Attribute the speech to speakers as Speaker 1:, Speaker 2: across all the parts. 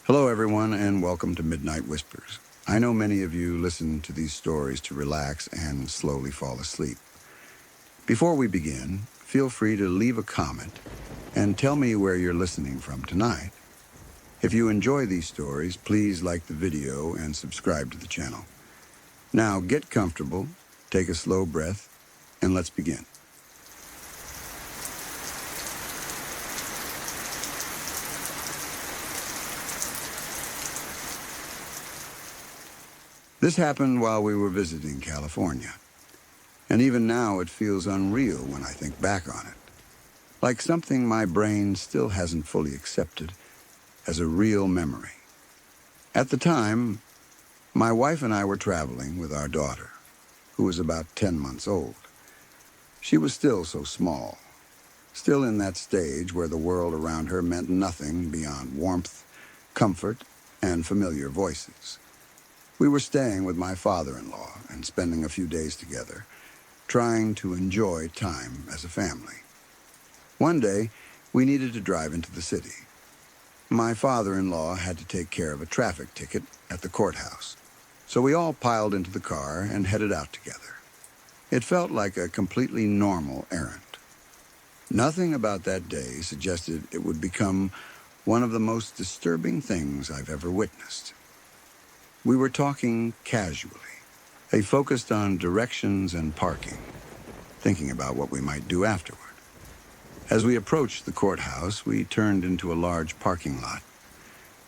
Speaker 1: Hello, everyone, and welcome to Midnight Whispers. I know many of you listen to these stories to relax and slowly fall asleep. Before we begin, feel free to leave a comment and tell me where you're listening from tonight. If you enjoy these stories, please like the video and subscribe to the channel. Now, get comfortable, take a slow breath, and let's begin. This happened while we were visiting California, and even now it feels unreal when I think back on it, like something my brain still hasn't fully accepted as a real memory. At the time, my wife and I were traveling with our daughter, who was about 10 months old. She was still so small, still in that stage where the world around her meant nothing beyond warmth, comfort, and familiar voices. We were staying with my father-in-law and spending a few days together, trying to enjoy time as a family. One day, we needed to drive into the city. My father-in-law had to take care of a traffic ticket at the courthouse, so we all piled into the car and headed out together. It felt like a completely normal errand. Nothing about that day suggested it would become one of the most disturbing things I've ever witnessed. We were talking casually. They focused on directions and parking, thinking about what we might do afterward. As we approached the courthouse, we turned into a large parking lot.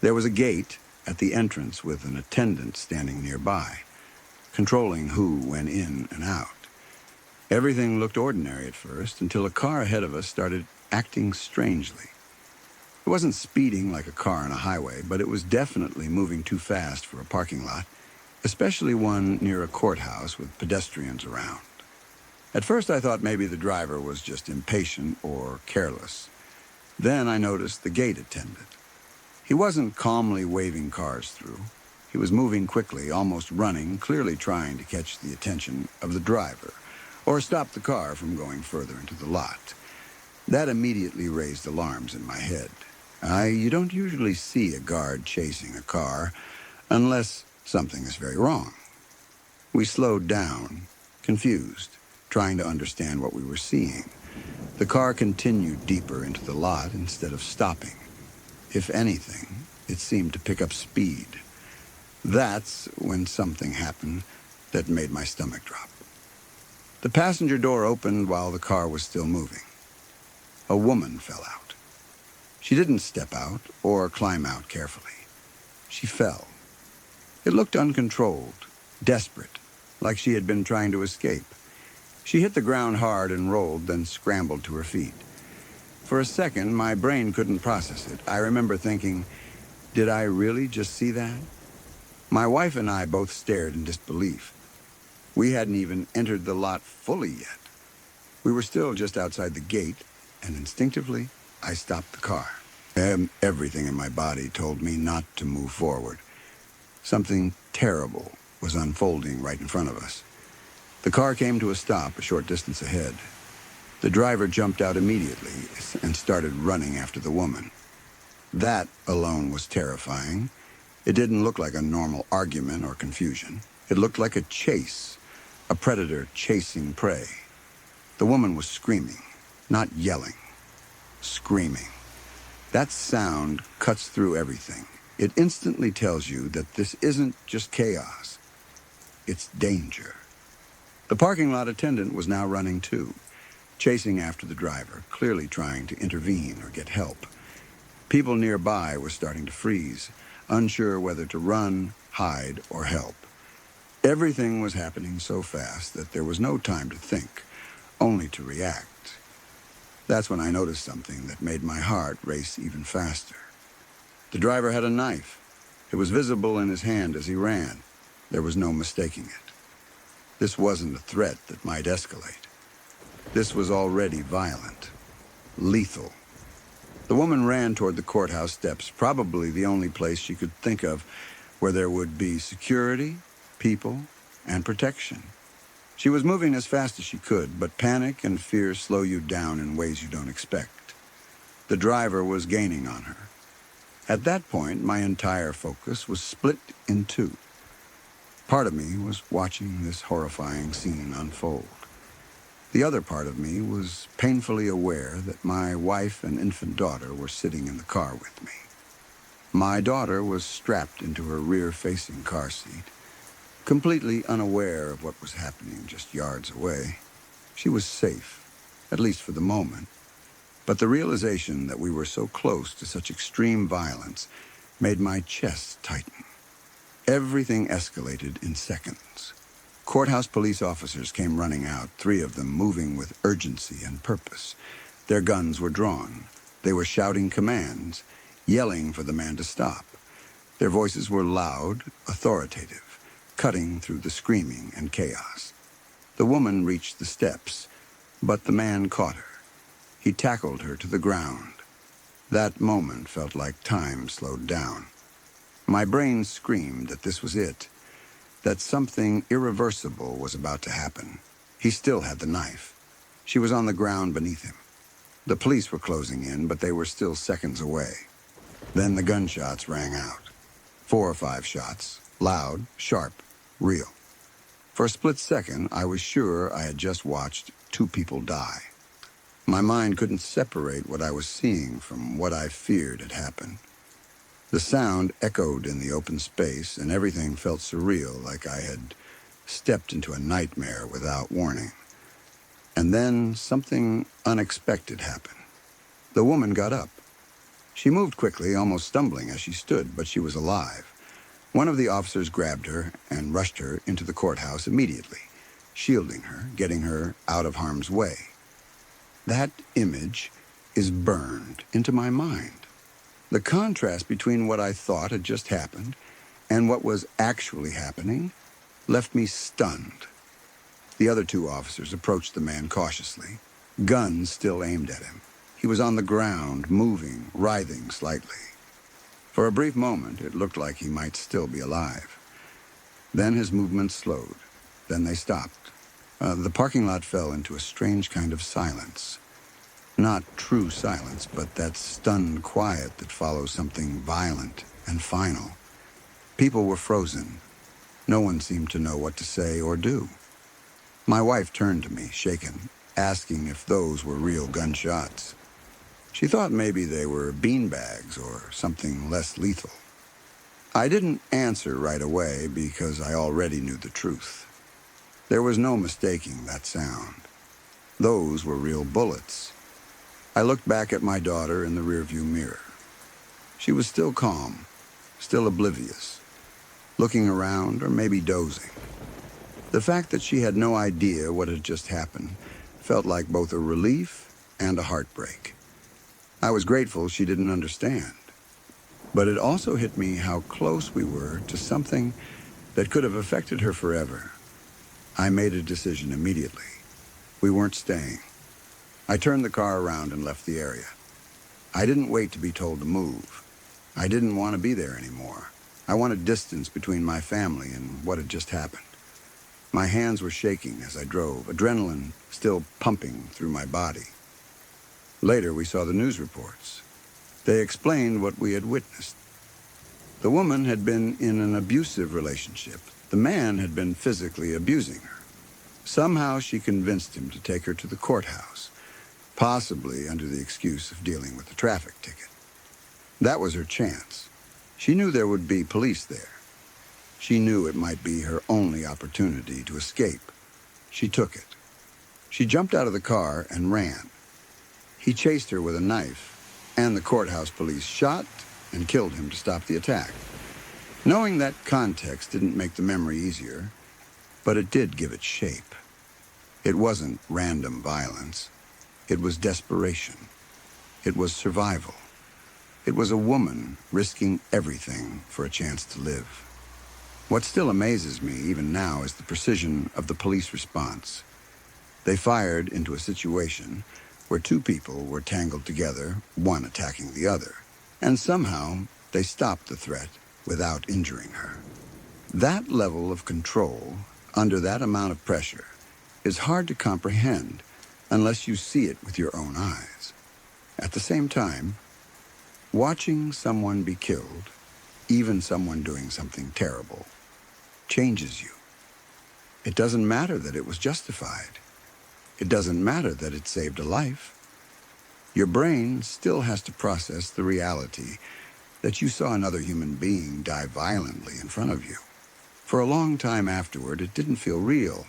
Speaker 1: There was a gate at the entrance with an attendant standing nearby, controlling who went in and out. Everything looked ordinary at first until a car ahead of us started acting strangely. It wasn't speeding like a car on a highway, but it was definitely moving too fast for a parking lot, especially one near a courthouse with pedestrians around. At first I thought maybe the driver was just impatient or careless. Then I noticed the gate attendant. He wasn't calmly waving cars through. He was moving quickly, almost running, clearly trying to catch the attention of the driver, or stop the car from going further into the lot. That immediately raised alarms in my head. You don't usually see a guard chasing a car unless something is very wrong. We slowed down, confused, trying to understand what we were seeing. The car continued deeper into the lot instead of stopping. If anything, it seemed to pick up speed. That's when something happened that made my stomach drop. The passenger door opened while the car was still moving. A woman fell out. She didn't step out or climb out carefully. She fell. It looked uncontrolled, desperate, like she had been trying to escape. She hit the ground hard and rolled, then scrambled to her feet. For a second, my brain couldn't process it. I remember thinking, did I really just see that? My wife and I both stared in disbelief. We hadn't even entered the lot fully yet. We were still just outside the gate, and instinctively, I stopped the car. Everything in my body told me not to move forward. Something terrible was unfolding right in front of us. The car came to a stop a short distance ahead. The driver jumped out immediately and started running after the woman. That alone was terrifying. It didn't look like a normal argument or confusion. It looked like a chase, a predator chasing prey. The woman was screaming, not yelling. Screaming. That sound cuts through everything. It instantly tells you that this isn't just chaos. It's danger. The parking lot attendant was now running too, chasing after the driver, clearly trying to intervene or get help. People nearby were starting to freeze, unsure whether to run, hide, or help. Everything was happening so fast that there was no time to think, only to react. That's when I noticed something that made my heart race even faster. The driver had a knife. It was visible in his hand as he ran. There was no mistaking it. This wasn't a threat that might escalate. This was already violent, lethal. The woman ran toward the courthouse steps, probably the only place she could think of where there would be security, people, and protection. She was moving as fast as she could, but panic and fear slow you down in ways you don't expect. The driver was gaining on her. At that point, my entire focus was split in two. Part of me was watching this horrifying scene unfold. The other part of me was painfully aware that my wife and infant daughter were sitting in the car with me. My daughter was strapped into her rear-facing car seat, completely unaware of what was happening just yards away. She was safe, at least for the moment, but the realization that we were so close to such extreme violence made my chest tighten. Everything escalated in seconds. Courthouse police officers came running out, 3 of them moving with urgency and purpose. Their guns were drawn. They were shouting commands, yelling for the man to stop. Their voices were loud, authoritative, cutting through the screaming and chaos. The woman reached the steps, but the man caught her. He tackled her to the ground. That moment felt like time slowed down. My brain screamed that this was it, that something irreversible was about to happen. He still had the knife. She was on the ground beneath him. The police were closing in, but they were still seconds away. Then the gunshots rang out. 4 or 5 shots, loud, sharp, real. For a split second, I was sure I had just watched 2 people die. My mind couldn't separate what I was seeing from what I feared had happened. The sound echoed in the open space, and everything felt surreal, like I had stepped into a nightmare without warning. And then something unexpected happened. The woman got up. She moved quickly, almost stumbling as she stood, but she was alive. One of the officers grabbed her and rushed her into the courthouse immediately, shielding her, getting her out of harm's way. That image is burned into my mind. The contrast between what I thought had just happened and what was actually happening left me stunned. The other 2 officers approached the man cautiously, guns still aimed at him. He was on the ground, moving, writhing slightly. For a brief moment, it looked like he might still be alive. Then his movements slowed. Then they stopped. The parking lot fell into a strange kind of silence. Not true silence, but that stunned quiet that follows something violent and final. People were frozen. No one seemed to know what to say or do. My wife turned to me, shaken, asking if those were real gunshots. She thought maybe they were beanbags or something less lethal. I didn't answer right away because I already knew the truth. There was no mistaking that sound. Those were real bullets. I looked back at my daughter in the rearview mirror. She was still calm, still oblivious, looking around or maybe dozing. The fact that she had no idea what had just happened felt like both a relief and a heartbreak. I was grateful she didn't understand, but it also hit me how close we were to something that could have affected her forever. I made a decision immediately. We weren't staying. I turned the car around and left the area. I didn't wait to be told to move. I didn't want to be there anymore. I wanted distance between my family and what had just happened. My hands were shaking as I drove, adrenaline still pumping through my body. Later, we saw the news reports. They explained what we had witnessed. The woman had been in an abusive relationship. The man had been physically abusing her. Somehow she convinced him to take her to the courthouse, possibly under the excuse of dealing with a traffic ticket. That was her chance. She knew there would be police there. She knew it might be her only opportunity to escape. She took it. She jumped out of the car and ran. He chased her with a knife, and the courthouse police shot and killed him to stop the attack. Knowing that context didn't make the memory easier, but it did give it shape. It wasn't random violence. It was desperation. It was survival. It was a woman risking everything for a chance to live. What still amazes me, even now, is the precision of the police response. They fired into a situation where 2 people were tangled together, one attacking the other, and somehow they stopped the threat without injuring her. That level of control, under that amount of pressure, is hard to comprehend unless you see it with your own eyes. At the same time, Watching someone be killed, even someone doing something terrible, changes you. It doesn't matter that it was justified. It doesn't matter that it saved a life. Your brain still has to process the reality that you saw another human being die violently in front of you. For a long time afterward, it didn't feel real.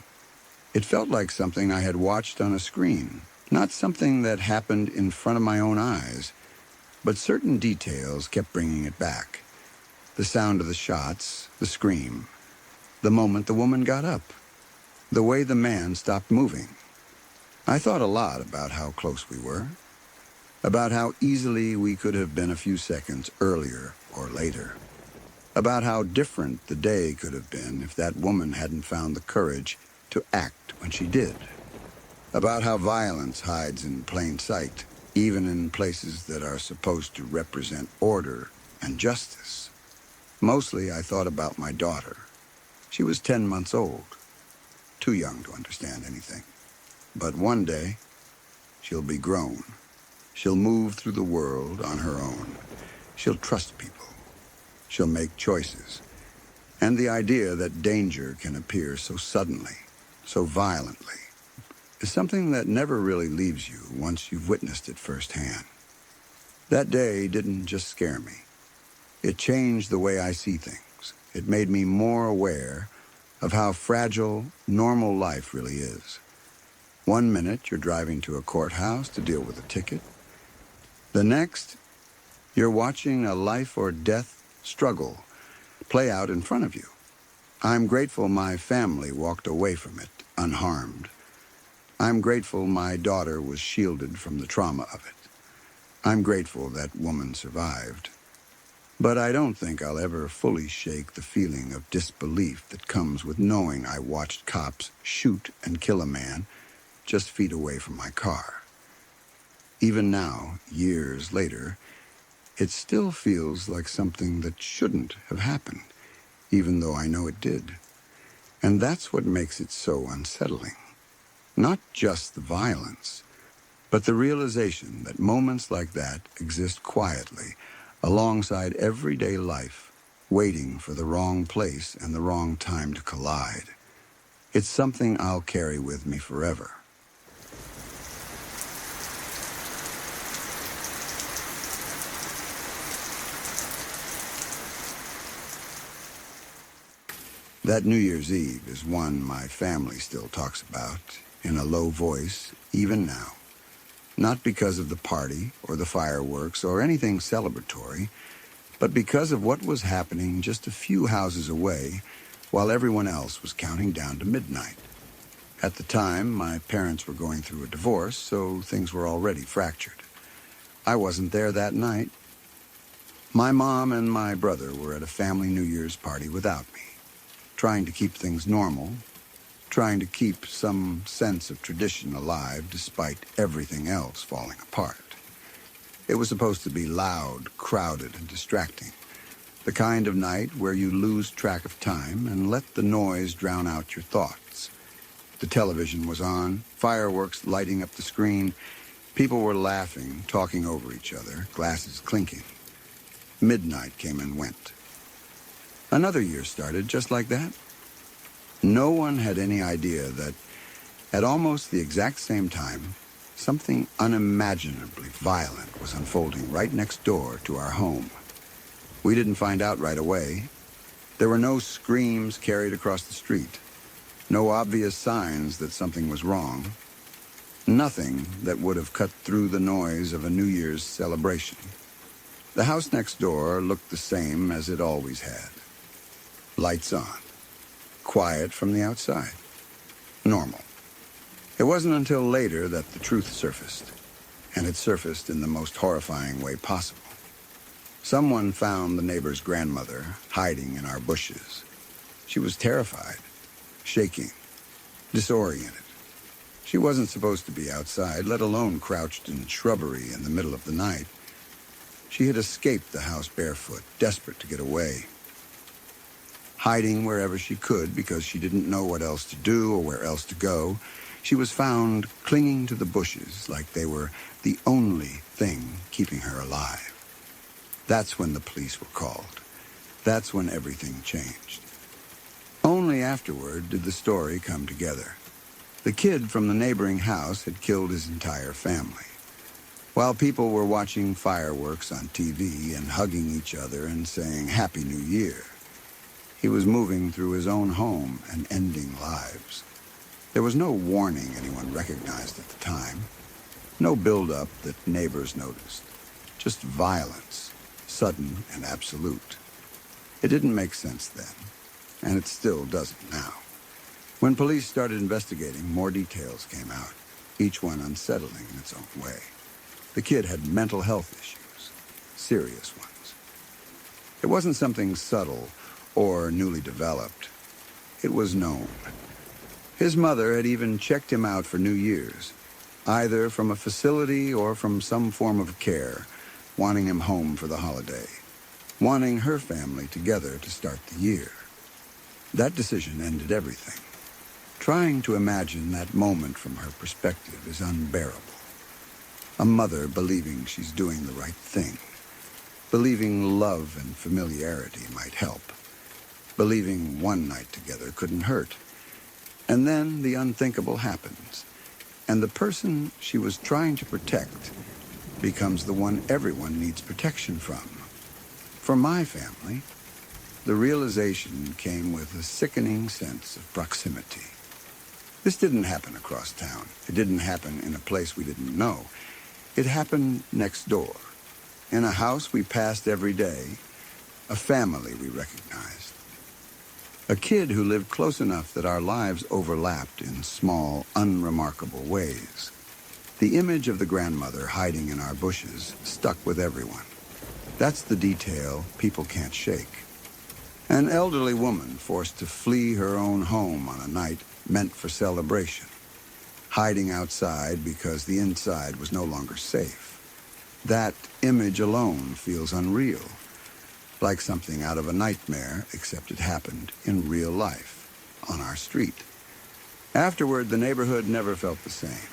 Speaker 1: It felt like something I had watched on a screen, not something that happened in front of my own eyes, but certain details kept bringing it back. The sound of the shots, the scream, the moment the woman got up, the way the man stopped moving. I thought a lot about how close we were, about how easily we could have been a few seconds earlier or later, about how different the day could have been if that woman hadn't found the courage to act when she did, about how violence hides in plain sight, even in places that are supposed to represent order and justice. Mostly I thought about my daughter. She was 10 months old, too young to understand anything. But one day, she'll be grown. She'll move through the world on her own. She'll trust people. She'll make choices. And the idea that danger can appear so suddenly, so violently, is something that never really leaves you once you've witnessed it firsthand. That day didn't just scare me. It changed the way I see things. It made me more aware of how fragile normal life really is. One minute, you're driving to a courthouse to deal with a ticket. The next, you're watching a life or death struggle play out in front of you. I'm grateful my family walked away from it unharmed. I'm grateful my daughter was shielded from the trauma of it. I'm grateful that woman survived. But I don't think I'll ever fully shake the feeling of disbelief that comes with knowing I watched cops shoot and kill a man just feet away from my car. Even now, years later, it still feels like something that shouldn't have happened, even though I know it did. And that's what makes it so unsettling. Not just the violence, but the realization that moments like that exist quietly alongside everyday life, waiting for the wrong place and the wrong time to collide. It's something I'll carry with me forever. That New Year's Eve is one my family still talks about, in a low voice, even now. Not because of the party, or the fireworks, or anything celebratory, but because of what was happening just a few houses away, while everyone else was counting down to midnight. At the time, my parents were going through a divorce, so things were already fractured. I wasn't there that night. My mom and my brother were at a family New Year's party without me, trying to keep things normal, trying to keep some sense of tradition alive despite everything else falling apart. It was supposed to be loud, crowded, and distracting, the kind of night where you lose track of time and let the noise drown out your thoughts. The television was on, fireworks lighting up the screen, people were laughing, talking over each other, glasses clinking. Midnight came and went. Another year started just like that. No one had any idea that, at almost the exact same time, something unimaginably violent was unfolding right next door to our home. We didn't find out right away. There were no screams carried across the street, no obvious signs that something was wrong, nothing that would have cut through the noise of a New Year's celebration. The house next door looked the same as it always had. Lights on. Quiet from the outside. Normal. It wasn't until later that the truth surfaced, and it surfaced in the most horrifying way possible. Someone found the neighbor's grandmother hiding in our bushes. She was terrified, shaking, disoriented. She wasn't supposed to be outside, let alone crouched in shrubbery in the middle of the night. She had escaped the house barefoot, desperate to get away. Hiding wherever she could because she didn't know what else to do or where else to go, she was found clinging to the bushes like they were the only thing keeping her alive. That's when the police were called. That's when everything changed. Only afterward did the story come together. The kid from the neighboring house had killed his entire family. While people were watching fireworks on TV and hugging each other and saying Happy New Year, he was moving through his own home and ending lives. There was no warning anyone recognized at the time. No build-up that neighbors noticed. Just violence, sudden and absolute. It didn't make sense then, and it still doesn't now. When police started investigating, more details came out, each one unsettling in its own way. The kid had mental health issues, serious ones. It wasn't something subtle or newly developed. It was known. His mother had even checked him out for New Year's, either from a facility or from some form of care, wanting him home for the holiday, wanting her family together to start the year. That decision ended everything. Trying to imagine that moment from her perspective is unbearable. A mother believing she's doing the right thing, believing love and familiarity might help, believing one night together couldn't hurt. And then the unthinkable happens, and the person she was trying to protect becomes the one everyone needs protection from. For my family, the realization came with a sickening sense of proximity. This didn't happen across town. It didn't happen in a place we didn't know. It happened next door, in a house we passed every day, a family we recognized. A kid who lived close enough that our lives overlapped in small, unremarkable ways. The image of the grandmother hiding in our bushes stuck with everyone. That's the detail people can't shake. An elderly woman forced to flee her own home on a night meant for celebration, hiding outside because the inside was no longer safe. That image alone feels unreal, like something out of a nightmare, except it happened in real life, on our street. Afterward, the neighborhood never felt the same.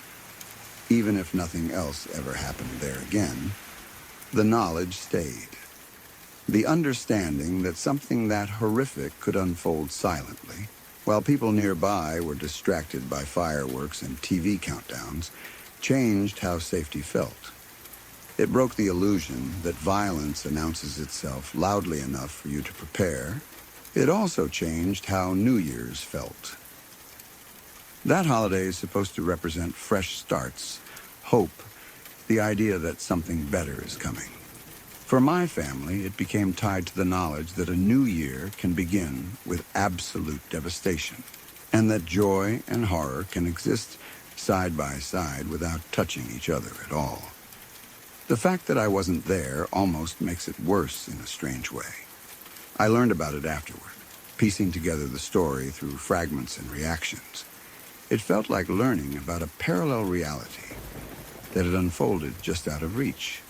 Speaker 1: Even if nothing else ever happened there again, the knowledge stayed. The understanding that something that horrific could unfold silently, while people nearby were distracted by fireworks and TV countdowns, changed how safety felt. It broke the illusion that violence announces itself loudly enough for you to prepare. It also changed how New Year's felt. That holiday is supposed to represent fresh starts, hope, the idea that something better is coming. For my family, it became tied to the knowledge that a new year can begin with absolute devastation, and that joy and horror can exist side by side without touching each other at all. The fact that I wasn't there almost makes it worse in a strange way. I learned about it afterward, piecing together the story through fragments and reactions. It felt like learning about a parallel reality that had unfolded just out of reach.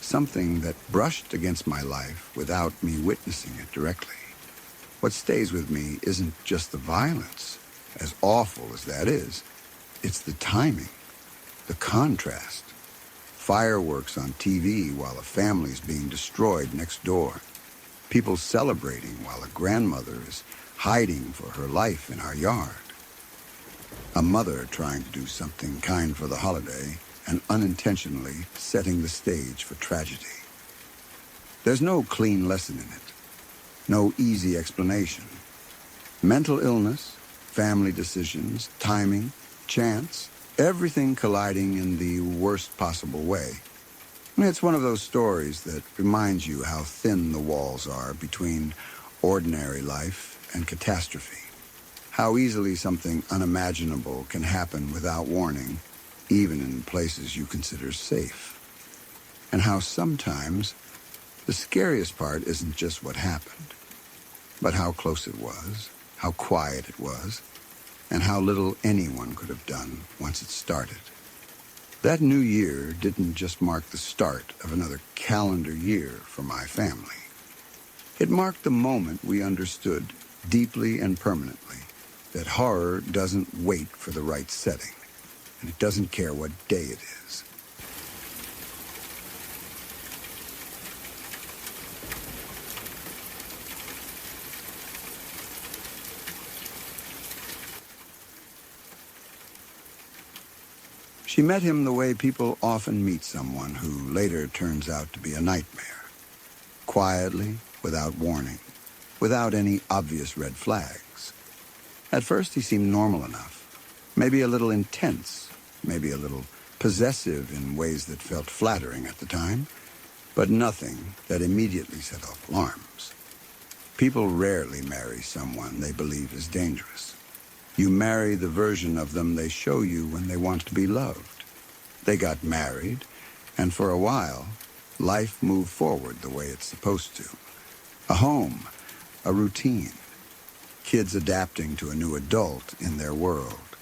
Speaker 1: Something that brushed against my life without me witnessing it directly. What stays with me isn't just the violence, as awful as that is. It's the timing, the contrast. Fireworks on TV while a family's being destroyed next door. People celebrating while a grandmother is hiding for her life in our yard. A mother trying to do something kind for the holiday and unintentionally setting the stage for tragedy. There's no clean lesson in it, no easy explanation. Mental illness, family decisions, timing, chance, everything colliding in the worst possible way. It's one of those stories that reminds you how thin the walls are between ordinary life and catastrophe. How easily something unimaginable can happen without warning, even in places you consider safe. And how sometimes the scariest part isn't just what happened, but how close it was, how quiet it was, and how little anyone could have done once it started. That new year didn't just mark the start of another calendar year for my family. It marked the moment we understood deeply and permanently that horror doesn't wait for the right setting, and it doesn't care what day it is. She met him the way people often meet someone who later turns out to be a nightmare. Quietly, without warning, without any obvious red flags. At first he seemed normal enough, maybe a little intense, maybe a little possessive in ways that felt flattering at the time, but nothing that immediately set off alarms. People rarely marry someone they believe is dangerous. You marry the version of them they show you when they want to be loved. They got married, and for a while, life moved forward the way it's supposed to. A home, a routine, kids adapting to a new adult in their world.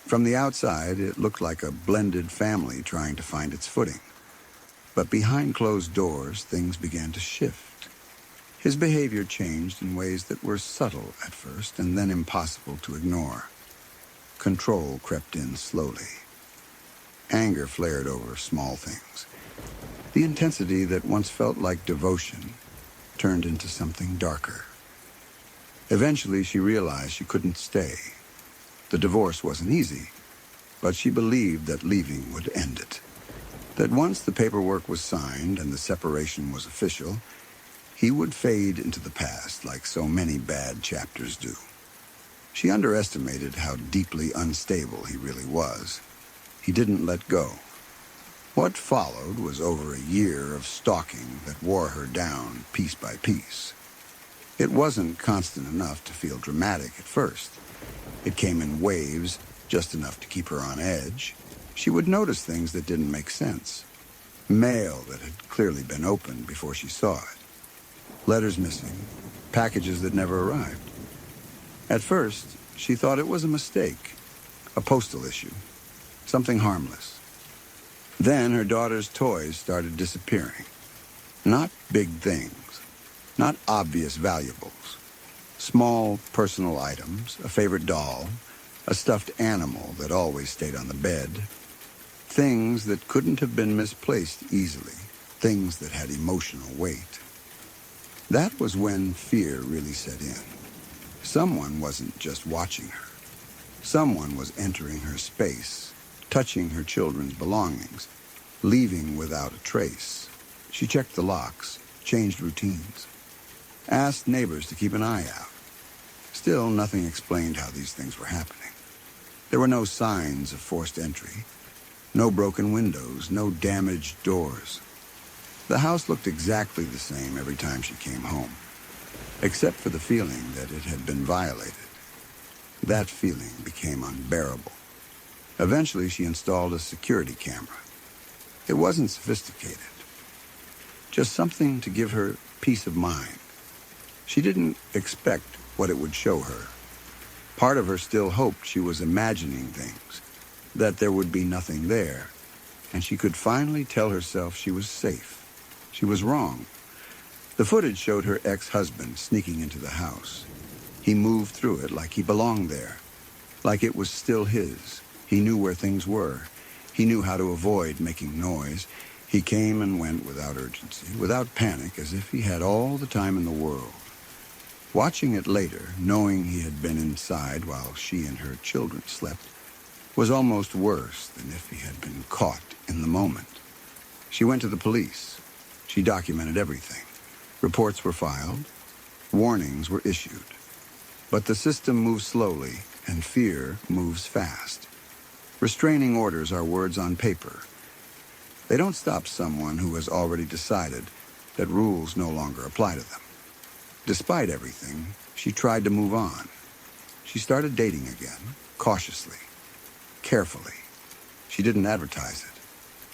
Speaker 1: From the outside, it looked like a blended family trying to find its footing. But behind closed doors, things began to shift. His behavior changed in ways that were subtle at first and then impossible to ignore. Control crept in slowly. Anger flared over small things. The intensity that once felt like devotion turned into something darker. Eventually, she realized she couldn't stay. The divorce wasn't easy, but she believed that leaving would end it. That once the paperwork was signed and the separation was official, he would fade into the past like so many bad chapters do. She underestimated how deeply unstable he really was. He didn't let go. What followed was over a year of stalking that wore her down piece by piece. It wasn't constant enough to feel dramatic at first. It came in waves, just enough to keep her on edge. She would notice things that didn't make sense. Mail that had clearly been opened before she saw it. Letters missing, packages that never arrived. At first, she thought it was a mistake, a postal issue, something harmless. Then her daughter's toys started disappearing. Not big things, not obvious valuables. Small personal items, a favorite doll, a stuffed animal that always stayed on the bed. Things that couldn't have been misplaced easily, things that had emotional weight. That was when fear really set in. Someone wasn't just watching her. Someone was entering her space, touching her children's belongings, leaving without a trace. She checked the locks, changed routines, asked neighbors to keep an eye out. Still, nothing explained how these things were happening. There were no signs of forced entry, no broken windows, no damaged doors. The house looked exactly the same every time she came home, except for the feeling that it had been violated. That feeling became unbearable. Eventually, she installed a security camera. It wasn't sophisticated, just something to give her peace of mind. She didn't expect what it would show her. Part of her still hoped she was imagining things, that there would be nothing there, and she could finally tell herself she was safe. She was wrong. The footage showed her ex-husband sneaking into the house. He moved through it like he belonged there, like it was still his. He knew where things were. He knew how to avoid making noise. He came and went without urgency, without panic, as if he had all the time in the world. Watching it later, knowing he had been inside while she and her children slept, was almost worse than if he had been caught in the moment. She went to the police. She documented everything. Reports were filed. Warnings were issued. But the system moves slowly, and fear moves fast. Restraining orders are words on paper. They don't stop someone who has already decided that rules no longer apply to them. Despite everything, she tried to move on. She started dating again, cautiously, carefully. She didn't advertise it.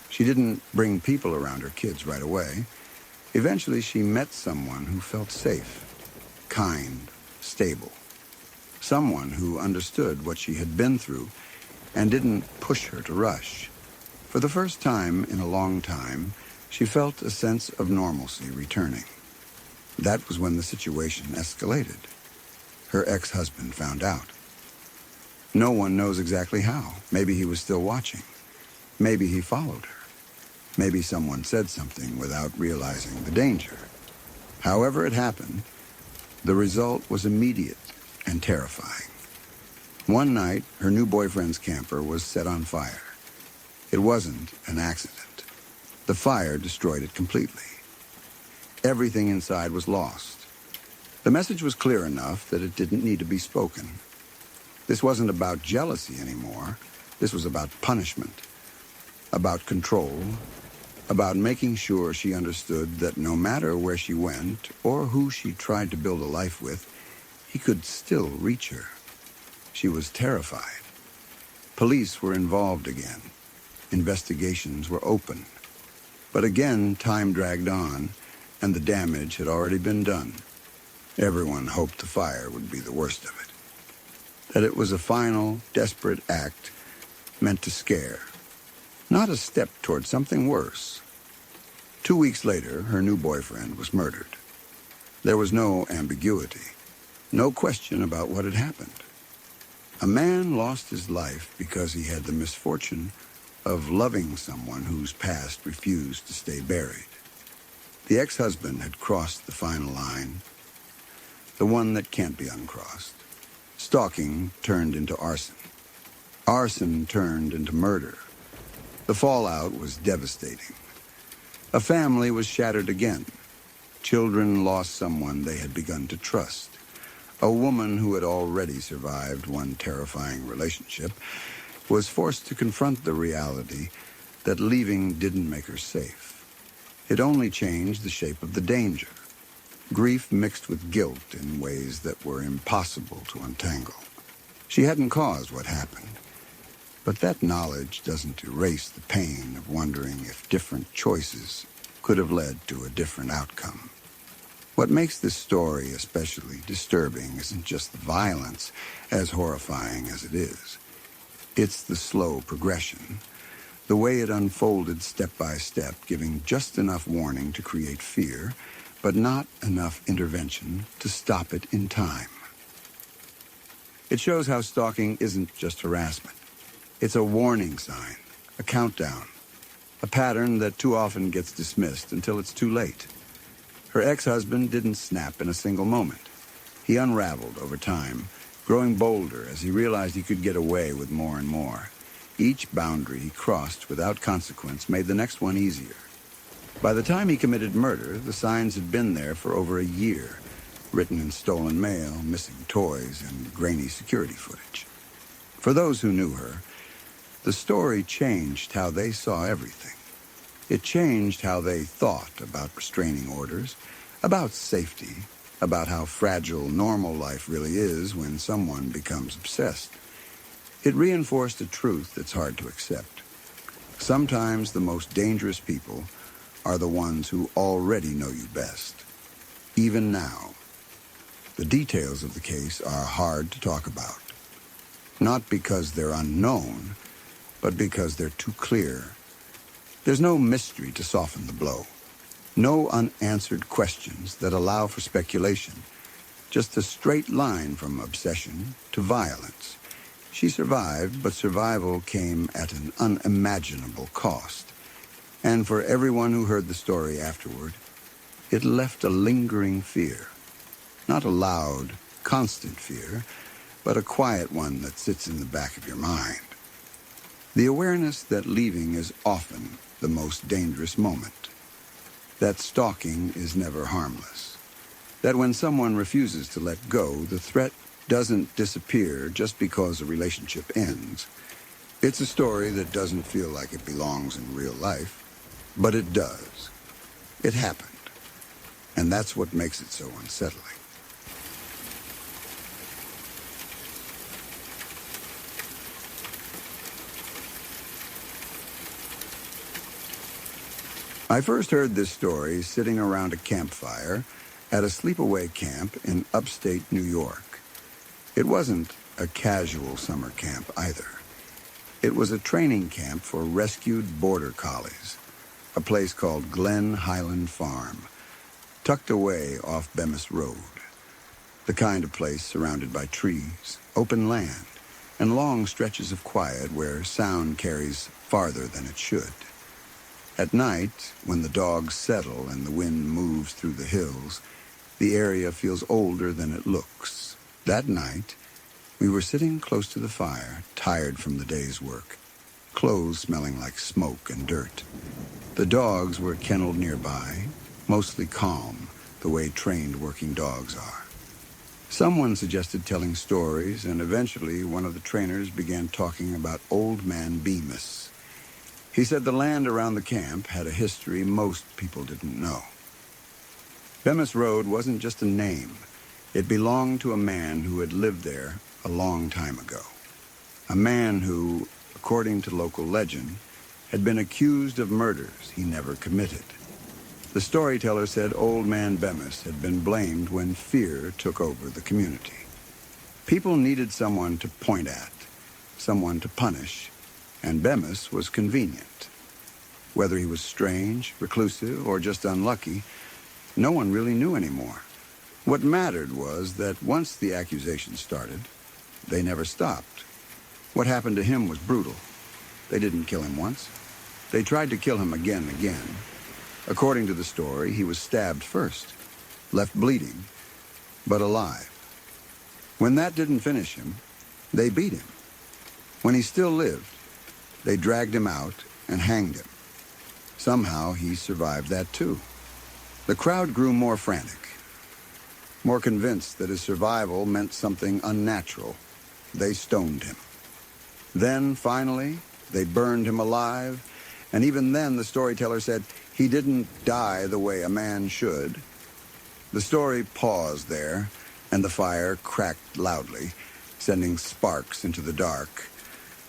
Speaker 1: She didn't bring people around her kids right away. Eventually, she met someone who felt safe, kind, stable. Someone who understood what she had been through and didn't push her to rush. For the first time in a long time, she felt a sense of normalcy returning. That was when the situation escalated. Her ex-husband found out. No one knows exactly how. Maybe he was still watching. Maybe he followed her. Maybe someone said something without realizing the danger. However it happened, the result was immediate and terrifying. One night, her new boyfriend's camper was set on fire. It wasn't an accident. The fire destroyed it completely. Everything inside was lost. The message was clear enough that it didn't need to be spoken. This wasn't about jealousy anymore. This was about punishment, about control, about making sure she understood that no matter where she went or who she tried to build a life with, he could still reach her. She was terrified. Police were involved again. Investigations were open. But again, time dragged on, and the damage had already been done. Everyone hoped the fire would be the worst of it. That it was a final, desperate act meant to scare. Not a step toward something worse. 2 weeks later, her new boyfriend was murdered. There was no ambiguity, no question about what had happened. A man lost his life because he had the misfortune of loving someone whose past refused to stay buried. The ex-husband had crossed the final line, the one that can't be uncrossed. Stalking turned into arson. Arson turned into murder. The fallout was devastating. A family was shattered again. Children lost someone they had begun to trust. A woman who had already survived one terrifying relationship was forced to confront the reality that leaving didn't make her safe. It only changed the shape of the danger. Grief mixed with guilt in ways that were impossible to untangle. She hadn't caused what happened, but that knowledge doesn't erase the pain of wondering if different choices could have led to a different outcome. What makes this story especially disturbing isn't just the violence, as horrifying as it is. It's the slow progression, the way it unfolded step by step, giving just enough warning to create fear, but not enough intervention to stop it in time. It shows how stalking isn't just harassment. It's a warning sign, a countdown, a pattern that too often gets dismissed until it's too late. Her ex-husband didn't snap in a single moment. He unraveled over time, growing bolder as he realized he could get away with more and more. Each boundary he crossed without consequence made the next one easier. By the time he committed murder, the signs had been there for over a year, written in stolen mail, missing toys, and grainy security footage. For those who knew her, the story changed how they saw everything. It changed how they thought about restraining orders, about safety, about how fragile normal life really is when someone becomes obsessed. It reinforced a truth that's hard to accept. Sometimes the most dangerous people are the ones who already know you best. Even now, the details of the case are hard to talk about. Not because they're unknown, but because they're too clear. There's no mystery to soften the blow. No unanswered questions that allow for speculation. Just a straight line from obsession to violence. She survived, but survival came at an unimaginable cost. And for everyone who heard the story afterward, it left a lingering fear. Not a loud, constant fear, but a quiet one that sits in the back of your mind. The awareness that leaving is often the most dangerous moment. That stalking is never harmless. That when someone refuses to let go, the threat doesn't disappear just because a relationship ends. It's a story that doesn't feel like it belongs in real life, but it does. It happened. And that's what makes it so unsettling. I first heard this story sitting around a campfire at a sleepaway camp in upstate New York. It wasn't a casual summer camp either. It was a training camp for rescued border collies, a place called Glen Highland Farm, tucked away off Bemis Road. The kind of place surrounded by trees, open land, and long stretches of quiet where sound carries farther than it should. At night, when the dogs settle and the wind moves through the hills, the area feels older than it looks. That night, we were sitting close to the fire, tired from the day's work. clothes smelling like smoke and dirt. The dogs were kenneled nearby, mostly calm, the way trained working dogs are. Someone suggested telling stories, and eventually one of the trainers began talking about Old Man Bemis. He said the land around the camp had a history most people didn't know. Bemis Road wasn't just a name. It belonged to a man who had lived there a long time ago. A man who, according to local legend, had been accused of murders he never committed. The storyteller said Old Man Bemis had been blamed when fear took over the community. People needed someone to point at, someone to punish, and Bemis was convenient. Whether he was strange, reclusive, or just unlucky, no one really knew anymore. What mattered was that once the accusations started, they never stopped. What happened to him was brutal. They didn't kill him once. They tried to kill him again and again. According to the story, he was stabbed first, left bleeding, but alive. When that didn't finish him, they beat him. When he still lived, they dragged him out and hanged him. Somehow he survived that too. The crowd grew more frantic, more convinced that his survival meant something unnatural. They stoned him. Then, finally, they burned him alive, and even then the storyteller said he didn't die the way a man should. The story paused there, and the fire cracked loudly, sending sparks into the dark.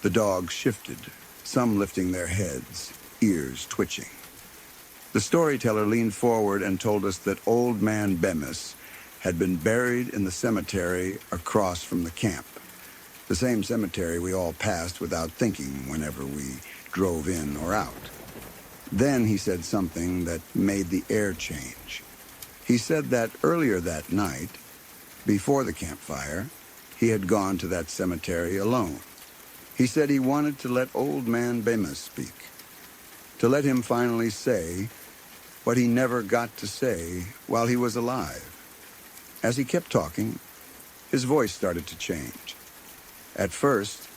Speaker 1: The dogs shifted, some lifting their heads, ears twitching. The storyteller leaned forward and told us that Old Man Bemis had been buried in the cemetery across from the camp, the same cemetery we all passed without thinking whenever we drove in or out. Then he said something that made the air change. He said that earlier that night, before the campfire, he had gone to that cemetery alone. He said he wanted to let Old Man Bemis speak, to let him finally say what he never got to say while he was alive. As he kept talking, his voice started to change. At first,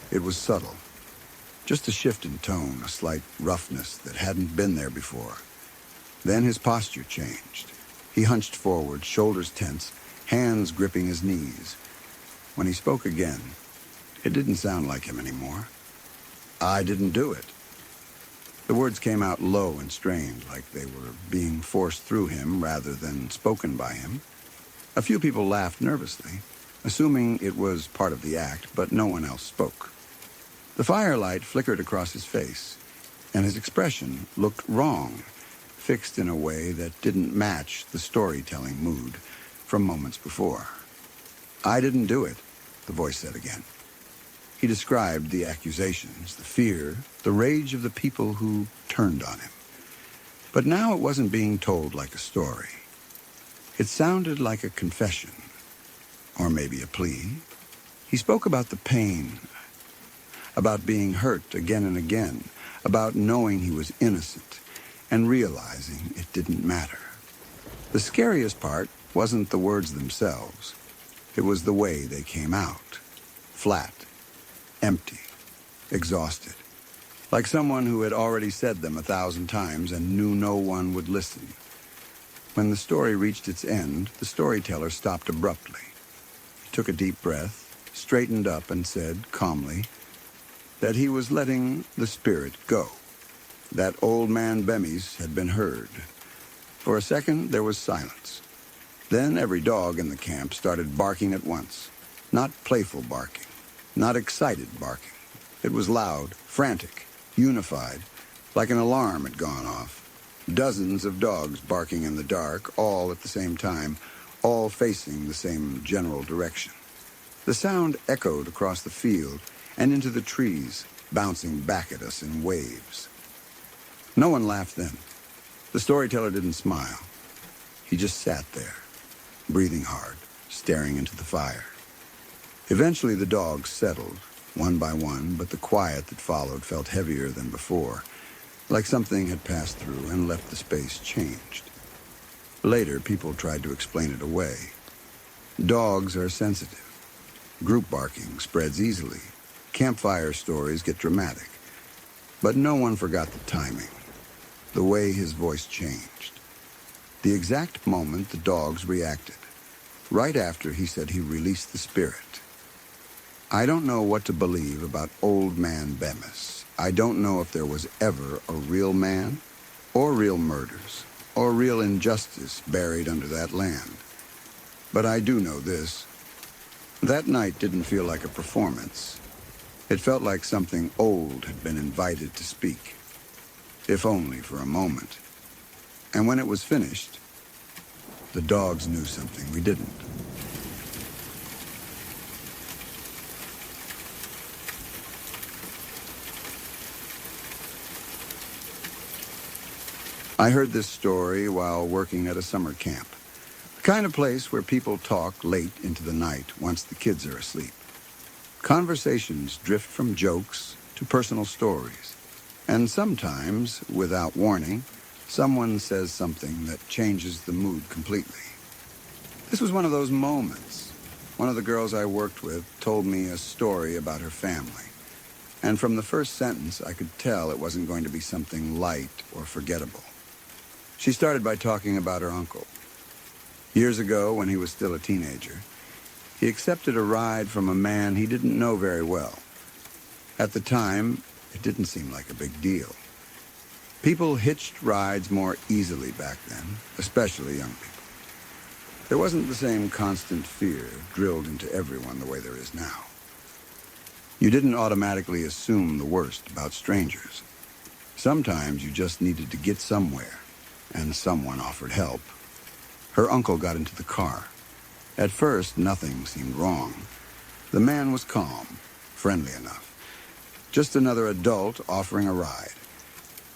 Speaker 1: it was subtle. Just a shift in tone, a slight roughness that hadn't been there before. Then his posture changed. He hunched forward, shoulders tense, hands gripping his knees. When he spoke again, it didn't sound like him anymore. I didn't do it. The words came out low and strained, like they were being forced through him rather than spoken by him. A few people laughed nervously, assuming it was part of the act, but no one else spoke. The firelight flickered across his face, and his expression looked wrong, fixed in a way that didn't match the storytelling mood from moments before. I didn't do it, the voice said again. He described the accusations, the fear, the rage of the people who turned on him. But now it wasn't being told like a story. It sounded like a confession, or maybe a plea. He spoke about the pain, about being hurt again and again, about knowing he was innocent and realizing it didn't matter. The scariest part wasn't the words themselves. It was the way they came out. Flat, empty, exhausted. Like someone who had already said them 1,000 times and knew no one would listen. When the story reached its end, the storyteller stopped abruptly. He took a deep breath, straightened up, and said calmly that he was letting the spirit go. That Old Man Bemis had been heard. For a second, there was silence. Then every dog in the camp started barking at once. Not playful barking, not excited barking. It was loud, frantic, unified, like an alarm had gone off. Dozens of dogs barking in the dark, all at the same time, all facing the same general direction. The sound echoed across the field and into the trees, bouncing back at us in waves. No one laughed then. The storyteller didn't smile. He just sat there, breathing hard, staring into the fire. Eventually the dogs settled, one by one, but the quiet that followed felt heavier than before, like something had passed through and left the space changed. Later, people tried to explain it away. Dogs are sensitive. Group barking spreads easily. Campfire stories get dramatic, but no one forgot the timing, the way his voice changed, the exact moment the dogs reacted, right after he said he released the spirit. I don't know what to believe about Old Man Bemis. I don't know if there was ever a real man, or real murders, or real injustice buried under that land. But I do know this. That night didn't feel like a performance. It felt like something old had been invited to speak, if only for a moment. And when it was finished, the dogs knew something we didn't. I heard this story while working at a summer camp, the kind of place where people talk late into the night once the kids are asleep. Conversations drift from jokes to personal stories, and sometimes, without warning, someone says something that changes the mood completely. This was one of those moments. One of the girls I worked with told me a story about her family, and from the first sentence I could tell it wasn't going to be something light or forgettable. She started by talking about her uncle. Years ago, when he was still a teenager, he accepted a ride from a man he didn't know very well. At the time, it didn't seem like a big deal. People hitched rides more easily back then, especially young people. There wasn't the same constant fear drilled into everyone the way there is now. You didn't automatically assume the worst about strangers. Sometimes you just needed to get somewhere, and someone offered help. Her uncle got into the car. At first, nothing seemed wrong. The man was calm, friendly enough. Just another adult offering a ride.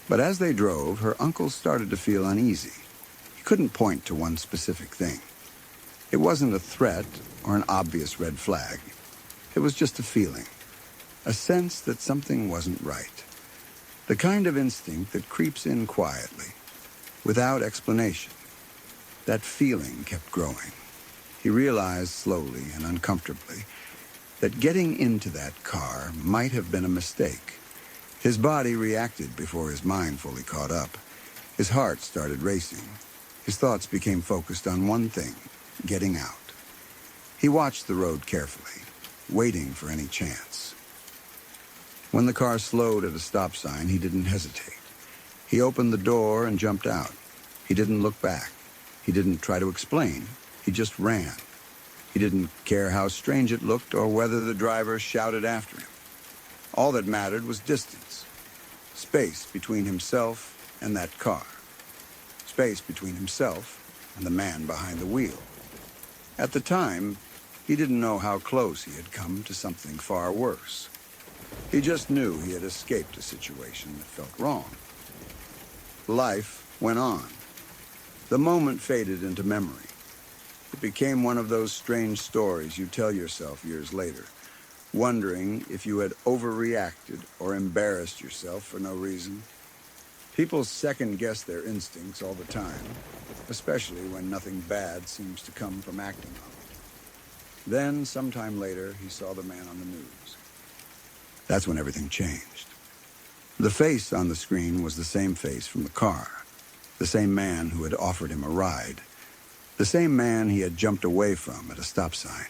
Speaker 1: But as they drove, her uncle started to feel uneasy. He couldn't point to one specific thing. It wasn't a threat or an obvious red flag. It was just a feeling, a sense that something wasn't right. The kind of instinct that creeps in quietly, without explanation. That feeling kept growing. He realized slowly and uncomfortably that getting into that car might have been a mistake. His body reacted before his mind fully caught up. His heart started racing. His thoughts became focused on one thing, getting out. He watched the road carefully, waiting for any chance. When the car slowed at a stop sign, he didn't hesitate. He opened the door and jumped out. He didn't look back. He didn't try to explain. He just ran. He didn't care how strange it looked or whether the driver shouted after him. All that mattered was distance. Space between himself and that car. Space between himself and the man behind the wheel. At the time, he didn't know how close he had come to something far worse. He just knew he had escaped a situation that felt wrong. Life went on. The moment faded into memory. It became one of those strange stories you tell yourself years later, wondering if you had overreacted or embarrassed yourself for no reason. People second-guess their instincts all the time, especially when nothing bad seems to come from acting on it. Then, sometime later, he saw the man on the news. That's when everything changed. The face on the screen was the same face from the car, the same man who had offered him a ride, the same man he had jumped away from at a stop sign,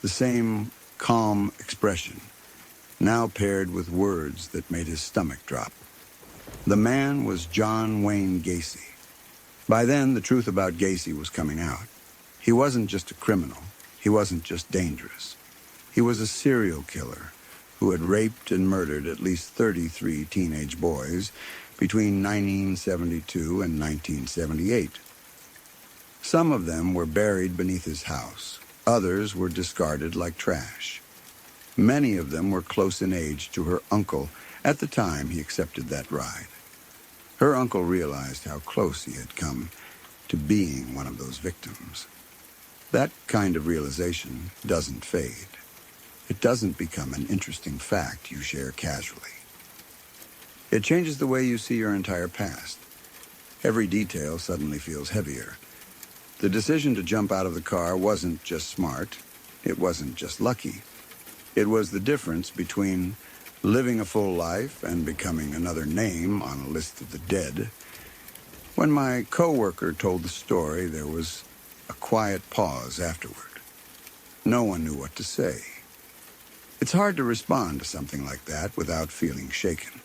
Speaker 1: the same calm expression, now paired with words that made his stomach drop. The man was John Wayne Gacy. By then, the truth about Gacy was coming out. He wasn't just a criminal. He wasn't just dangerous. He was a serial killer who had raped and murdered at least 33 teenage boys between 1972 and 1978. Some of them were buried beneath his house. Others were discarded like trash. Many of them were close in age to her uncle at the time he accepted that ride. Her uncle realized how close he had come to being one of those victims. That kind of realization doesn't fade. It doesn't become an interesting fact you share casually. It changes the way you see your entire past. Every detail suddenly feels heavier. The decision to jump out of the car wasn't just smart. It wasn't just lucky. It was the difference between living a full life and becoming another name on a list of the dead. When my coworker told the story, there was a quiet pause afterward. No one knew what to say. It's hard to respond to something like that without feeling shaken.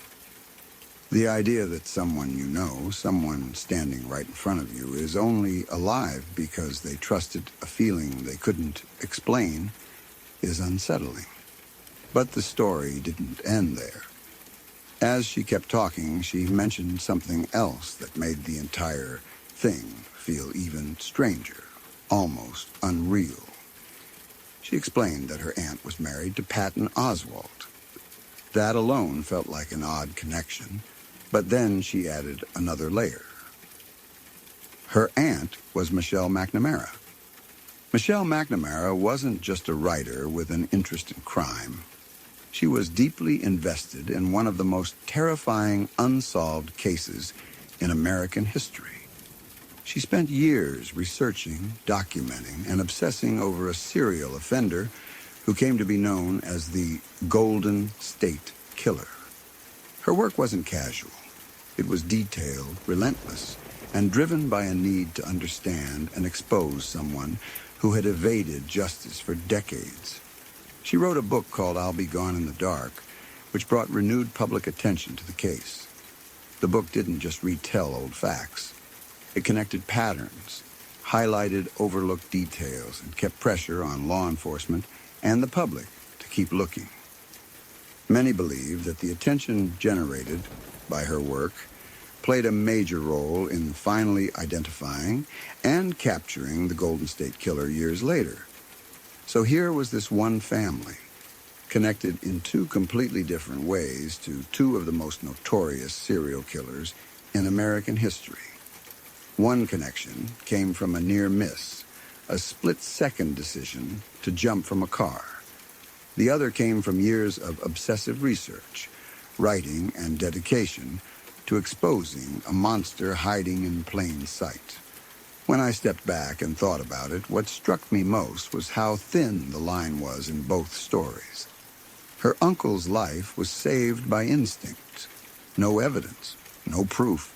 Speaker 1: The idea that someone you know, someone standing right in front of you, is only alive because they trusted a feeling they couldn't explain is unsettling. But the story didn't end there. As she kept talking, she mentioned something else that made the entire thing feel even stranger, almost unreal. She explained that her aunt was married to Patton Oswalt. That alone felt like an odd connection, but then she added another layer. Her aunt was Michelle McNamara. Michelle McNamara wasn't just a writer with an interest in crime. She was deeply invested in one of the most terrifying unsolved cases in American history. She spent years researching, documenting, and obsessing over a serial offender who came to be known as the Golden State Killer. Her work wasn't casual. It was detailed, relentless, and driven by a need to understand and expose someone who had evaded justice for decades. She wrote a book called I'll Be Gone in the Dark, which brought renewed public attention to the case. The book didn't just retell old facts. It connected patterns, highlighted overlooked details, and kept pressure on law enforcement and the public to keep looking. Many believe that the attention generated by her work played a major role in finally identifying and capturing the Golden State Killer years later. So here was this one family, connected in two completely different ways to two of the most notorious serial killers in American history. One connection came from a near miss, a split-second decision to jump from a car. The other came from years of obsessive research, writing, and dedication to exposing a monster hiding in plain sight. When I stepped back and thought about it, what struck me most was how thin the line was in both stories. Her uncle's life was saved by instinct. No evidence, no proof.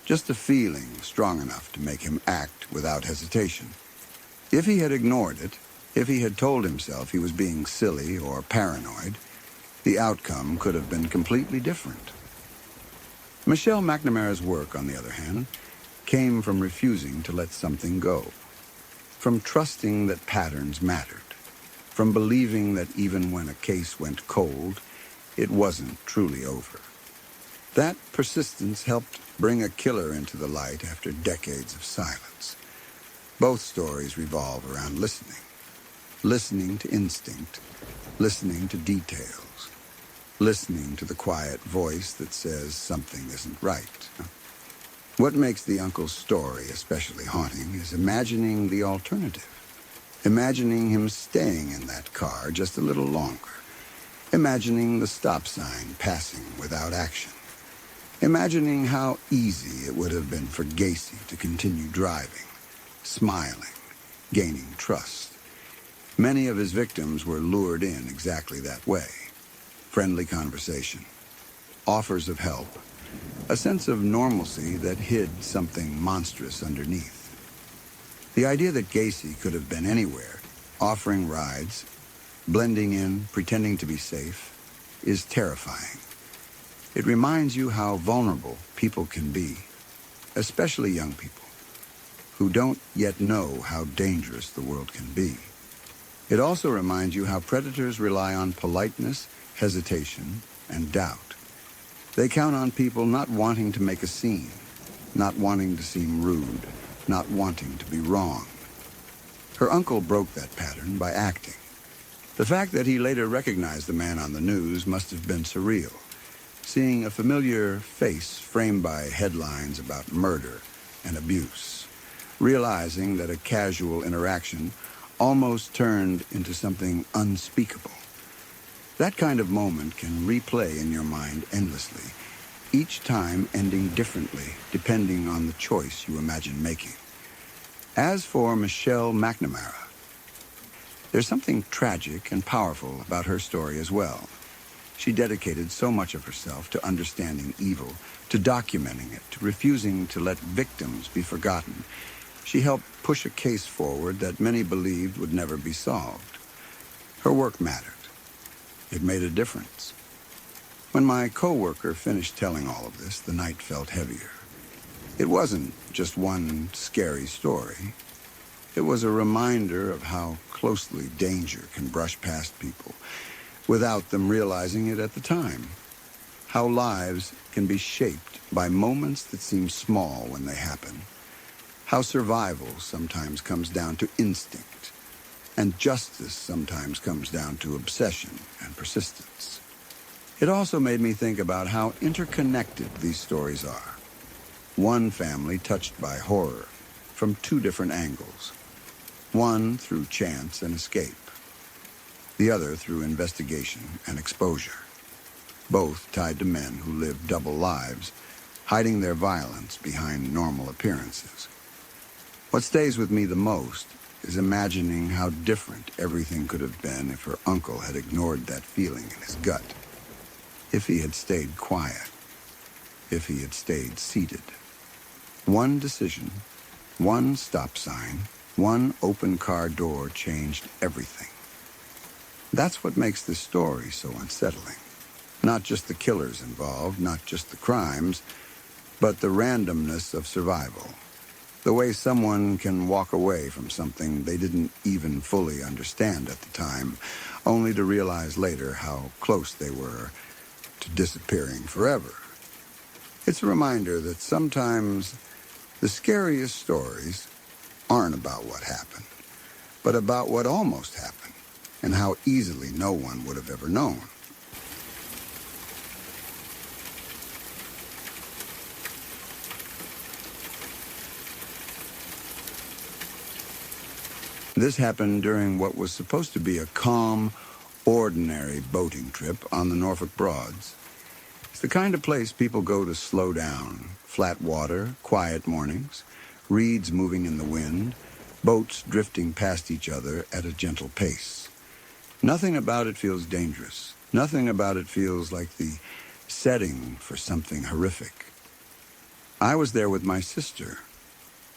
Speaker 1: Just a feeling strong enough to make him act without hesitation. If he had ignored it, if he had told himself he was being silly or paranoid, the outcome could have been completely different. Michelle McNamara's work, on the other hand, came from refusing to let something go, from trusting that patterns mattered, from believing that even when a case went cold, it wasn't truly over. That persistence helped bring a killer into the light after decades of silence. Both stories revolve around listening. Listening to instinct, listening to details, listening to the quiet voice that says something isn't right. What makes the uncle's story especially haunting is imagining the alternative. Imagining him staying in that car just a little longer. Imagining the stop sign passing without action. Imagining how easy it would have been for Gacy to continue driving, smiling, gaining trust. Many of his victims were lured in exactly that way. Friendly conversation, offers of help, a sense of normalcy that hid something monstrous underneath. The idea that Gacy could have been anywhere, offering rides, blending in, pretending to be safe, is terrifying. It reminds you how vulnerable people can be, especially young people, who don't yet know how dangerous the world can be. It also reminds you how predators rely on politeness, hesitation, and doubt. They count on people not wanting to make a scene, not wanting to seem rude, not wanting to be wrong. Her uncle broke that pattern by acting. The fact that he later recognized the man on the news must have been surreal. Seeing a familiar face framed by headlines about murder and abuse. Realizing that a casual interaction almost turned into something unspeakable. That kind of moment can replay in your mind endlessly, each time ending differently depending on the choice you imagine making. As for Michelle McNamara, There's something tragic and powerful about her story as well. She dedicated so much of herself to understanding evil, to documenting it, to refusing to let victims be forgotten. She helped push a case forward that many believed would never be solved. Her work mattered. It made a difference. When my coworker finished telling all of this, the night felt heavier. It wasn't just one scary story. It was a reminder of how closely danger can brush past people without them realizing it at the time. How lives can be shaped by moments that seem small when they happen. How survival sometimes comes down to instinct, and justice sometimes comes down to obsession and persistence. It also made me think about how interconnected these stories are. One family touched by horror from two different angles. One through chance and escape. The other through investigation and exposure. Both tied to men who lived double lives, hiding their violence behind normal appearances. What stays with me the most is imagining how different everything could have been if her uncle had ignored that feeling in his gut. If he had stayed quiet. If he had stayed seated. One decision, one stop sign, one open car door changed everything. That's what makes this story so unsettling. Not just the killers involved, not just the crimes, but the randomness of survival. The way someone can walk away from something they didn't even fully understand at the time, only to realize later how close they were to disappearing forever. It's a reminder that sometimes the scariest stories aren't about what happened, but about what almost happened and how easily no one would have ever known. This happened during what was supposed to be a calm, ordinary boating trip on the Norfolk Broads. It's the kind of place people go to slow down. Flat water, quiet mornings, reeds moving in the wind, boats drifting past each other at a gentle pace. Nothing about it feels dangerous. Nothing about it feels like the setting for something horrific. I was there with my sister.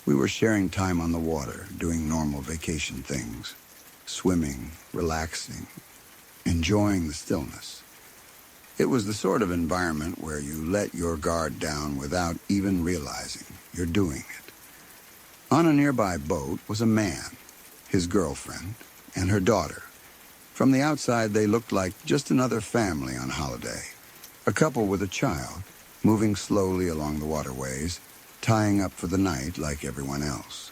Speaker 1: We were sharing time on the water, doing normal vacation things, swimming, relaxing, enjoying the stillness. It was the sort of environment where you let your guard down without even realizing you're doing it. On a nearby boat was a man, his girlfriend, and her daughter. From the outside, they looked like just another family on holiday. A couple with a child, moving slowly along the waterways, tying up for the night like everyone else.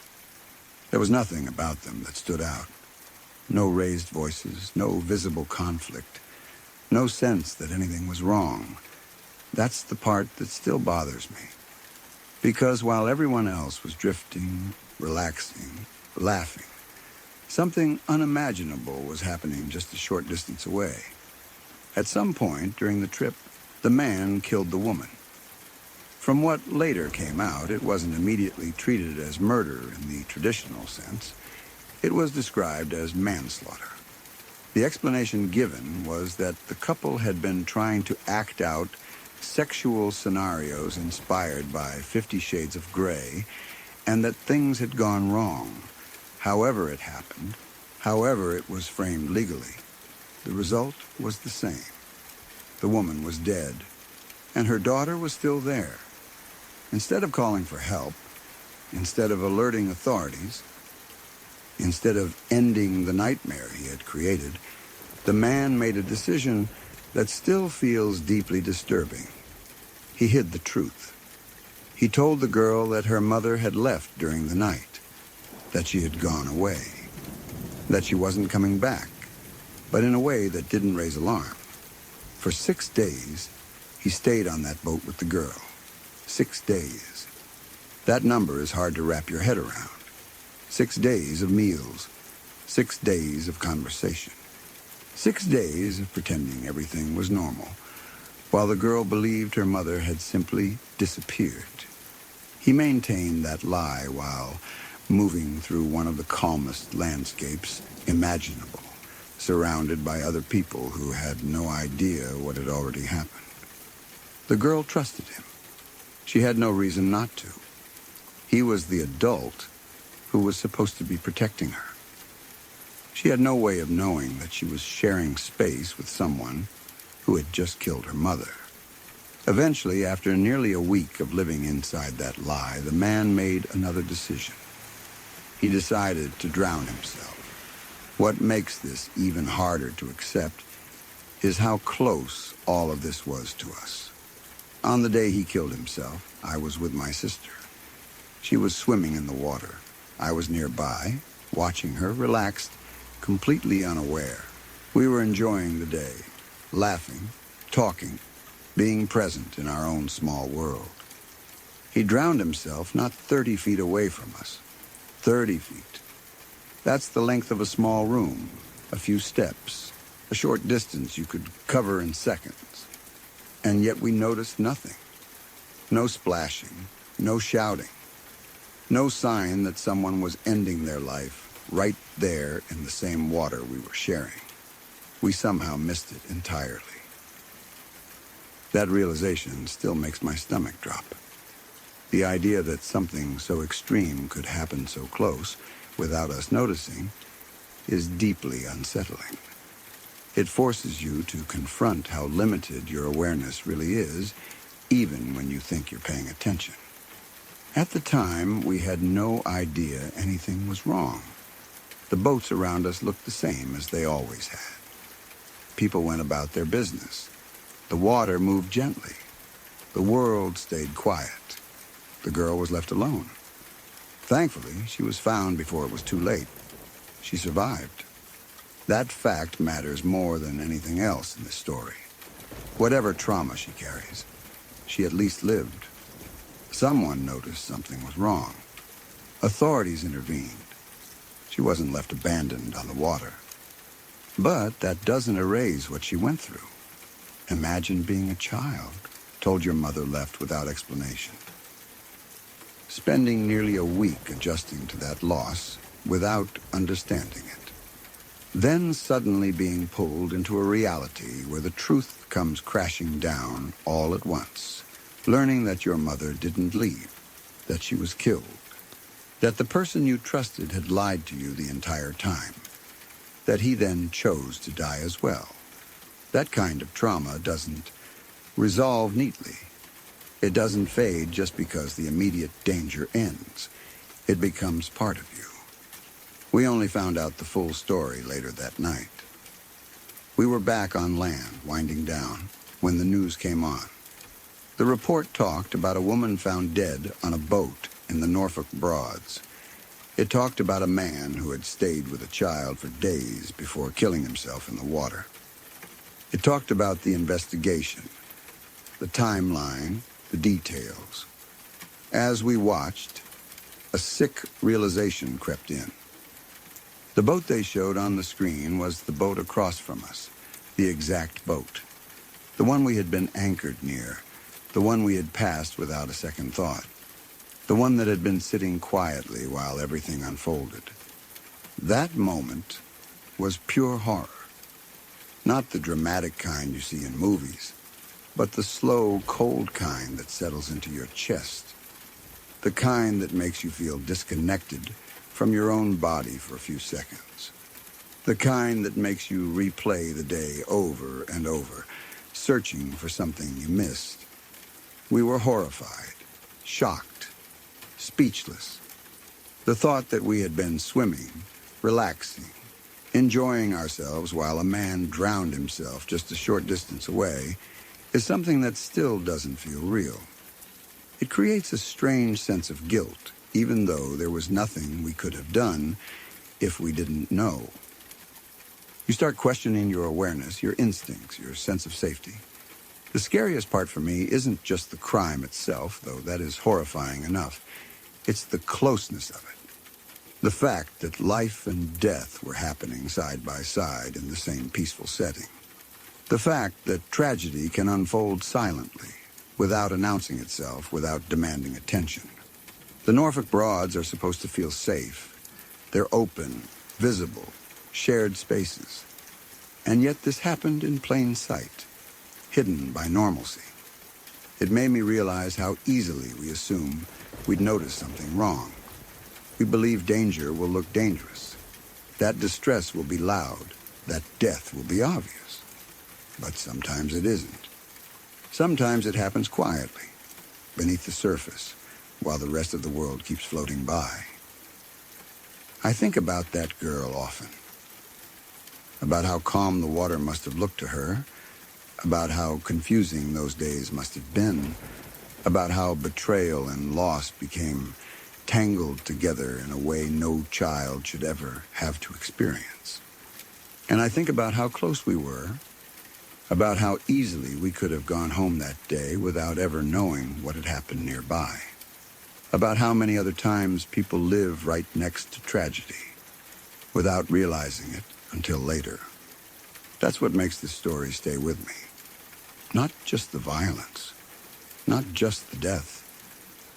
Speaker 1: There was nothing about them that stood out. No raised voices, no visible conflict, no sense that anything was wrong. That's the part that still bothers me. Because while everyone else was drifting, relaxing, laughing, something unimaginable was happening just a short distance away. At some point during the trip, the man killed the woman. From what later came out, it wasn't immediately treated as murder in the traditional sense. It was described as manslaughter. The explanation given was that the couple had been trying to act out sexual scenarios inspired by 50 Shades of Grey, and that things had gone wrong. However it happened, however it was framed legally, the result was the same. The woman was dead, and her daughter was still there. Instead of calling for help, instead of alerting authorities, instead of ending the nightmare he had created, the man made a decision that still feels deeply disturbing. He hid the truth. He told the girl that her mother had left during the night, that she had gone away, that she wasn't coming back, but in a way that didn't raise alarm. For 6 days, he stayed on that boat with the girl. 6 days. That number is hard to wrap your head around. 6 days of meals. 6 days of conversation. 6 days of pretending everything was normal, while the girl believed her mother had simply disappeared. He maintained that lie while moving through one of the calmest landscapes imaginable, surrounded by other people who had no idea what had already happened. The girl trusted him. She had no reason not to. He was the adult who was supposed to be protecting her. She had no way of knowing that she was sharing space with someone who had just killed her mother. Eventually, after nearly a week of living inside that lie, the man made another decision. He decided to drown himself. What makes this even harder to accept is how close all of this was to us. On the day he killed himself, I was with my sister. She was swimming in the water. I was nearby, watching her, relaxed, completely unaware. We were enjoying the day, laughing, talking, being present in our own small world. He drowned himself not 30 feet away from us. 30 feet. That's the length of a small room, a few steps, a short distance you could cover in seconds. And yet we noticed nothing. No splashing, no shouting, no sign that someone was ending their life right there in the same water we were sharing. We somehow missed it entirely. That realization still makes my stomach drop. The idea that something so extreme could happen so close without us noticing is deeply unsettling. It forces you to confront how limited your awareness really is, even when you think you're paying attention. At the time, we had no idea anything was wrong. The boats around us looked the same as they always had. People went about their business. The water moved gently. The world stayed quiet. The girl was left alone. Thankfully, she was found before it was too late. She survived. That fact matters more than anything else in this story. Whatever trauma she carries, she at least lived. Someone noticed something was wrong. Authorities intervened. She wasn't left abandoned on the water. But that doesn't erase what she went through. Imagine being a child, told your mother left without explanation. Spending nearly a week adjusting to that loss without understanding it. Then suddenly being pulled into a reality where the truth comes crashing down all at once. Learning that your mother didn't leave, that she was killed, that the person you trusted had lied to you the entire time, that he then chose to die as well. That kind of trauma doesn't resolve neatly. It doesn't fade just because the immediate danger ends. It becomes part of you. We only found out the full story later that night. We were back on land, winding down, when the news came on. The report talked about a woman found dead on a boat in the Norfolk Broads. It talked about a man who had stayed with a child for days before killing himself in the water. It talked about the investigation, the timeline, the details. As we watched, a sick realization crept in. The boat they showed on the screen was the boat across from us, the exact boat. The one we had been anchored near, the one we had passed without a second thought, the one that had been sitting quietly while everything unfolded. That moment was pure horror. Not the dramatic kind you see in movies, but the slow, cold kind that settles into your chest. The kind that makes you feel disconnected from your own body for a few seconds. The kind that makes you replay the day over and over, searching for something you missed. We were horrified, shocked, speechless. The thought that we had been swimming, relaxing, enjoying ourselves while a man drowned himself just a short distance away is something that still doesn't feel real. It creates a strange sense of guilt, even though there was nothing we could have done if we didn't know. You start questioning your awareness, your instincts, your sense of safety. The scariest part for me isn't just the crime itself, though that is horrifying enough. It's the closeness of it. The fact that life and death were happening side by side in the same peaceful setting. The fact that tragedy can unfold silently, without announcing itself, without demanding attention. The Norfolk Broads are supposed to feel safe. They're open, visible, shared spaces. And yet this happened in plain sight, hidden by normalcy. It made me realize how easily we assume we'd notice something wrong. We believe danger will look dangerous, that distress will be loud, that death will be obvious. But sometimes it isn't. Sometimes it happens quietly, beneath the surface, while the rest of the world keeps floating by. I think about that girl often. About how calm the water must have looked to her, about how confusing those days must have been, about how betrayal and loss became tangled together in a way no child should ever have to experience. And I think about how close we were, about how easily we could have gone home that day without ever knowing what had happened nearby, about how many other times people live right next to tragedy without realizing it until later. That's what makes this story stay with me. Not just the violence, not just the death,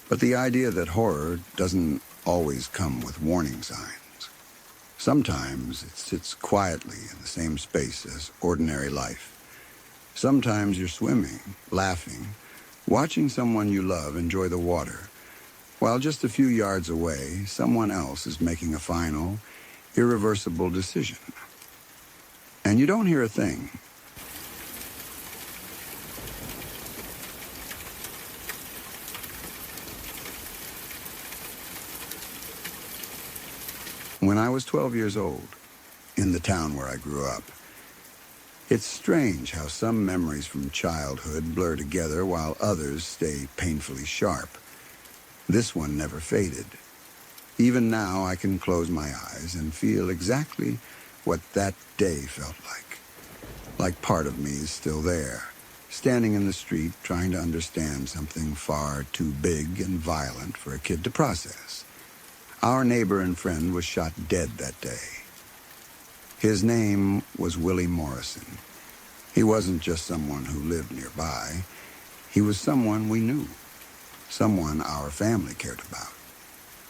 Speaker 1: but the idea that horror doesn't always come with warning signs. Sometimes it sits quietly in the same space as ordinary life. Sometimes you're swimming, laughing, watching someone you love enjoy the water, while just a few yards away, someone else is making a final, irreversible decision. And you don't hear a thing. When I was 12 years old, in the town where I grew up, it's strange how some memories from childhood blur together while others stay painfully sharp. This one never faded. Even now, I can close my eyes and feel exactly what that day felt like. Like part of me is still there, standing in the street trying to understand something far too big and violent for a kid to process. Our neighbor and friend was shot dead that day. His name was Willie Morrison. He wasn't just someone who lived nearby. He was someone we knew, someone our family cared about,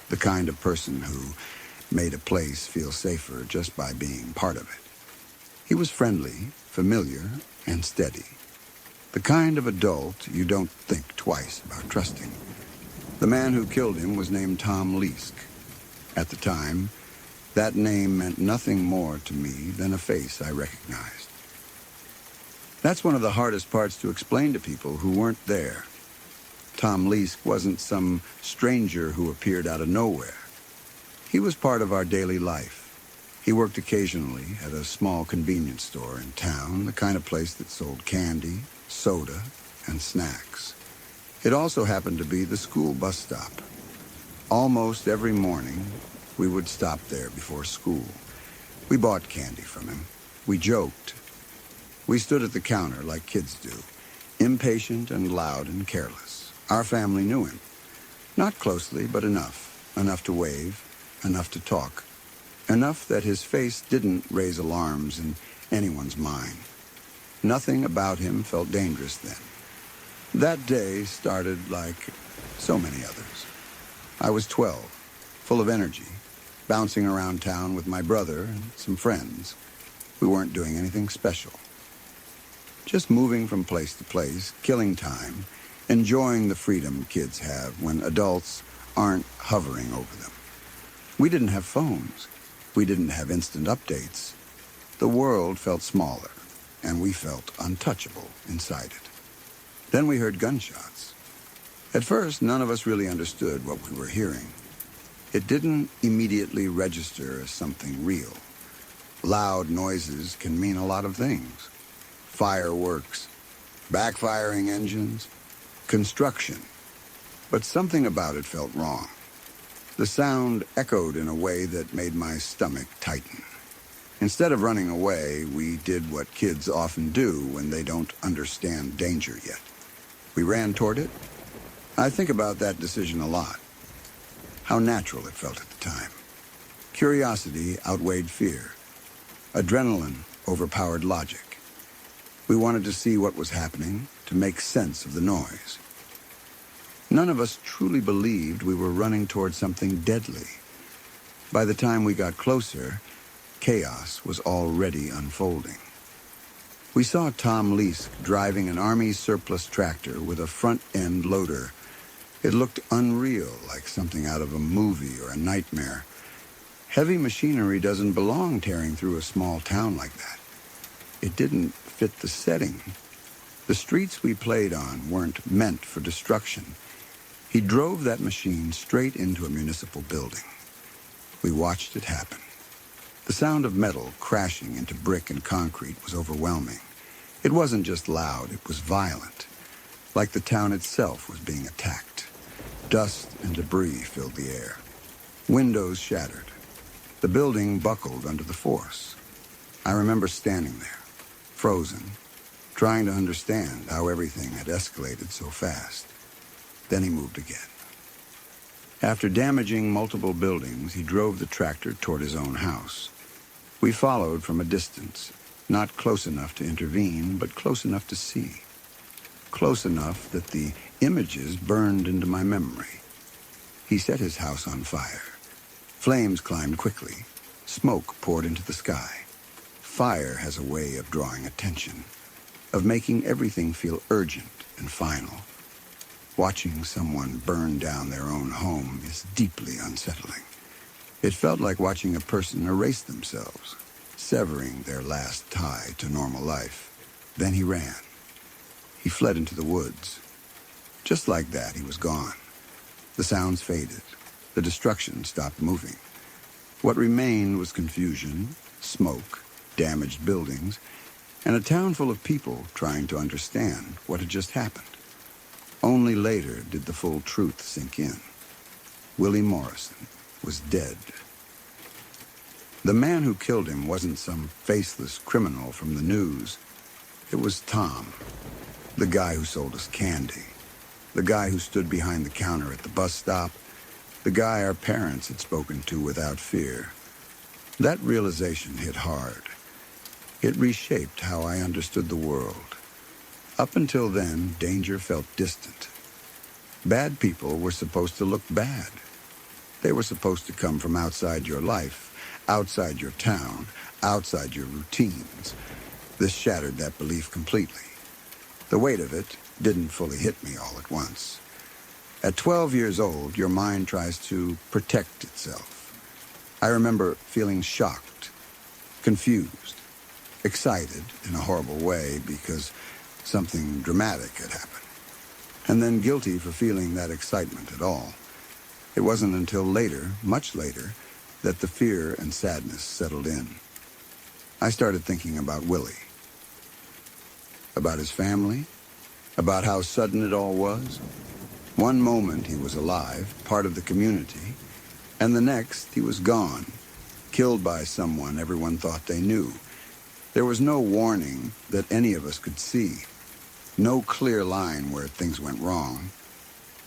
Speaker 1: the kind of person who made a place feel safer just by being part of it. He was friendly, familiar, and steady. The kind of adult you don't think twice about trusting. The man who killed him was named Tom Leask. At the time, that name meant nothing more to me than a face I recognized. That's one of the hardest parts to explain to people who weren't there. Tom Leask wasn't some stranger who appeared out of nowhere. He was part of our daily life. He worked occasionally at a small convenience store in town, the kind of place that sold candy, soda, and snacks. It also happened to be the school bus stop. Almost every morning, we would stop there before school. We bought candy from him. We joked. We stood at the counter like kids do, impatient and loud and careless. Our family knew him. Not closely, but enough. Enough to wave, enough to talk. Enough that his face didn't raise alarms in anyone's mind. Nothing about him felt dangerous then. That day started like so many others. I was 12, full of energy, bouncing around town with my brother and some friends. We weren't doing anything special. Just moving from place to place, killing time, enjoying the freedom kids have when adults aren't hovering over them. We didn't have phones. We didn't have instant updates. The world felt smaller, and we felt untouchable inside it. Then we heard gunshots. At first, none of us really understood what we were hearing. It didn't immediately register as something real. Loud noises can mean a lot of things. Fireworks, backfiring engines, construction. But something about it felt wrong. The sound echoed in a way that made my stomach tighten. Instead of running away, we did what kids often do when they don't understand danger yet. We ran toward it. I think about that decision a lot. How natural it felt at the time. Curiosity outweighed fear. Adrenaline overpowered logic. We wanted to see what was happening, to make sense of the noise. None of us truly believed we were running toward something deadly. By the time we got closer, chaos was already unfolding. We saw Tom Leask driving an Army surplus tractor with a front-end loader. It looked unreal, like something out of a movie or a nightmare. Heavy machinery doesn't belong tearing through a small town like that. It didn't fit the setting. The streets we played on weren't meant for destruction. He drove that machine straight into a municipal building. We watched it happen. The sound of metal crashing into brick and concrete was overwhelming. It wasn't just loud, it was violent, like the town itself was being attacked. Dust and debris filled the air. Windows shattered. The building buckled under the force. I remember standing there, frozen, trying to understand how everything had escalated so fast. Then he moved again. After damaging multiple buildings, he drove the tractor toward his own house. We followed from a distance, not close enough to intervene, but close enough to see. Close enough that the images burned into my memory. He set his house on fire. Flames climbed quickly. Smoke poured into the sky. Fire has a way of drawing attention, of making everything feel urgent and final. Watching someone burn down their own home is deeply unsettling. It felt like watching a person erase themselves, severing their last tie to normal life. Then he ran. He fled into the woods. Just like that, he was gone. The sounds faded. The destruction stopped moving. What remained was confusion, smoke, damaged buildings, and a town full of people trying to understand what had just happened. Only later did the full truth sink in. Willie Morrison was dead. The man who killed him wasn't some faceless criminal from the news. It was Tom, the guy who sold us candy, the guy who stood behind the counter at the bus stop, the guy our parents had spoken to without fear. That realization hit hard. It reshaped how I understood the world. Up until then, danger felt distant. Bad people were supposed to look bad. They were supposed to come from outside your life, outside your town, outside your routines. This shattered that belief completely. The weight of it didn't fully hit me all at once. At 12 years old, your mind tries to protect itself. I remember feeling shocked, confused, excited in a horrible way because something dramatic had happened, and then guilty for feeling that excitement at all. It wasn't until later, much later, that the fear and sadness settled in. I started thinking about Willie, about his family, about how sudden it all was. One moment he was alive, part of the community, and the next he was gone, killed by someone everyone thought they knew. There was no warning that any of us could see. No clear line where things went wrong.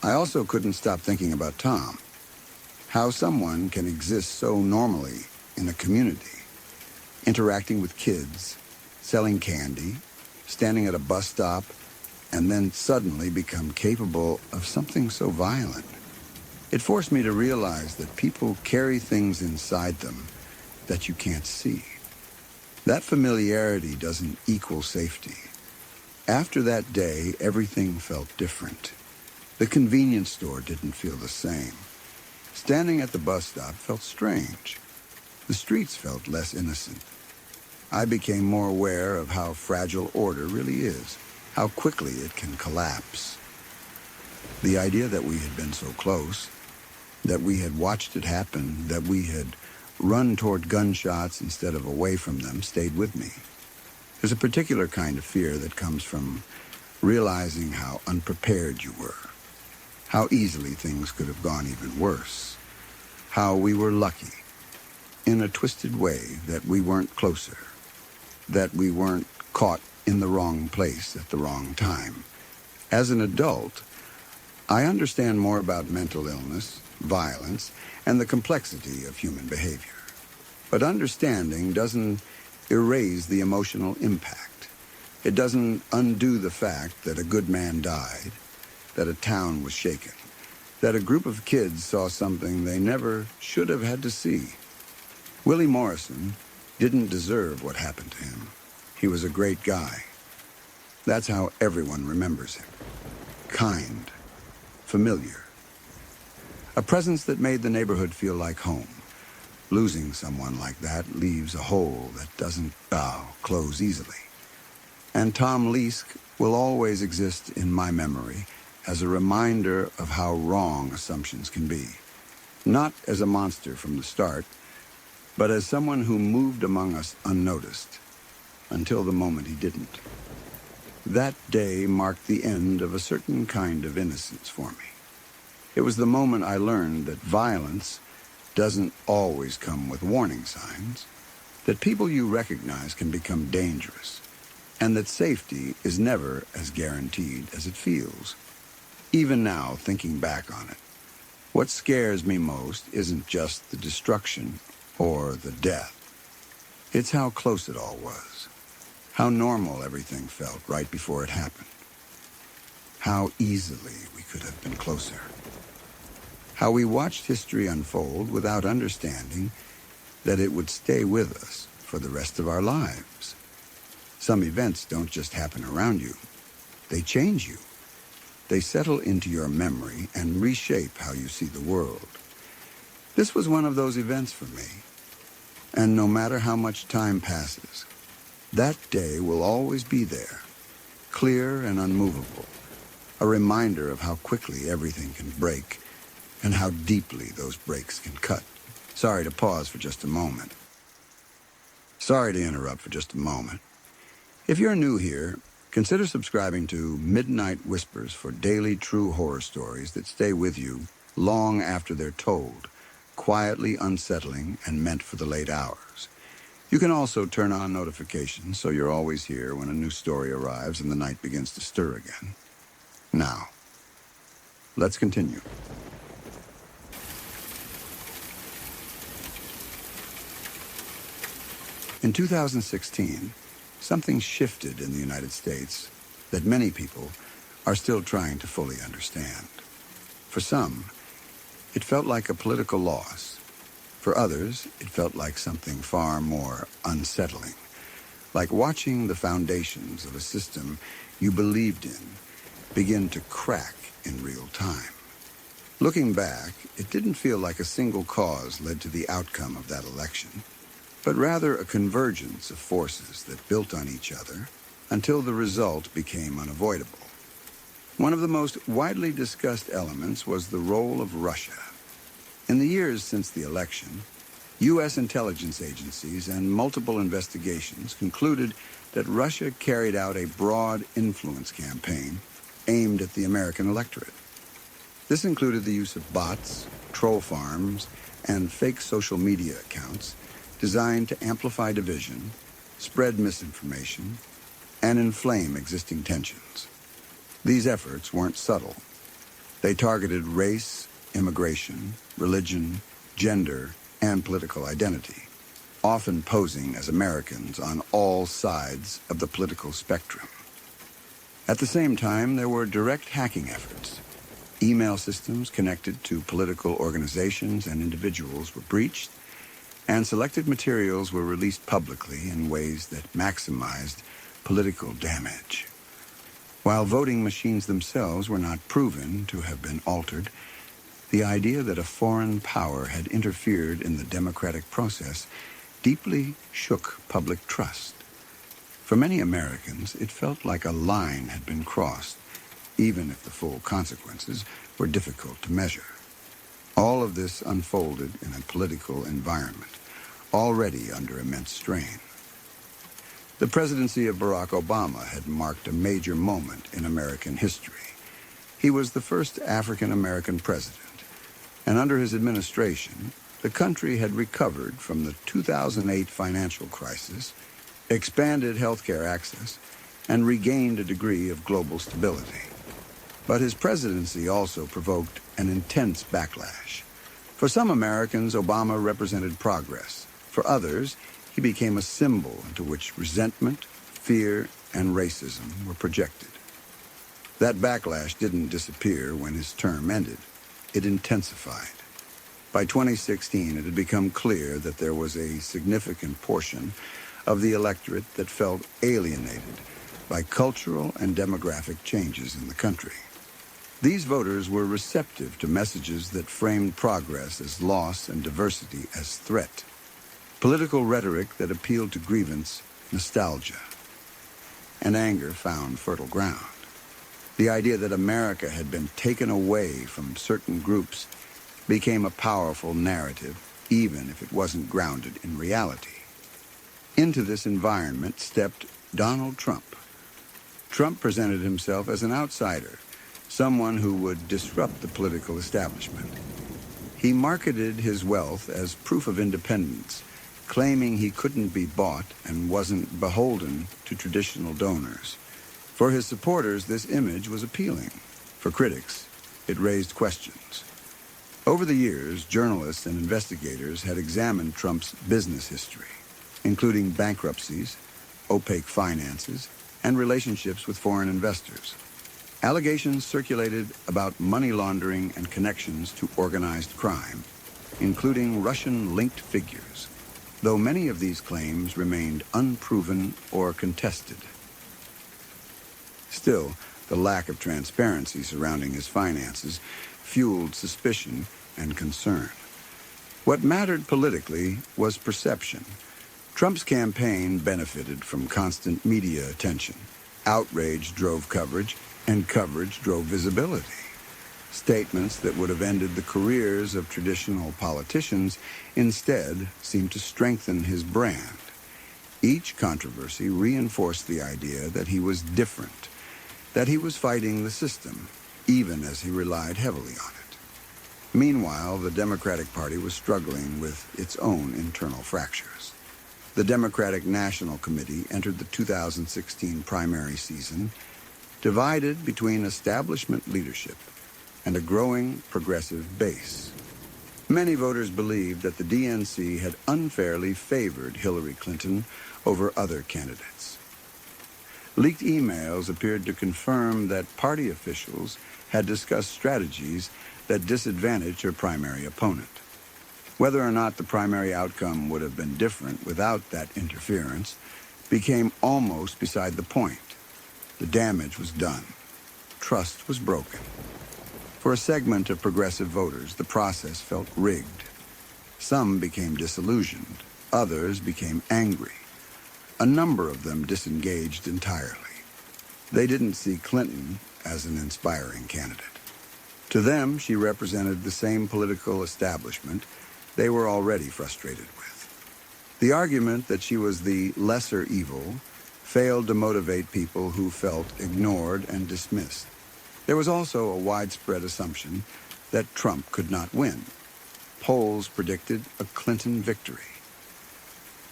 Speaker 1: I also couldn't stop thinking about Tom. How someone can exist so normally in a community, interacting with kids, selling candy, standing at a bus stop, and then suddenly become capable of something so violent. It forced me to realize that people carry things inside them that you can't see. That familiarity doesn't equal safety. After that day, everything felt different. The convenience store didn't feel the same. Standing at the bus stop felt strange. The streets felt less innocent. I became more aware of how fragile order really is, how quickly it can collapse. The idea that we had been so close, that we had watched it happen, that we had run toward gunshots instead of away from them, stayed with me. There's a particular kind of fear that comes from realizing how unprepared you were, how easily things could have gone even worse, how we were lucky, in a twisted way, that we weren't closer, that we weren't caught in the wrong place at the wrong time. As an adult, I understand more about mental illness, violence, and the complexity of human behavior. But understanding doesn't erase the emotional impact. It doesn't undo the fact that a good man died, that a town was shaken, that a group of kids saw something they never should have had to see. Willie Morrison didn't deserve what happened to him. He was a great guy. That's how everyone remembers him. Kind, familiar. A presence that made the neighborhood feel like home. Losing someone like that leaves a hole that doesn't close easily. And Tom Leask will always exist in my memory as a reminder of how wrong assumptions can be. Not as a monster from the start, but as someone who moved among us unnoticed, until the moment he didn't. That day marked the end of a certain kind of innocence for me. It was the moment I learned that violence doesn't always come with warning signs, that people you recognize can become dangerous, and that safety is never as guaranteed as it feels. Even now, thinking back on it, what scares me most isn't just the destruction or the death. It's how close it all was, how normal everything felt right before it happened, how easily we could have been closer, how we watched history unfold without understanding that it would stay with us for the rest of our lives. Some events don't just happen around you, they change you. They settle into your memory and reshape how you see the world. This was one of those events for me. And no matter how much time passes, that day will always be there, clear and unmovable, a reminder of how quickly everything can break and how deeply those breaks can cut. Sorry to pause for just a moment. Sorry to interrupt for just a moment. If you're new here, consider subscribing to Midnight Whispers for daily true horror stories that stay with you long after they're told, quietly unsettling and meant for the late hours. You can also turn on notifications so you're always here when a new story arrives and the night begins to stir again. Now, let's continue. In 2016, something shifted in the United States that many people are still trying to fully understand. For some, it felt like a political loss. For others, it felt like something far more unsettling, like watching the foundations of a system you believed in begin to crack in real time. Looking back, it didn't feel like a single cause led to the outcome of that election, but rather a convergence of forces that built on each other until the result became unavoidable. One of the most widely discussed elements was the role of Russia. In the years since the election, U.S. intelligence agencies and multiple investigations concluded that Russia carried out a broad influence campaign aimed at the American electorate. This included the use of bots, troll farms, and fake social media accounts designed to amplify division, spread misinformation, and inflame existing tensions. These efforts weren't subtle. They targeted race, immigration, religion, gender, and political identity, often posing as Americans on all sides of the political spectrum. At the same time, there were direct hacking efforts. Email systems connected to political organizations and individuals were breached, and selected materials were released publicly in ways that maximized political damage. While voting machines themselves were not proven to have been altered, the idea that a foreign power had interfered in the democratic process deeply shook public trust. For many Americans, it felt like a line had been crossed, even if the full consequences were difficult to measure. All of this unfolded in a political environment already under immense strain. The presidency of Barack Obama had marked a major moment in American history. He was the first African-American president, and under his administration, the country had recovered from the 2008 financial crisis, expanded healthcare access, and regained a degree of global stability. But his presidency also provoked an intense backlash. For some Americans, Obama represented progress. For others, he became a symbol into which resentment, fear, and racism were projected. That backlash didn't disappear when his term ended. It intensified. By 2016, it had become clear that there was a significant portion of the electorate that felt alienated by cultural and demographic changes in the country. These voters were receptive to messages that framed progress as loss and diversity as threat. Political rhetoric that appealed to grievance, nostalgia, and anger found fertile ground. The idea that America had been taken away from certain groups became a powerful narrative, even if it wasn't grounded in reality. Into this environment stepped Donald Trump. Trump presented himself as an outsider, someone who would disrupt the political establishment. He marketed his wealth as proof of independence, claiming he couldn't be bought and wasn't beholden to traditional donors. For his supporters, this image was appealing. For critics, it raised questions. Over the years, journalists and investigators had examined Trump's business history, including bankruptcies, opaque finances, and relationships with foreign investors. Allegations circulated about money laundering and connections to organized crime, including Russian-linked figures, though many of these claims remained unproven or contested. Still, the lack of transparency surrounding his finances fueled suspicion and concern. What mattered politically was perception. Trump's campaign benefited from constant media attention. Outrage drove coverage, and coverage drove visibility. Statements that would have ended the careers of traditional politicians instead seemed to strengthen his brand. Each controversy reinforced the idea that he was different, that he was fighting the system, even as he relied heavily on it. Meanwhile, the Democratic Party was struggling with its own internal fractures. The Democratic National Committee entered the 2016 primary season divided between establishment leadership and a growing progressive base. Many voters believed that the DNC had unfairly favored Hillary Clinton over other candidates. Leaked emails appeared to confirm that party officials had discussed strategies that disadvantaged her primary opponent. Whether or not the primary outcome would have been different without that interference became almost beside the point. The damage was done. Trust was broken. For a segment of progressive voters, the process felt rigged. Some became disillusioned. Others became angry. A number of them disengaged entirely. They didn't see Clinton as an inspiring candidate. To them, she represented the same political establishment they were already frustrated with. The argument that she was the lesser evil failed to motivate people who felt ignored and dismissed. There was also a widespread assumption that Trump could not win. Polls predicted a Clinton victory.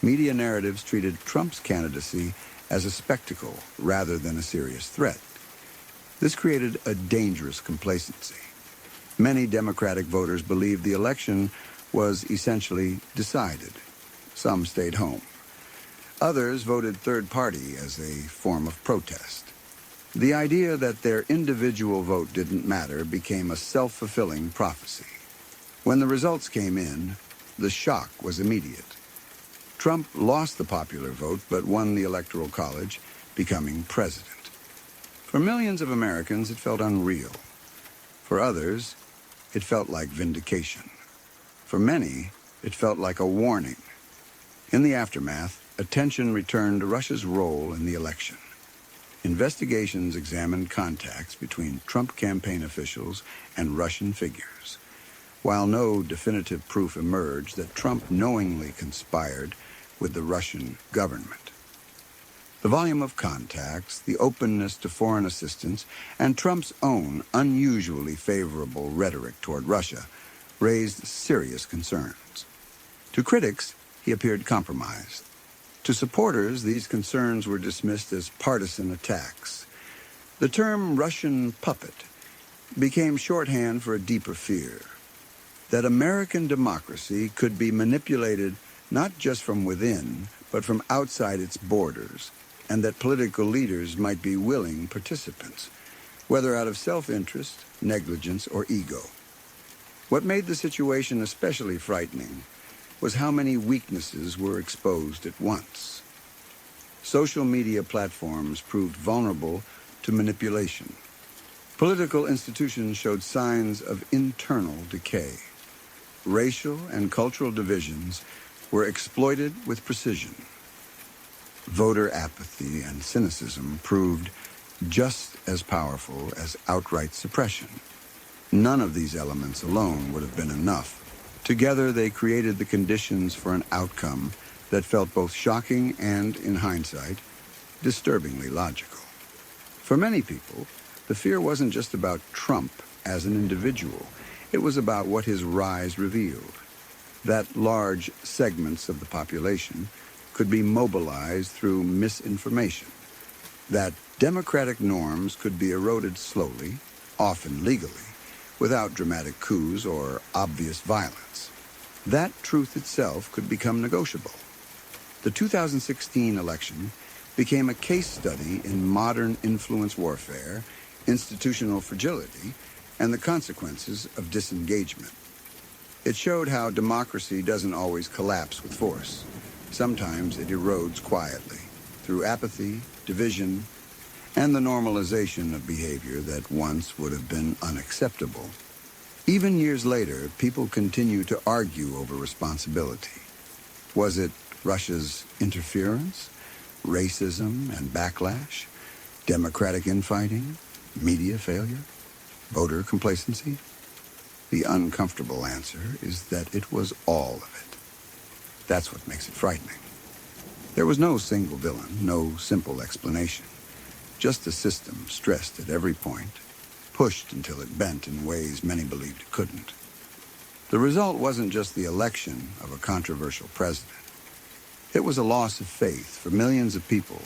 Speaker 1: Media narratives treated Trump's candidacy as a spectacle rather than a serious threat. This created a dangerous complacency. Many Democratic voters believed the election was essentially decided. Some stayed home. Others voted third party as a form of protest. The idea that their individual vote didn't matter became a self-fulfilling prophecy. When the results came in, the shock was immediate. Trump lost the popular vote but won the Electoral College, becoming president. For millions of Americans, it felt unreal. For others, it felt like vindication. For many, it felt like a warning. In the aftermath, attention returned to Russia's role in the election. Investigations examined contacts between Trump campaign officials and Russian figures. While no definitive proof emerged that Trump knowingly conspired with the Russian government. The volume of contacts, the openness to foreign assistance, and Trump's own unusually favorable rhetoric toward Russia raised serious concerns. To critics, he appeared compromised. To supporters, these concerns were dismissed as partisan attacks. The term Russian puppet became shorthand for a deeper fear, that American democracy could be manipulated not just from within, but from outside its borders, and that political leaders might be willing participants. whether out of self-interest, negligence, or ego. What made the situation especially frightening was how many weaknesses were exposed at once. Social media platforms proved vulnerable to manipulation. Political institutions showed signs of internal decay. Racial and cultural divisions were exploited with precision. Voter apathy and cynicism proved just as powerful as outright suppression. None of these elements alone would have been enough. Together, they created the conditions for an outcome that felt both shocking and, in hindsight, disturbingly logical. For many people, the fear wasn't just about Trump as an individual. It was about what his rise revealed. That large segments of the population could be mobilized through misinformation. That democratic norms could be eroded slowly, often legally, without dramatic coups or obvious violence. That truth itself could become negotiable. The 2016 election became a case study in modern influence warfare, institutional fragility, and the consequences of disengagement. It showed how democracy doesn't always collapse with force. Sometimes it erodes quietly, through apathy, division, and the normalization of behavior that once would have been unacceptable. Even years later, people continue to argue over responsibility. Was it Russia's interference, racism and backlash, democratic infighting, media failure, voter complacency? The uncomfortable answer is that it was all of it. That's what makes it frightening. There was no single villain, no simple explanation. Just a system stressed at every point, pushed until it bent in ways many believed it couldn't. The result wasn't just the election of a controversial president. It was a loss of faith for millions of people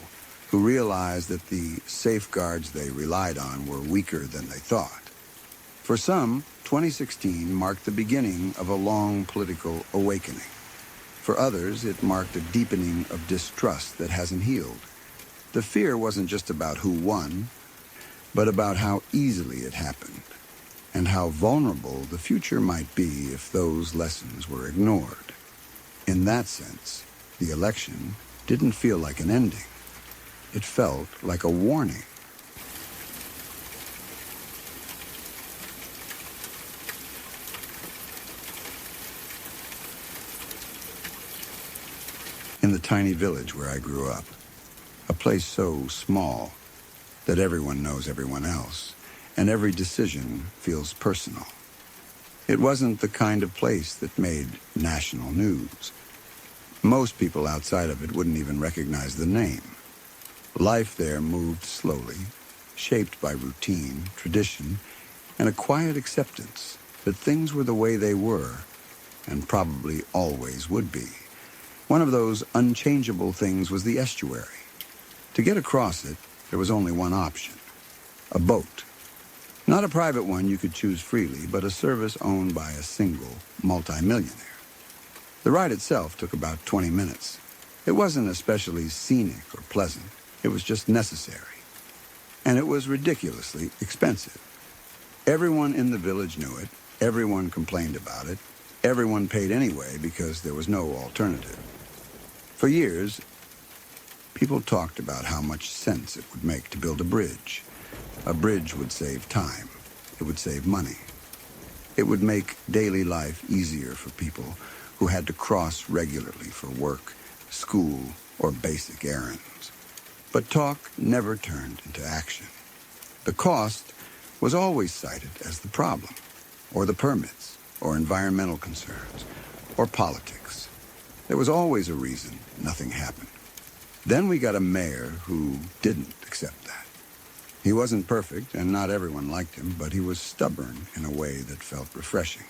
Speaker 1: who realized that the safeguards they relied on were weaker than they thought. For some, 2016 marked the beginning of a long political awakening. For others, it marked a deepening of distrust that hasn't healed. The fear wasn't just about who won, but about how easily it happened, and how vulnerable the future might be if those lessons were ignored. In that sense, the election didn't feel like an ending. It felt like a warning. In the tiny village where I grew up, a place so small that everyone knows everyone else, and every decision feels personal. It wasn't the kind of place that made national news. Most people outside of it wouldn't even recognize the name. Life there moved slowly, shaped by routine, tradition, and a quiet acceptance that things were the way they were, and probably always would be. One of those unchangeable things was the estuary. To get across it, there was only one option: a boat. Not a private one you could choose freely, but a service owned by a single multimillionaire. The ride itself took about 20 minutes. It wasn't especially scenic or pleasant. It was just necessary. And it was ridiculously expensive. Everyone in the village knew it. Everyone complained about it. Everyone paid anyway because there was no alternative. For years, people talked about how much sense it would make to build a bridge. A bridge would save time. It would save money. It would make daily life easier for people who had to cross regularly for work, school, or basic errands. But talk never turned into action. The cost was always cited as the problem, or the permits, or environmental concerns, or politics. There was always a reason nothing happened. Then we got a mayor who didn't accept that. He wasn't perfect, and not everyone liked him, but he was stubborn in a way that felt refreshing.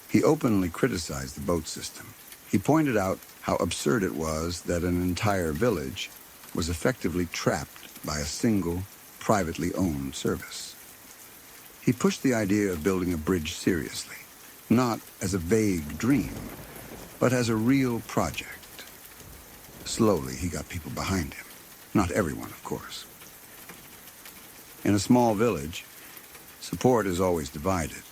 Speaker 1: He openly criticized the boat system. He pointed out how absurd it was that an entire village was effectively trapped by a single, privately owned service. He pushed the idea of building a bridge seriously, not as a vague dream, but as a real project. Slowly, he got people behind him. Not everyone, of course. In a small village, support is always divided.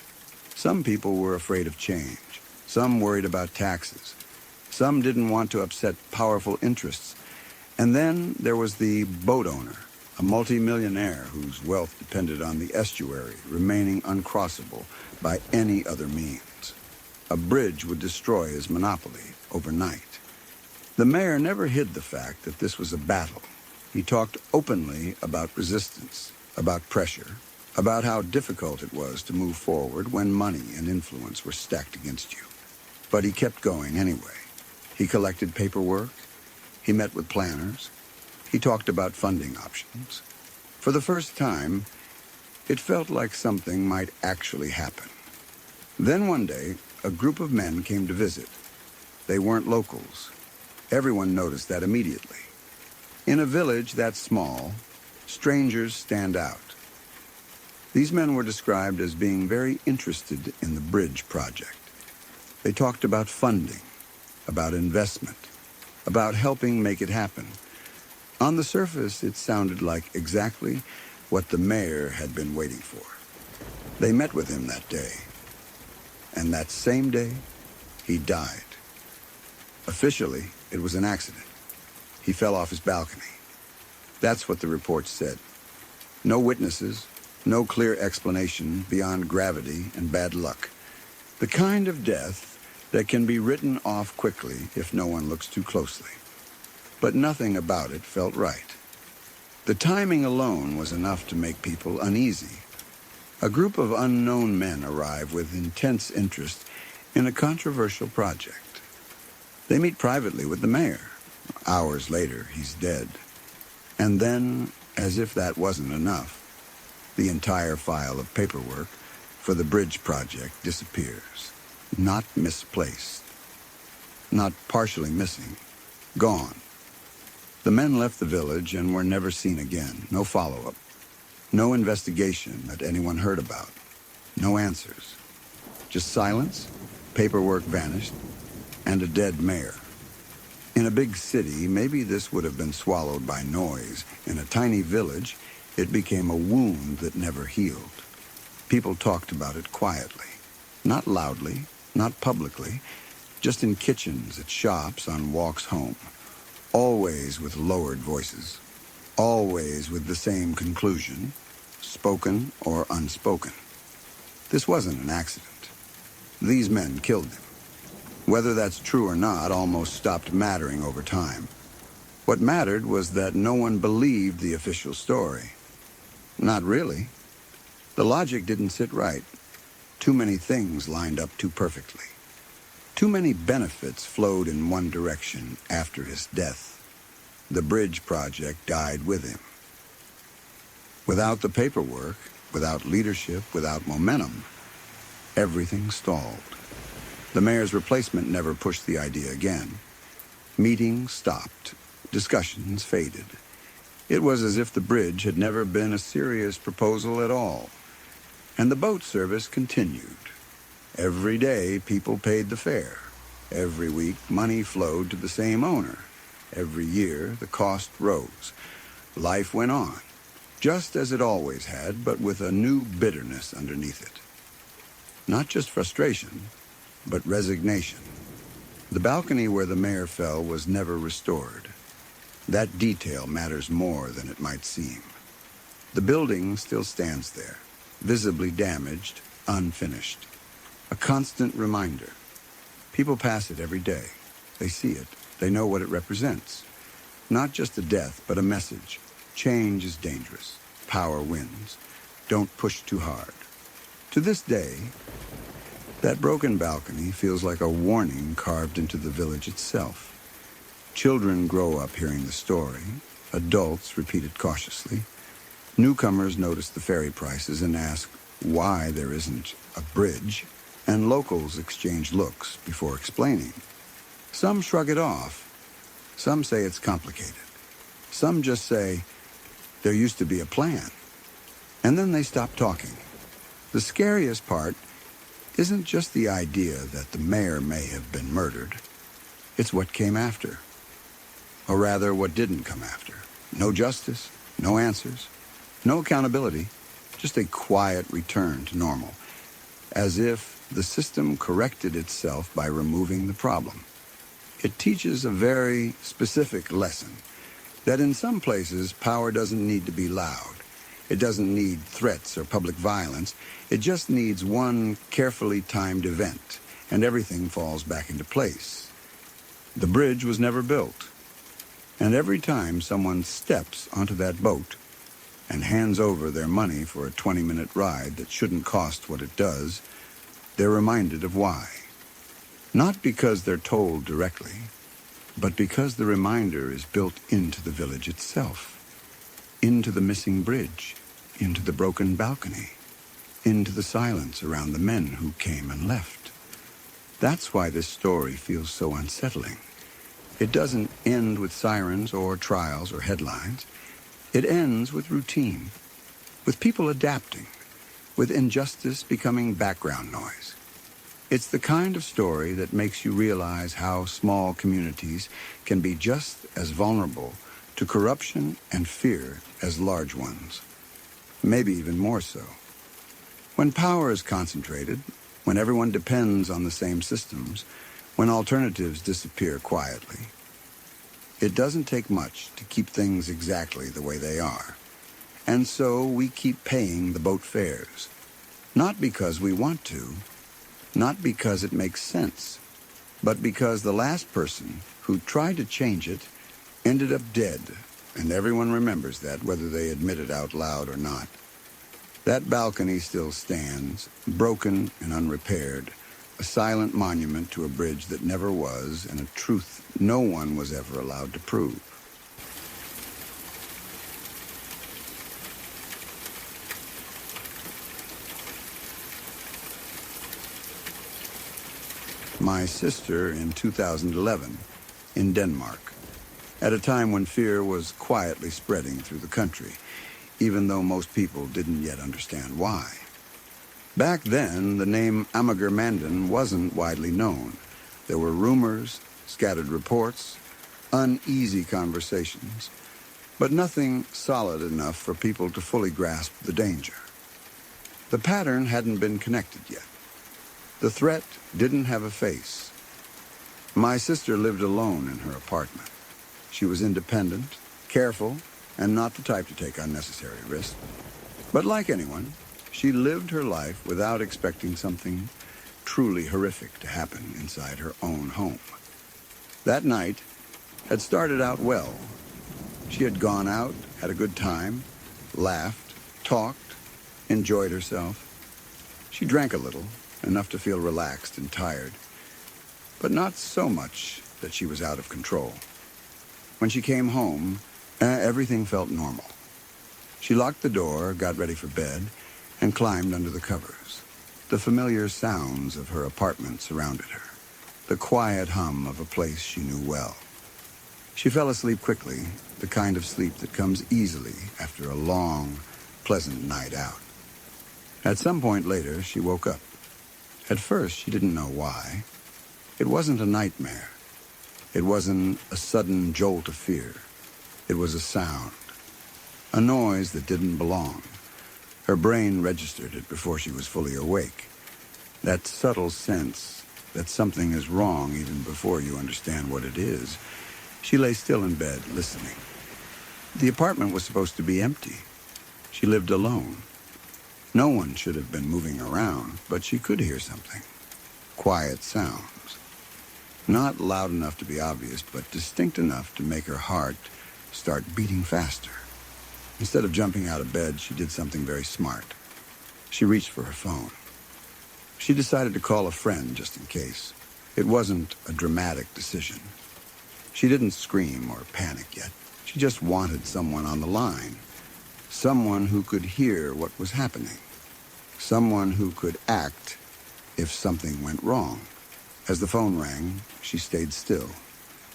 Speaker 1: Some people were afraid of change. Some worried about taxes. Some didn't want to upset powerful interests. And then there was the boat owner, a multimillionaire whose wealth depended on the estuary remaining uncrossable by any other means. A bridge would destroy his monopoly overnight. The mayor never hid the fact that this was a battle. He talked openly about resistance, about pressure, about how difficult it was to move forward when money and influence were stacked against you. But he kept going anyway. He collected paperwork. He met with planners. He talked about funding options. For the first time, it felt like something might actually happen. Then one day, a group of men came to visit. They weren't locals. Everyone noticed that immediately. In a village that small, strangers stand out. These men were described as being very interested in the bridge project. They talked about funding, about investment, about helping make it happen. On the surface, it sounded like exactly what the mayor had been waiting for. They met with him that day. And that same day, he died. Officially, it was an accident. He fell off his balcony. That's what the report said. No witnesses, no clear explanation beyond gravity and bad luck. The kind of death that can be written off quickly if no one looks too closely. But nothing about it felt right. The timing alone was enough to make people uneasy. A group of unknown men arrive with intense interest in a controversial project. They meet privately with the mayor. Hours later, he's dead. And then, as if that wasn't enough, the entire file of paperwork for the bridge project disappears. Not misplaced. Not partially missing. Gone. The men left the village and were never seen again. No follow-up. No investigation that anyone heard about. No answers. Just silence, paperwork vanished, and a dead mayor. In a big city, maybe this would have been swallowed by noise. In a tiny village, it became a wound that never healed. People talked about it quietly. Not loudly, not publicly, just in kitchens, at shops, on walks home. Always with lowered voices. Always with the same conclusion, spoken or unspoken. This wasn't an accident. These men killed him. Whether that's true or not almost stopped mattering over time. What mattered was that no one believed the official story. Not really. The logic didn't sit right. Too many things lined up too perfectly. Too many benefits flowed in one direction after his death. The bridge project died with him. Without the paperwork, without leadership, without momentum, everything stalled. The mayor's replacement never pushed the idea again. Meetings stopped. Discussions faded. It was as if the bridge had never been a serious proposal at all. And the boat service continued. Every day, people paid the fare. Every week, money flowed to the same owner. Every year, the cost rose. Life went on, just as it always had, but with a new bitterness underneath it. Not just frustration, but resignation. The balcony where the mayor fell was never restored. That detail matters more than it might seem. The building still stands there, visibly damaged, unfinished. A constant reminder. People pass it every day. They see it. They know what it represents. Not just a death, but a message. Change is dangerous. Power wins. Don't push too hard. To this day, that broken balcony feels like a warning carved into the village itself. Children grow up hearing the story. Adults repeat it cautiously. Newcomers notice the ferry prices and ask why there isn't a bridge, and locals exchange looks before explaining. Some shrug it off. Some say it's complicated. Some just say, there used to be a plan. And then they stop talking. The scariest part isn't just the idea that the mayor may have been murdered. It's what came after. Or rather, what didn't come after. No justice, no answers, No accountability, just a quiet return to normal, as if the system corrected itself by removing the problem. It teaches a very specific lesson, that in some places power doesn't need to be loud. It doesn't need threats or public violence. It just needs one carefully timed event, and everything falls back into place. The bridge was never built, and every time someone steps onto that boat and hands over their money for a 20-minute ride that shouldn't cost what it does, they're reminded of why. Not because they're told directly, but because the reminder is built into the village itself, into the missing bridge, into the broken balcony, into the silence around the men who came and left. That's why this story feels so unsettling. It doesn't end with sirens or trials or headlines. It ends with routine, with people adapting, with injustice becoming background noise. It's the kind of story that makes you realize how small communities can be just as vulnerable to corruption and fear as large ones, maybe even more so. When power is concentrated, when everyone depends on the same systems, when alternatives disappear quietly, it doesn't take much to keep things exactly the way they are. And so we keep paying the boat fares, not because we want to, not because it makes sense, but because the last person who tried to change it ended up dead, and everyone remembers that, whether they admit it out loud or not. That balcony still stands, broken and unrepaired, a silent monument to a bridge that never was, and a truth no one was ever allowed to prove. My sister in 2011, in Denmark, at a time when fear was quietly spreading through the country, even though most people didn't yet understand why. Back then, the name Ammergård wasn't widely known. There were rumors, scattered reports, uneasy conversations, but nothing solid enough for people to fully grasp the danger. The pattern hadn't been connected yet. The threat didn't have a face. My sister lived alone in her apartment. She was independent, careful, and not the type to take unnecessary risks. But like anyone, she lived her life without expecting something truly horrific to happen inside her own home. That night had started out well. She had gone out, had a good time, laughed, talked, enjoyed herself. She drank a little, enough to feel relaxed and tired, but not so much that she was out of control. When she came home, everything felt normal. She locked the door, got ready for bed, and climbed under the covers. The familiar sounds of her apartment surrounded her, the quiet hum of a place she knew well. She fell asleep quickly, the kind of sleep that comes easily after a long, pleasant night out. At some point later, she woke up. At first, she didn't know why. It wasn't a nightmare. It wasn't a sudden jolt of fear. It was a sound, a noise that didn't belong. Her brain registered it before she was fully awake. That subtle sense that something is wrong even before you understand what it is. She lay still in bed, listening. The apartment was supposed to be empty. She lived alone. No one should have been moving around, but she could hear something. Quiet sounds. Not loud enough to be obvious, but distinct enough to make her heart start beating faster. Instead of jumping out of bed, she did something very smart. She reached for her phone. She decided to call a friend just in case. It wasn't a dramatic decision. She didn't scream or panic yet. She just wanted someone on the line. Someone who could hear what was happening. Someone who could act if something went wrong. As the phone rang, she stayed still,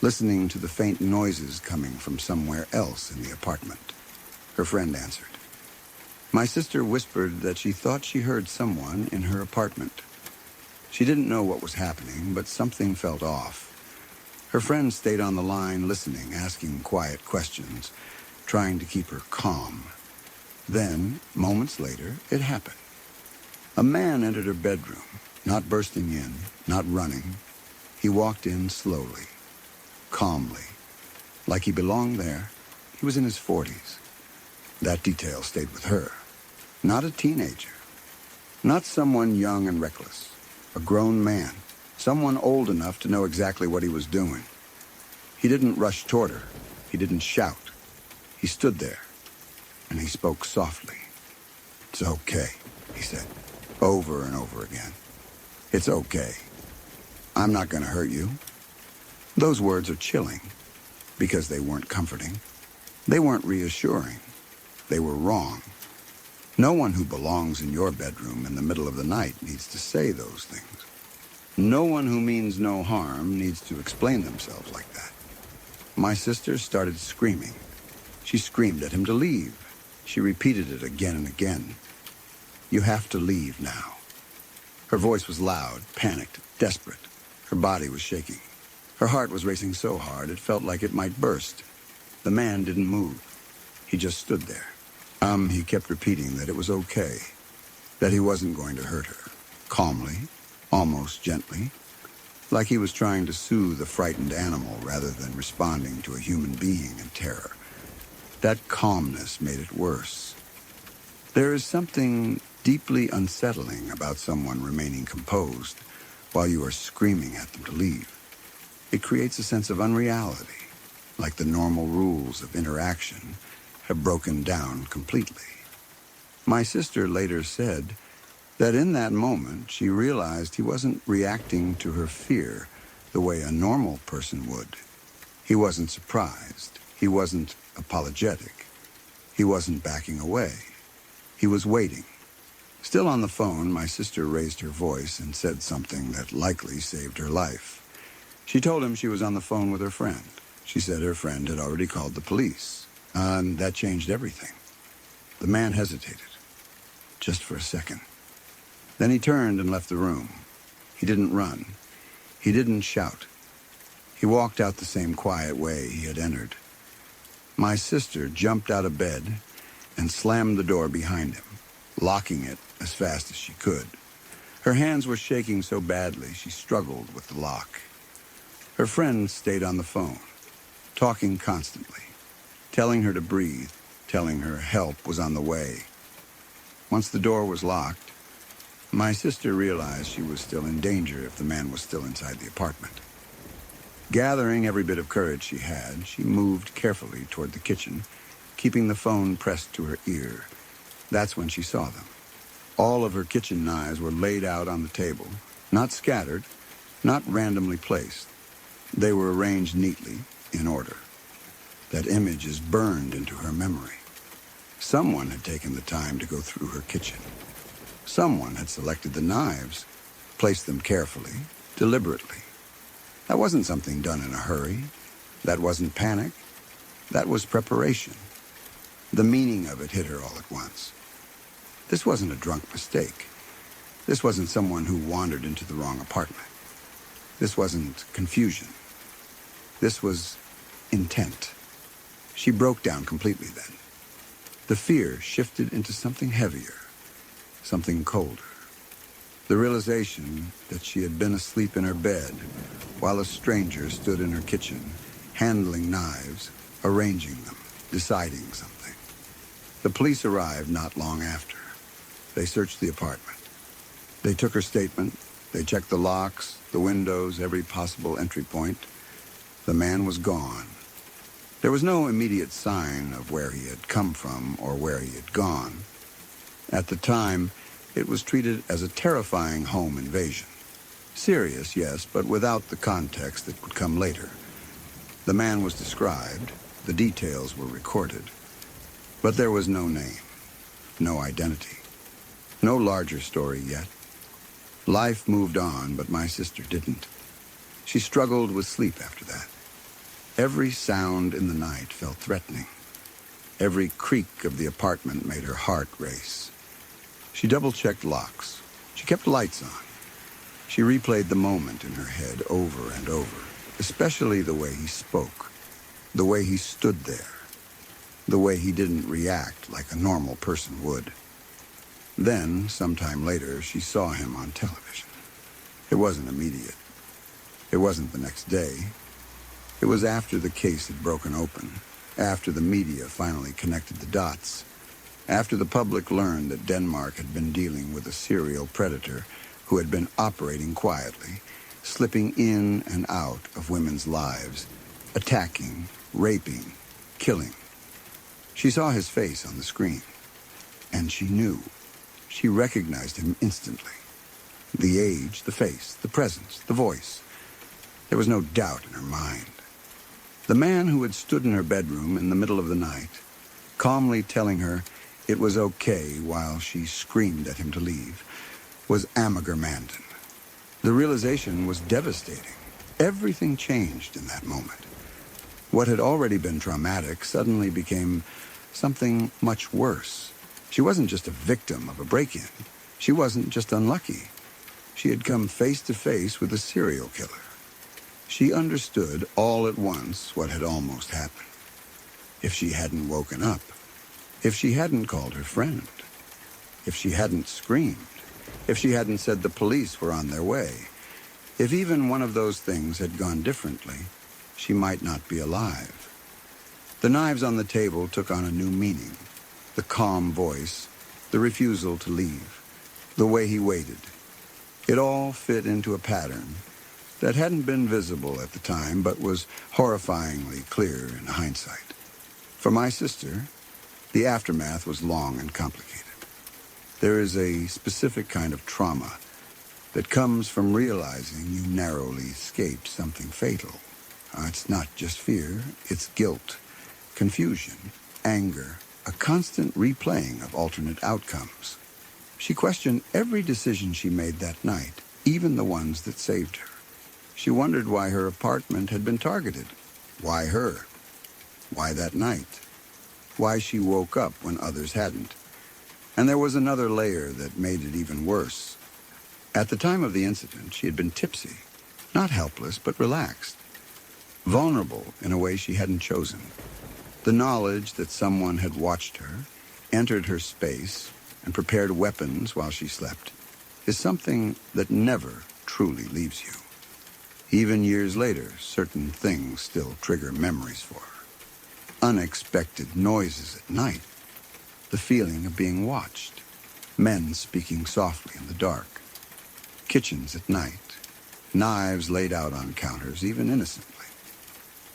Speaker 1: listening to the faint noises coming from somewhere else in the apartment. Her friend answered. My sister whispered that she thought she heard someone in her apartment. She didn't know what was happening, but something felt off. Her friend stayed on the line listening, asking quiet questions, trying to keep her calm. Then, moments later, it happened. A man entered her bedroom, not bursting in, not running. He walked in slowly, calmly, like he belonged there. He was in his 40s. That detail stayed with her. Not a teenager. Not someone young and reckless. A grown man. Someone old enough to know exactly what he was doing. He didn't rush toward her. He didn't shout. He stood there, and he spoke softly. "It's okay," he said, over and over again. "It's okay. I'm not going to hurt you." Those words are chilling, because they weren't comforting. They weren't reassuring. They were wrong. No one who belongs in your bedroom in the middle of the night needs to say those things. No one who means no harm needs to explain themselves like that. My sister started screaming. She screamed at him to leave. She repeated it again and again. "You have to leave now." Her voice was loud, panicked, desperate. Her body was shaking. Her heart was racing so hard it felt like it might burst. The man didn't move. He just stood there. He kept repeating that it was okay, that he wasn't going to hurt her. Calmly, almost gently, like he was trying to soothe a frightened animal rather than responding to a human being in terror. That calmness made it worse. There is something deeply unsettling about someone remaining composed while you are screaming at them to leave. It creates a sense of unreality, like the normal rules of interaction have broken down completely. My sister later said that in that moment she realized he wasn't reacting to her fear the way a normal person would. He wasn't surprised. He wasn't apologetic. He wasn't backing away. He was waiting. Still on the phone, my sister raised her voice and said something that likely saved her life. She told him she was on the phone with her friend. She said her friend had already called the police, and that changed everything. The man hesitated, just for a second. Then he turned and left the room. He didn't run. He didn't shout. He walked out the same quiet way he had entered. My sister jumped out of bed and slammed the door behind him, locking it as fast as she could. Her hands were shaking so badly she struggled with the lock. Her friend stayed on the phone, talking constantly, telling her to breathe, telling her help was on the way. Once the door was locked, my sister realized she was still in danger if the man was still inside the apartment. Gathering every bit of courage she had, she moved carefully toward the kitchen, keeping the phone pressed to her ear. That's when she saw them. All of her kitchen knives were laid out on the table, not scattered, not randomly placed. They were arranged neatly, in order. That image is burned into her memory. Someone had taken the time to go through her kitchen. Someone had selected the knives, placed them carefully, deliberately. That wasn't something done in a hurry. That wasn't panic. That was preparation. The meaning of it hit her all at once. This wasn't a drunk mistake. This wasn't someone who wandered into the wrong apartment. This wasn't confusion. This was intent. She broke down completely then. The fear shifted into something heavier, something colder. The realization that she had been asleep in her bed while a stranger stood in her kitchen, handling knives, arranging them, deciding something. The police arrived not long after. They searched the apartment. They took her statement. They checked the locks, the windows, every possible entry point. The man was gone. There was no immediate sign of where he had come from or where he had gone. At the time, it was treated as a terrifying home invasion. Serious, yes, but without the context that would come later. The man was described, the details were recorded, but there was no name, no identity, no larger story yet. Life moved on, but my sister didn't. She struggled with sleep after that. Every sound in the night felt threatening. Every creak of the apartment made her heart race. She double-checked locks. She kept lights on. She replayed the moment in her head over and over, especially the way he spoke, the way he stood there. the way he didn't react like a normal person would. Then, sometime later, she saw him on television. It wasn't immediate. It wasn't the next day. It was after the case had broken open, after the media finally connected the dots, after the public learned that Denmark had been dealing with a serial predator who had been operating quietly, slipping in and out of women's lives, attacking, raping, killing. She saw his face on the screen, and she knew. She recognized him instantly. The age, the face, the presence, the voice. There was no doubt in her mind. The man who had stood in her bedroom in the middle of the night, calmly telling her it was okay while she screamed at him to leave, was Amager Mandan. The realization was devastating. Everything changed in that moment. What had already been traumatic suddenly became something much worse. She wasn't just a victim of a break-in. She wasn't just unlucky. She had come face to face with a serial killer. She understood all at once what had almost happened. If she hadn't woken up, if she hadn't called her friend, if she hadn't screamed, if she hadn't said the police were on their way, if even one of those things had gone differently, she might not be alive. The knives on the table took on a new meaning. The calm voice, the refusal to leave, the way he waited. It all fit into a pattern that hadn't been visible at the time but was horrifyingly clear in hindsight. For my sister, the aftermath was long and complicated. There is a specific kind of trauma that comes from realizing you narrowly escaped something fatal. It's not just fear, it's guilt, confusion, anger, a constant replaying of alternate outcomes. She questioned every decision she made that night, even the ones that saved her. She wondered why her apartment had been targeted. Why her? Why that night? Why she woke up when others hadn't. And there was another layer that made it even worse. At the time of the incident, she had been tipsy, not helpless, but relaxed. Vulnerable in a way she hadn't chosen. The knowledge that someone had watched her, entered her space, and prepared weapons while she slept is something that never truly leaves you. Even years later, certain things still trigger memories for her. Unexpected noises at night, the feeling of being watched, men speaking softly in the dark, kitchens at night, knives laid out on counters, even innocently.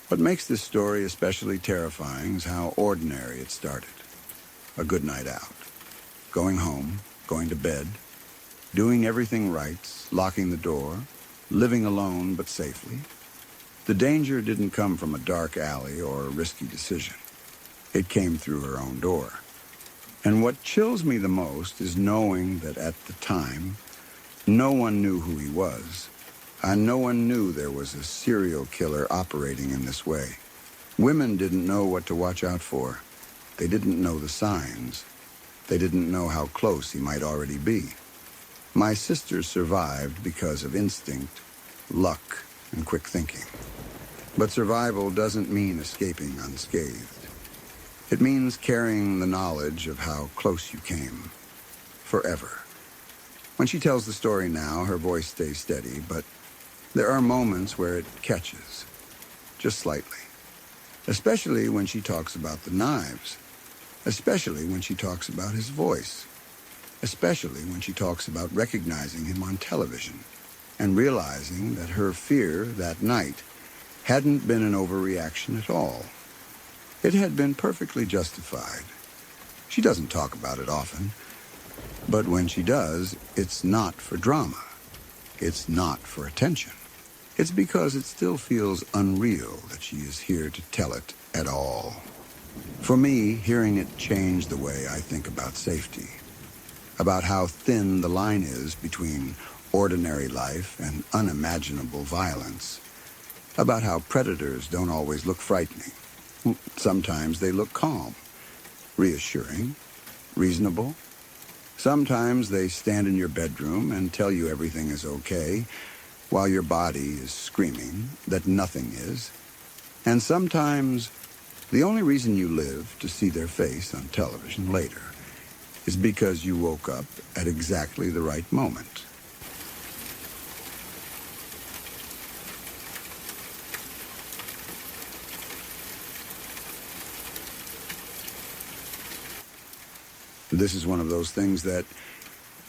Speaker 1: What makes this story especially terrifying is how ordinary it started. A good night out, going home, going to bed, doing everything right, locking the door, living alone but safely. The danger didn't come from a dark alley or a risky decision. It came through her own door. And what chills me the most is knowing that at the time, no one knew who he was, and no one knew there was a serial killer operating in this way. Women didn't know what to watch out for. They didn't know the signs. They didn't know how close he might already be. My sister survived because of instinct, luck, and quick thinking. But survival doesn't mean escaping unscathed. It means carrying the knowledge of how close you came, forever. When she tells the story now, her voice stays steady, but there are moments where it catches, just slightly. Especially when she talks about the knives. Especially when she talks about his voice. Especially when she talks about recognizing him on television and realizing that her fear that night hadn't been an overreaction at all. It had been perfectly justified. She doesn't talk about it often, but when she does, it's not for drama. It's not for attention. It's because it still feels unreal that she is here to tell it at all. For me, hearing it changed the way I think about safety, about how thin the line is between ordinary life and unimaginable violence, about how predators don't always look frightening. Sometimes they look calm, reassuring, reasonable. Sometimes they stand in your bedroom and tell you everything is okay, while your body is screaming that nothing is. And sometimes The only reason you live to see their face on television later is because you woke up at exactly the right moment. This is one of those things that,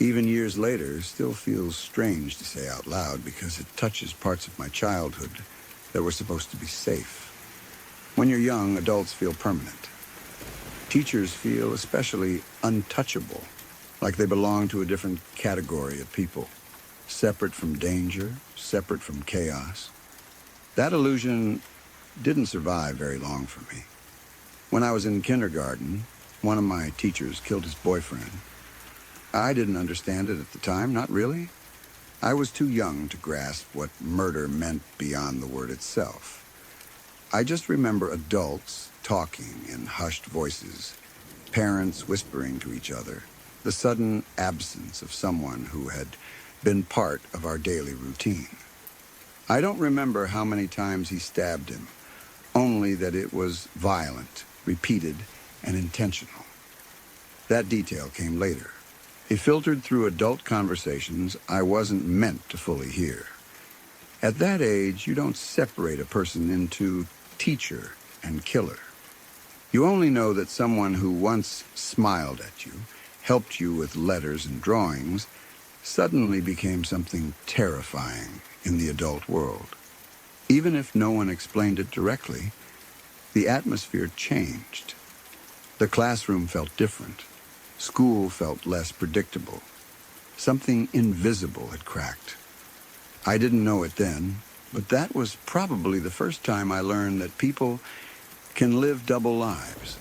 Speaker 1: even years later, still feels strange to say out loud because it touches parts of my childhood that were supposed to be safe. When you're young, adults feel permanent. Teachers feel especially untouchable, like they belong to a different category of people, separate from danger, separate from chaos. That illusion didn't survive very long for me. When I was in kindergarten, one of my teachers killed his boyfriend. I didn't understand it at the time, not really. I was too young to grasp what murder meant beyond the word itself. I just remember adults talking in hushed voices, parents whispering to each other, the sudden absence of someone who had been part of our daily routine. I don't remember how many times he stabbed him, only that it was violent, repeated, and intentional. That detail came later. It filtered through adult conversations I wasn't meant to fully hear. At that age, you don't separate a person into teacher and killer. You only know that someone who once smiled at you, helped you with letters and drawings, suddenly became something terrifying in the adult world. Even if no one explained it directly, the atmosphere changed. The classroom felt different. School felt less predictable. Something invisible had cracked. I didn't know it then, but that was probably the first time I learned that people can live double lives,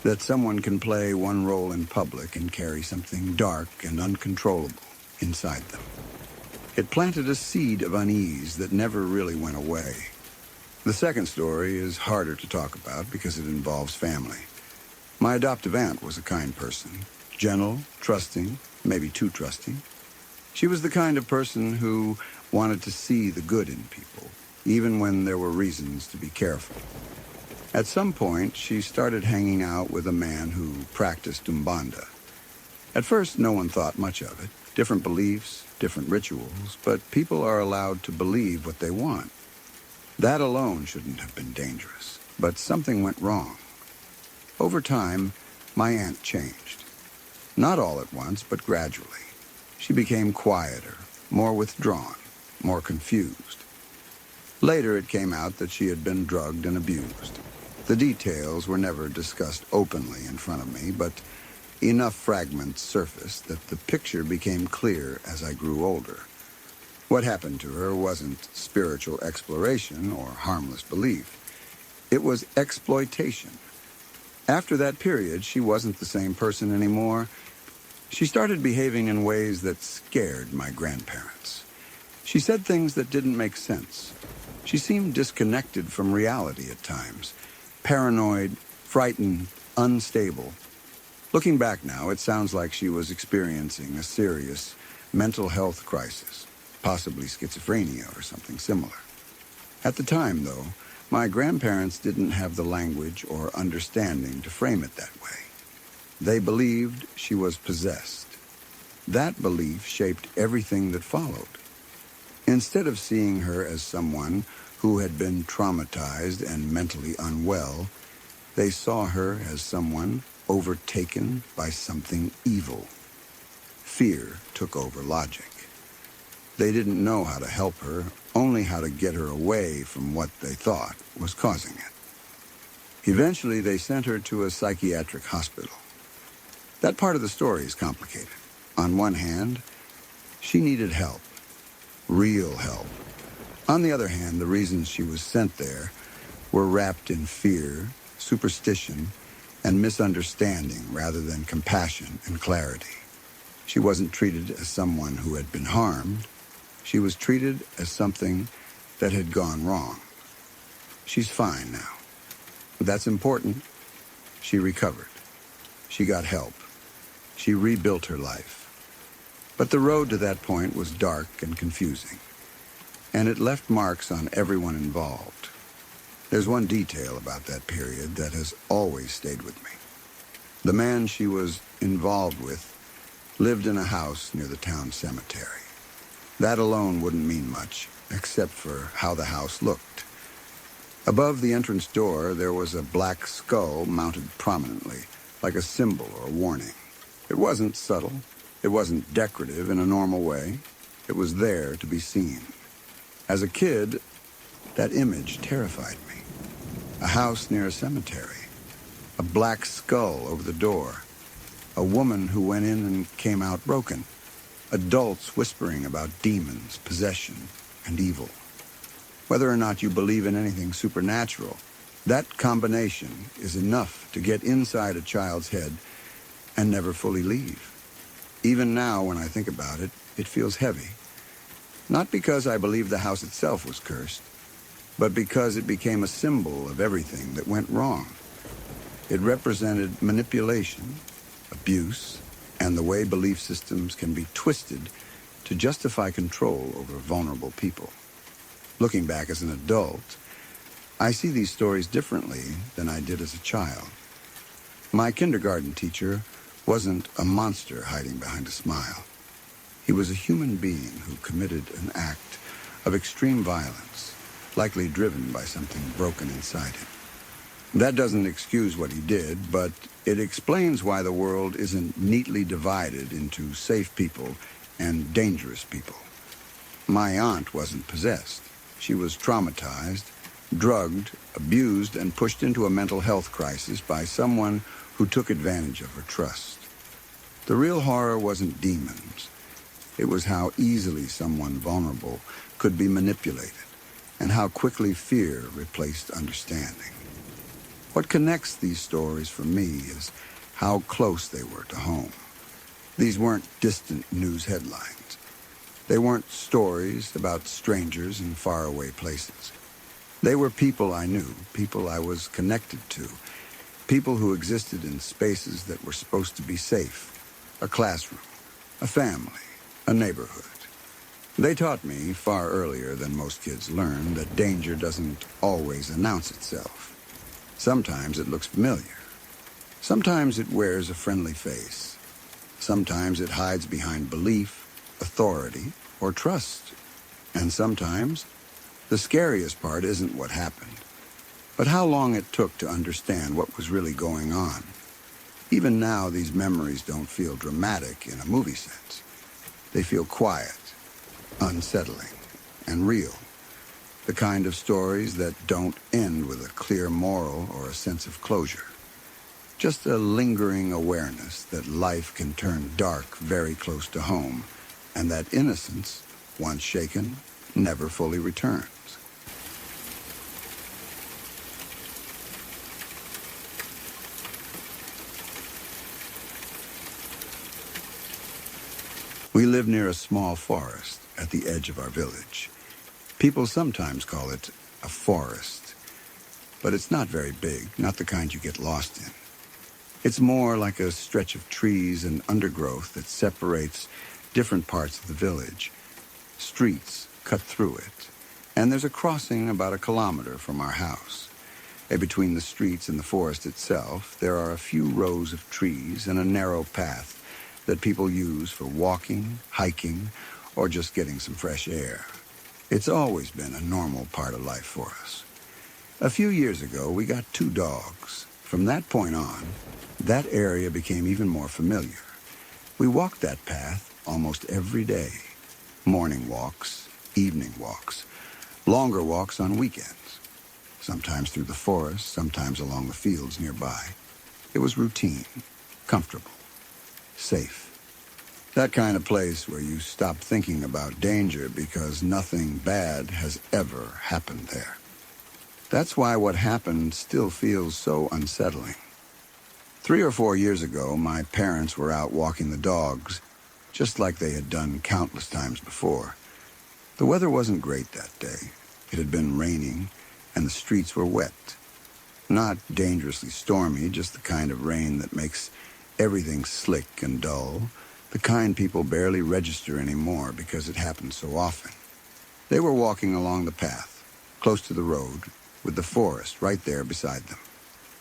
Speaker 1: that someone can play one role in public and carry something dark and uncontrollable inside them. It planted a seed of unease that never really went away. The second story is harder to talk about because it involves family. My adoptive aunt was a kind person, gentle, trusting, maybe too trusting. She was the kind of person who wanted to see the good in people, even when there were reasons to be careful. At some point, she started hanging out with a man who practiced Umbanda. At first, no one thought much of it. Different beliefs, different rituals, but people are allowed to believe what they want. That alone shouldn't have been dangerous, but something went wrong. Over time, my aunt changed. Not all at once, but gradually. She became quieter, more withdrawn, more confused. Later, it came out that she had been drugged and abused. The details were never discussed openly in front of me, but enough fragments surfaced that the picture became clear as I grew older. What happened to her wasn't spiritual exploration or harmless belief. It was exploitation. After that period, she wasn't the same person anymore. She started behaving in ways that scared my grandparents. She said things that didn't make sense. She seemed disconnected from reality at times, paranoid, frightened, unstable. Looking back now, it sounds like she was experiencing a serious mental health crisis, possibly schizophrenia or something similar. At the time, though, my grandparents didn't have the language or understanding to frame it that way. They believed she was possessed. That belief shaped everything that followed. Instead of seeing her as someone who had been traumatized and mentally unwell, they saw her as someone overtaken by something evil. Fear took over logic. They didn't know how to help her, only how to get her away from what they thought was causing it. Eventually, they sent her to a psychiatric hospital. That part of the story is complicated. On one hand, she needed help, real help. On the other hand, the reasons she was sent there were wrapped in fear, superstition, and misunderstanding rather than compassion and clarity. She wasn't treated as someone who had been harmed. She was treated as something that had gone wrong. She's fine now. That's important. She recovered. She got help. She rebuilt her life. But the road to that point was dark and confusing, and it left marks on everyone involved. There's one detail about that period that has always stayed with me. The man she was involved with lived in a house near the town cemetery. That alone wouldn't mean much, except for how the house looked. Above the entrance door, there was a black skull mounted prominently, like a symbol or a warning. It wasn't subtle. It wasn't decorative in a normal way. It was there to be seen. As a kid, that image terrified me. A house near a cemetery. A black skull over the door. A woman who went in and came out broken. Adults whispering about demons, possession, and evil. Whether or not you believe in anything supernatural, that combination is enough to get inside a child's head and never fully leave. Even now, when I think about it, it feels heavy. Not because I believe the house itself was cursed, but because it became a symbol of everything that went wrong. It represented manipulation, abuse, and the way belief systems can be twisted to justify control over vulnerable people. Looking back as an adult, I see these stories differently than I did as a child. My kindergarten teacher wasn't a monster hiding behind a smile. He was a human being who committed an act of extreme violence, likely driven by something broken inside him. That doesn't excuse what he did, but it explains why the world isn't neatly divided into safe people and dangerous people. My aunt wasn't possessed. She was traumatized, drugged, abused, and pushed into a mental health crisis by someone who took advantage of her trust. The real horror wasn't demons. It was how easily someone vulnerable could be manipulated, and how quickly fear replaced understanding. What connects these stories for me is how close they were to home. These weren't distant news headlines. They weren't stories about strangers in faraway places. They were people I knew, people I was connected to, people who existed in spaces that were supposed to be safe. A classroom, a family, a neighborhood. They taught me, far earlier than most kids learn, that danger doesn't always announce itself. Sometimes it looks familiar. Sometimes it wears a friendly face. Sometimes it hides behind belief, authority, or trust. And sometimes, the scariest part isn't what happened, but how long it took to understand what was really going on. Even now, these memories don't feel dramatic in a movie sense. They feel quiet, unsettling, and real. The kind of stories that don't end with a clear moral or a sense of closure. Just a lingering awareness that life can turn dark very close to home, and that innocence, once shaken, never fully returns. We live near a small forest at the edge of our village. People sometimes call it a forest, but it's not very big, not the kind you get lost in. It's more like a stretch of trees and undergrowth that separates different parts of the village. Streets cut through it, and there's a crossing about 1 kilometer from our house. And between the streets and the forest itself, there are a few rows of trees and a narrow path that people use for walking, hiking, or just getting some fresh air. It's always been a normal part of life for us. A few years ago, we got 2 dogs. From that point on, that area became even more familiar. We walked that path almost every day. Morning walks, evening walks, longer walks on weekends. Sometimes through the forest, sometimes along the fields nearby. It was routine, comfortable, safe. That kind of place where you stop thinking about danger because nothing bad has ever happened there. That's why what happened still feels so unsettling. 3 or 4 years ago, my parents were out walking the dogs, just like they had done countless times before. The weather wasn't great that day. It had been raining, and the streets were wet. Not dangerously stormy, just the kind of rain that makes everything slick and dull, the kind people barely register anymore because it happens so often. They were walking along the path, close to the road, with the forest right there beside them.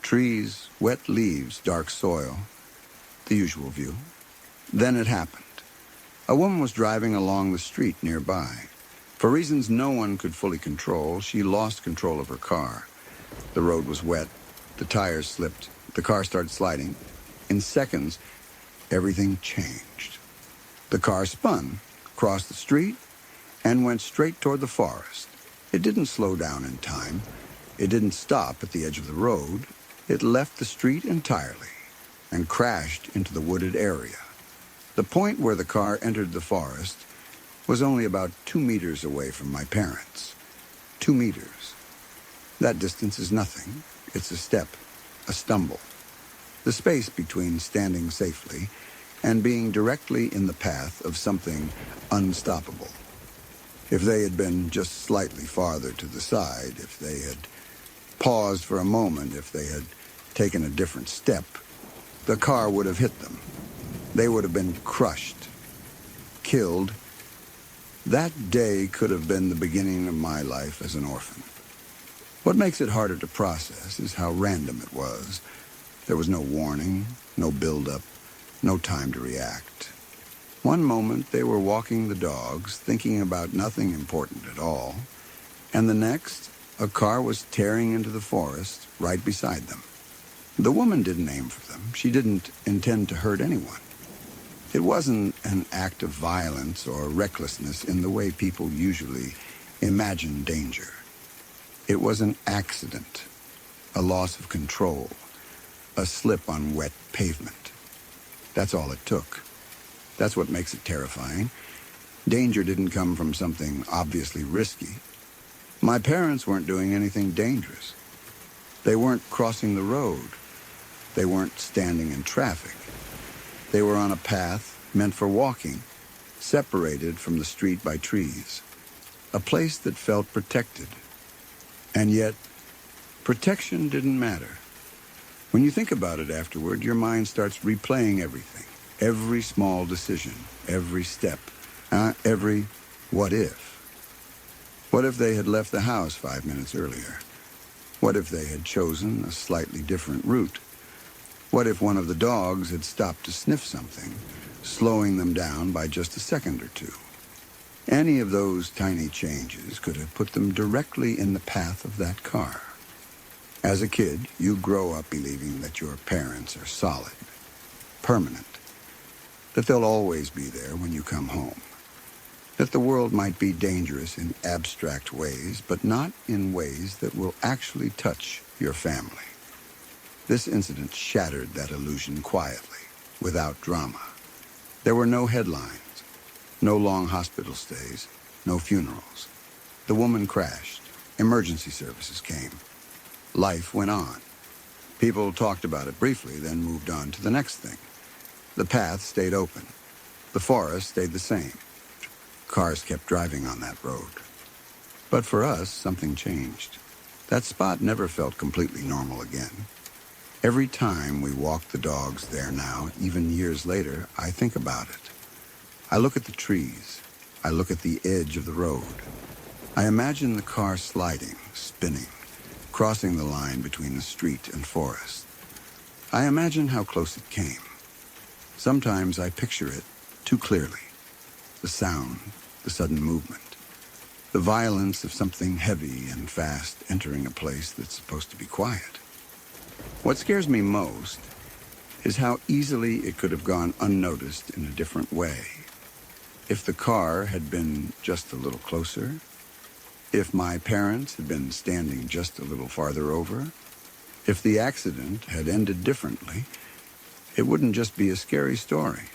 Speaker 1: Trees, wet leaves, dark soil, the usual view. Then it happened. A woman was driving along the street nearby. For reasons no one could fully control, she lost control of her car. The road was wet, the tires slipped, the car started sliding. In seconds, everything changed. The car spun, crossed the street, and went straight toward the forest. It didn't slow down in time. It didn't stop at the edge of the road. It left the street entirely and crashed into the wooded area. The point where the car entered the forest was only about 2 meters away from my parents. 2 meters. That distance is nothing. It's a step, a stumble. The space between standing safely and being directly in the path of something unstoppable. If they had been just slightly farther to the side, if they had paused for a moment, if they had taken a different step, the car would have hit them. They would have been crushed, killed. That day could have been the beginning of my life as an orphan. What makes it harder to process is how random it was. There was no warning, no build-up, no time to react. One moment they were walking the dogs, thinking about nothing important at all, and the next, a car was tearing into the forest right beside them. The woman didn't aim for them. She didn't intend to hurt anyone. It wasn't an act of violence or recklessness in the way people usually imagine danger. It was an accident, a loss of control, a slip on wet pavement. That's all it took. That's what makes it terrifying. Danger didn't come from something obviously risky. My parents weren't doing anything dangerous. They weren't crossing the road. They weren't standing in traffic. They were on a path meant for walking, separated from the street by trees. A place that felt protected. And yet, protection didn't matter. When you think about it afterward, your mind starts replaying everything. Every small decision, every step, every what if. What if they had left the house 5 minutes earlier? What if they had chosen a slightly different route? What if one of the dogs had stopped to sniff something, slowing them down by just a second or two? Any of those tiny changes could have put them directly in the path of that car. As a kid, you grow up believing that your parents are solid, permanent, that they'll always be there when you come home, that the world might be dangerous in abstract ways, but not in ways that will actually touch your family. This incident shattered that illusion quietly, without drama. There were no headlines, no long hospital stays, no funerals. The woman crashed. Emergency services came. Life went on. People talked about it briefly, then moved on to the next thing. The path stayed open. The forest stayed the same. Cars kept driving on that road. But for us, something changed. That spot never felt completely normal again. Every time we walk the dogs there now, even years later, I think about it. I look at the trees. I look at the edge of the road. I imagine the car sliding, spinning, crossing the line between the street and forest. I imagine how close it came. Sometimes I picture it too clearly. The sound, the sudden movement, the violence of something heavy and fast entering a place that's supposed to be quiet. What scares me most is how easily it could have gone unnoticed in a different way. If the car had been just a little closer, if my parents had been standing just a little farther over, if the accident had ended differently, it wouldn't just be a scary story.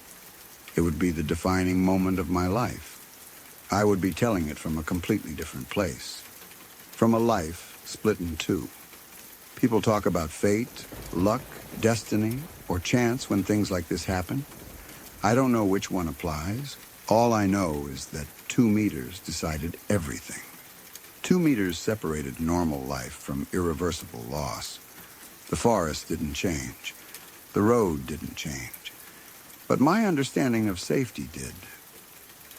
Speaker 1: It would be the defining moment of my life. I would be telling it from a completely different place, from a life split in two. People talk about fate, luck, destiny, or chance when things like this happen. I don't know which one applies. All I know is that 2 meters decided everything. 2 meters separated normal life from irreversible loss. The forest didn't change. The road didn't change. But my understanding of safety did.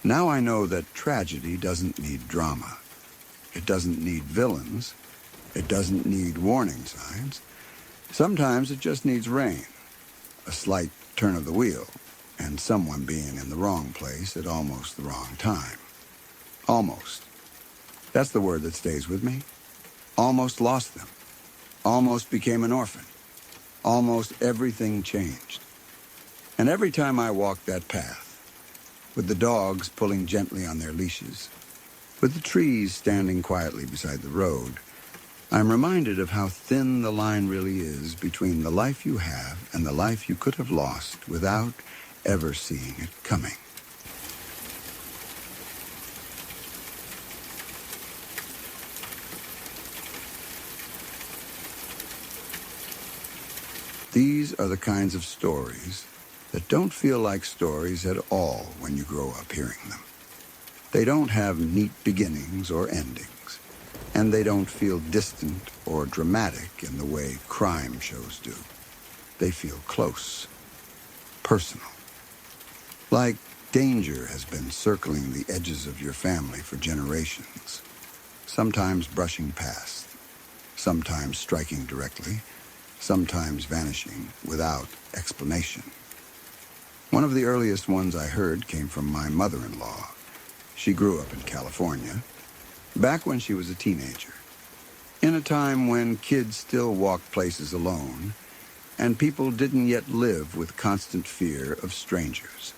Speaker 1: Now I know that tragedy doesn't need drama. It doesn't need villains. It doesn't need warning signs. Sometimes it just needs rain, a slight turn of the wheel, and someone being in the wrong place at almost the wrong time. Almost. That's the word that stays with me. Almost lost them. Almost became an orphan. Almost everything changed. And every time I walk that path, with the dogs pulling gently on their leashes, with the trees standing quietly beside the road, I'm reminded of how thin the line really is between the life you have and the life you could have lost without ever seeing it coming. These are the kinds of stories that don't feel like stories at all when you grow up hearing them. They don't have neat beginnings or endings, and they don't feel distant or dramatic in the way crime shows do. They feel close, personal. Like danger has been circling the edges of your family for generations, sometimes brushing past, sometimes striking directly, sometimes vanishing without explanation. One of the earliest ones I heard came from my mother-in-law. She grew up in California, back when she was a teenager, in a time when kids still walked places alone, and people didn't yet live with constant fear of strangers.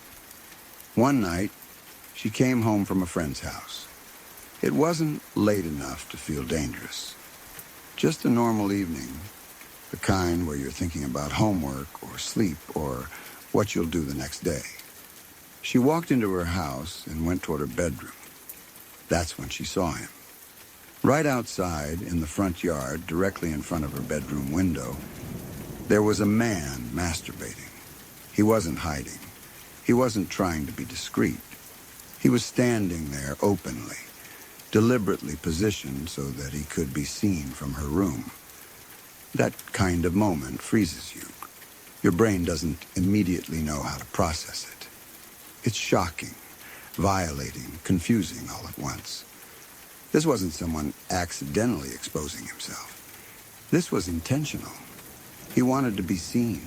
Speaker 1: One night, she came home from a friend's house. It wasn't late enough to feel dangerous. Just a normal evening, the kind where you're thinking about homework or sleep or what you'll do the next day. She walked into her house and went toward her bedroom. That's when she saw him. Right outside, in the front yard, directly in front of her bedroom window, there was a man masturbating. He wasn't hiding. He wasn't trying to be discreet. He was standing there openly, deliberately positioned so that he could be seen from her room. That kind of moment freezes you. Your brain doesn't immediately know how to process it. It's shocking, violating, confusing all at once. This wasn't someone accidentally exposing himself. This was intentional. He wanted to be seen.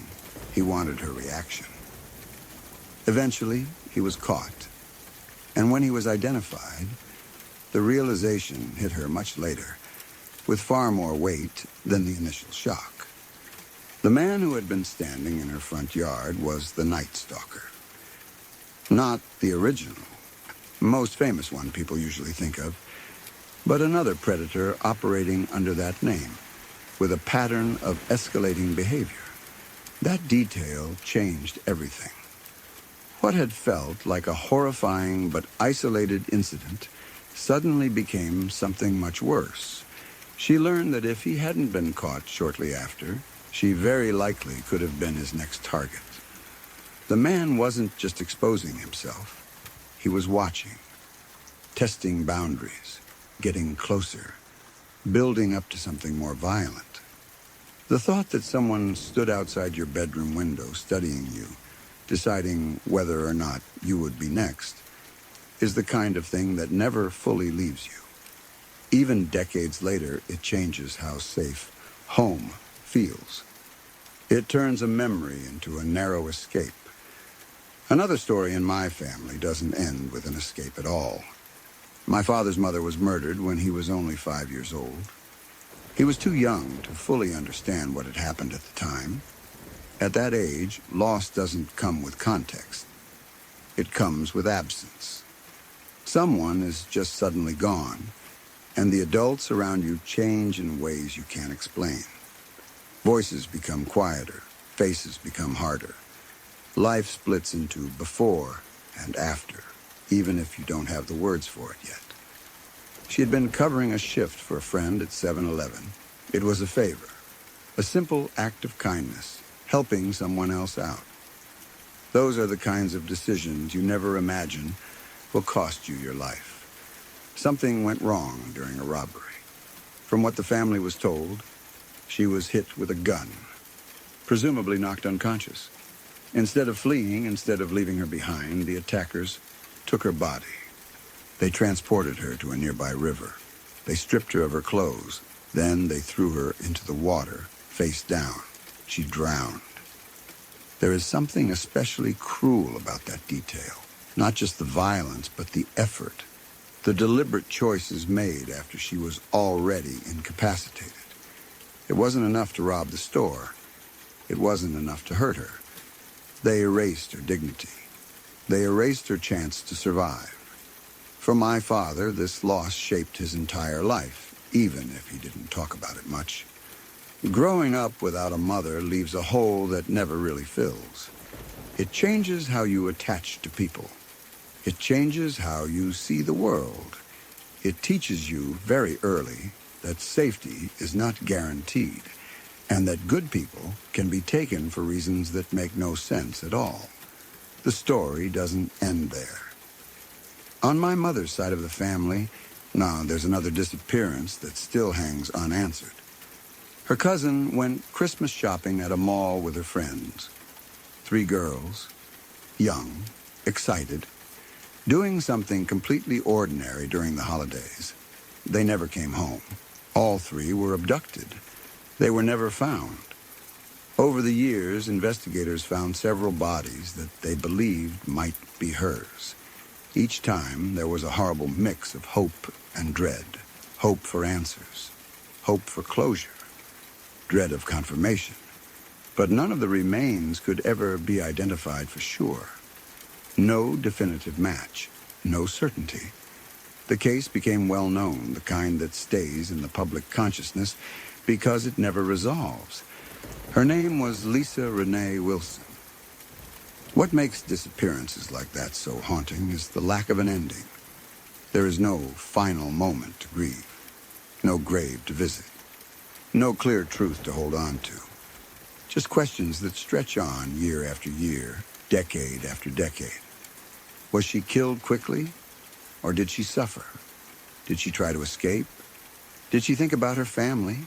Speaker 1: He wanted her reaction. Eventually, he was caught. And when he was identified, the realization hit her much later, with far more weight than the initial shock. The man who had been standing in her front yard was the Night Stalker. Not the original, most famous one people usually think of, but another predator operating under that name, with a pattern of escalating behavior. That detail changed everything. What had felt like a horrifying but isolated incident suddenly became something much worse. She learned that if he hadn't been caught shortly after, she very likely could have been his next target. The man wasn't just exposing himself. He was watching, testing boundaries, getting closer, building up to something more violent. The thought that someone stood outside your bedroom window studying you, deciding whether or not you would be next, is the kind of thing that never fully leaves you. Even decades later, it changes how safe home feels. It turns a memory into a narrow escape. Another story in my family doesn't end with an escape at all. My father's mother was murdered when he was only 5 years old. He was too young to fully understand what had happened at the time. At that age, loss doesn't come with context. It comes with absence. Someone is just suddenly gone, and the adults around you change in ways you can't explain. Voices become quieter, faces become harder. Life splits into before and after, even if you don't have the words for it yet. She had been covering a shift for a friend at 7-Eleven. It was a favor, a simple act of kindness, helping someone else out. Those are the kinds of decisions you never imagine will cost you your life. Something went wrong during a robbery. From what the family was told, she was hit with a gun, presumably knocked unconscious. Instead of fleeing, instead of leaving her behind, the attackers took her body. They transported her to a nearby river. They stripped her of her clothes, Then they threw her into the water, face down. She drowned. There is something especially cruel about that detail. Not just the violence, but the effort. The deliberate choices made after she was already incapacitated. It wasn't enough to rob the store. It wasn't enough to hurt her. They erased her dignity. They erased her chance to survive. For my father, this loss shaped his entire life, even if he didn't talk about it much. Growing up without a mother leaves a hole that never really fills. It changes how you attach to people. It changes how you see the world. It teaches you very early that safety is not guaranteed, and that good people can be taken for reasons that make no sense at all. The story doesn't end there. On my mother's side of the family, now there's another disappearance that still hangs unanswered. Her cousin went Christmas shopping at a mall with her friends. 3 girls, young, excited, doing something completely ordinary during the holidays. They never came home. All 3 were abducted. They were never found. Over the years, investigators found several bodies that they believed might be hers. Each time, there was a horrible mix of hope and dread. Hope for answers. Hope for closure. Dread of confirmation. But none of the remains could ever be identified for sure. No definitive match. No certainty. The case became well known, the kind that stays in the public consciousness because it never resolves. Her name was Lisa Renee Wilson. What makes disappearances like that so haunting is the lack of an ending. There is no final moment to grieve, no grave to visit, no clear truth to hold on to. Just questions that stretch on year after year, decade after decade. Was she killed quickly, or did she suffer? Did she try to escape? Did she think about her family?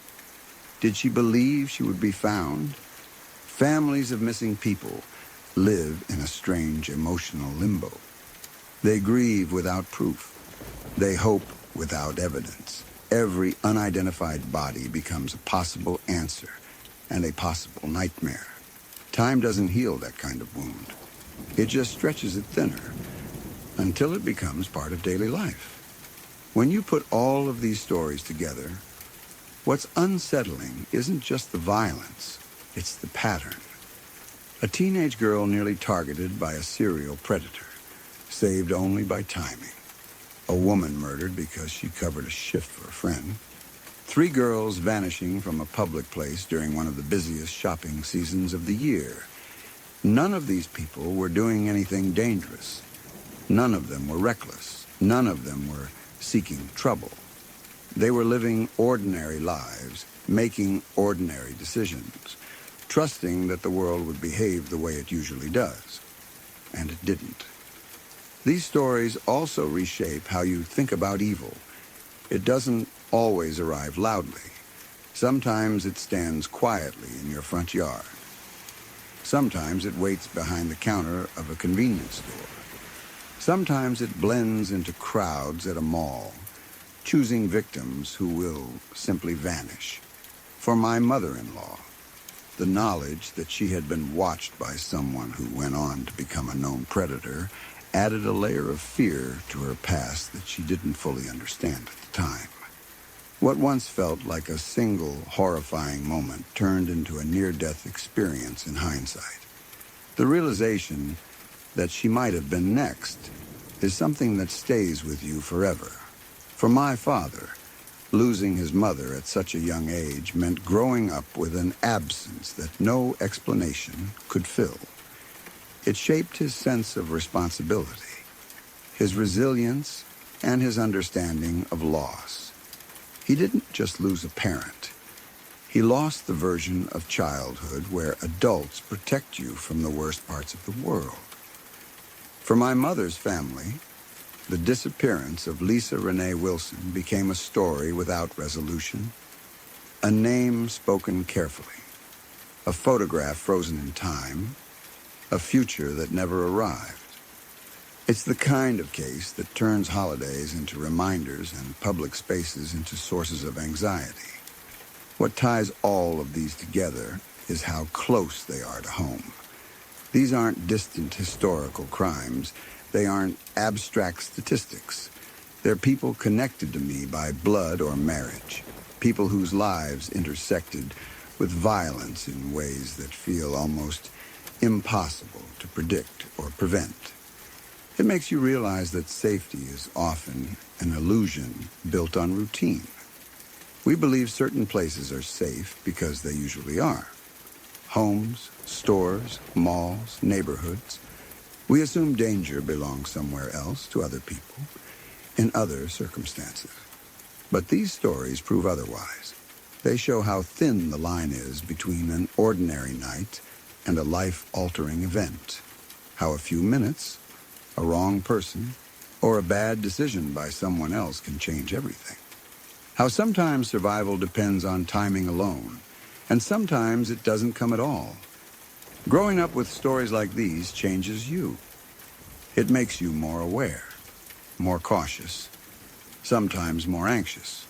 Speaker 1: Did she believe she would be found? Families of missing people live in a strange emotional limbo. They grieve without proof. They hope without evidence. Every unidentified body becomes a possible answer and a possible nightmare. Time doesn't heal that kind of wound. It just stretches it thinner until it becomes part of daily life. When you put all of these stories together, what's unsettling isn't just the violence, it's the pattern. A teenage girl nearly targeted by a serial predator, saved only by timing. A woman murdered because she covered a shift for a friend. 3 girls vanishing from a public place during one of the busiest shopping seasons of the year. None of these people were doing anything dangerous. None of them were reckless. None of them were seeking trouble. They were living ordinary lives, making ordinary decisions, trusting that the world would behave the way it usually does. And it didn't. These stories also reshape how you think about evil. It doesn't always arrive loudly. Sometimes it stands quietly in your front yard. Sometimes it waits behind the counter of a convenience store. Sometimes it blends into crowds at a mall, choosing victims who will simply vanish. For my mother-in-law, the knowledge that she had been watched by someone who went on to become a known predator added a layer of fear to her past that she didn't fully understand at the time. What once felt like a single horrifying moment turned into a near-death experience in hindsight. The realization that she might have been next is something that stays with you forever. For my father, losing his mother at such a young age meant growing up with an absence that no explanation could fill. It shaped his sense of responsibility, his resilience, and his understanding of loss. He didn't just lose a parent. He lost the version of childhood where adults protect you from the worst parts of the world. For my mother's family, the disappearance of Lisa Renee Wilson became a story without resolution, a name spoken carefully, a photograph frozen in time, a future that never arrived. It's the kind of case that turns holidays into reminders and public spaces into sources of anxiety. What ties all of these together is how close they are to home. These aren't distant historical crimes. They aren't abstract statistics. They're people connected to me by blood or marriage. People whose lives intersected with violence in ways that feel almost impossible to predict or prevent. It makes you realize that safety is often an illusion built on routine. We believe certain places are safe because they usually are. Homes, stores, malls, neighborhoods. We assume danger belongs somewhere else to other people, in other circumstances. But these stories prove otherwise. They show how thin the line is between an ordinary night and a life-altering event. How a few minutes, a wrong person, or a bad decision by someone else can change everything. How sometimes survival depends on timing alone, and sometimes it doesn't come at all. Growing up with stories like these changes you. It makes you more aware, more cautious, sometimes more anxious.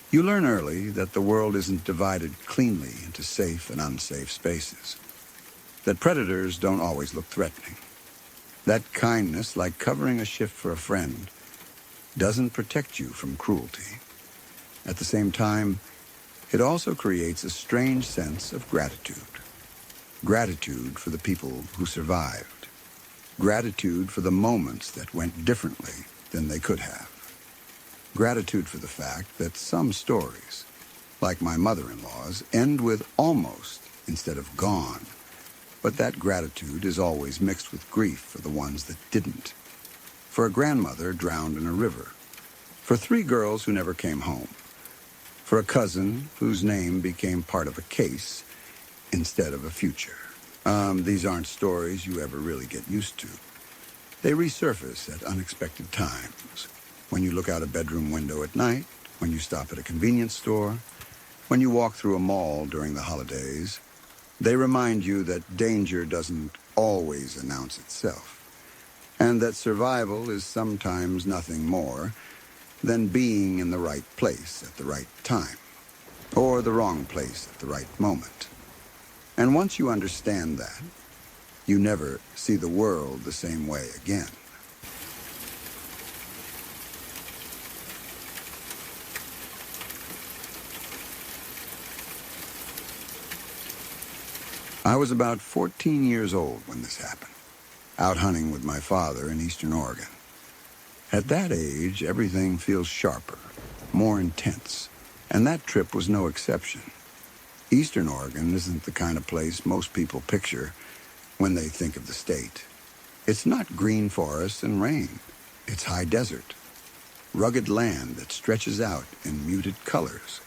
Speaker 1: You learn early that the world isn't divided cleanly into safe and unsafe spaces, that predators don't always look threatening, that kindness, like covering a shift for a friend, doesn't protect you from cruelty. At the same time, it also creates a strange sense of gratitude. Gratitude for the people who survived. Gratitude for the moments that went differently than they could have. Gratitude for the fact that some stories, like my mother-in-law's, end with almost instead of gone. But that gratitude is always mixed with grief for the ones that didn't. For a grandmother drowned in a river. For 3 girls who never came home. For a cousin whose name became part of a case instead of a future. These aren't stories you ever really get used to. They resurface at unexpected times. When you look out a bedroom window at night, when you stop at a convenience store, when you walk through a mall during the holidays, they remind you that danger doesn't always announce itself, and that survival is sometimes nothing more than being in the right place at the right time, or the wrong place at the right moment. And once you understand that, you never see the world the same way again. I was about 14 years old when this happened, out hunting with my father in eastern Oregon. At that age, everything feels sharper, more intense, and that trip was no exception. Eastern Oregon isn't the kind of place most people picture when they think of the state. It's not green forests and rain. It's high desert, rugged land that stretches out in muted colors,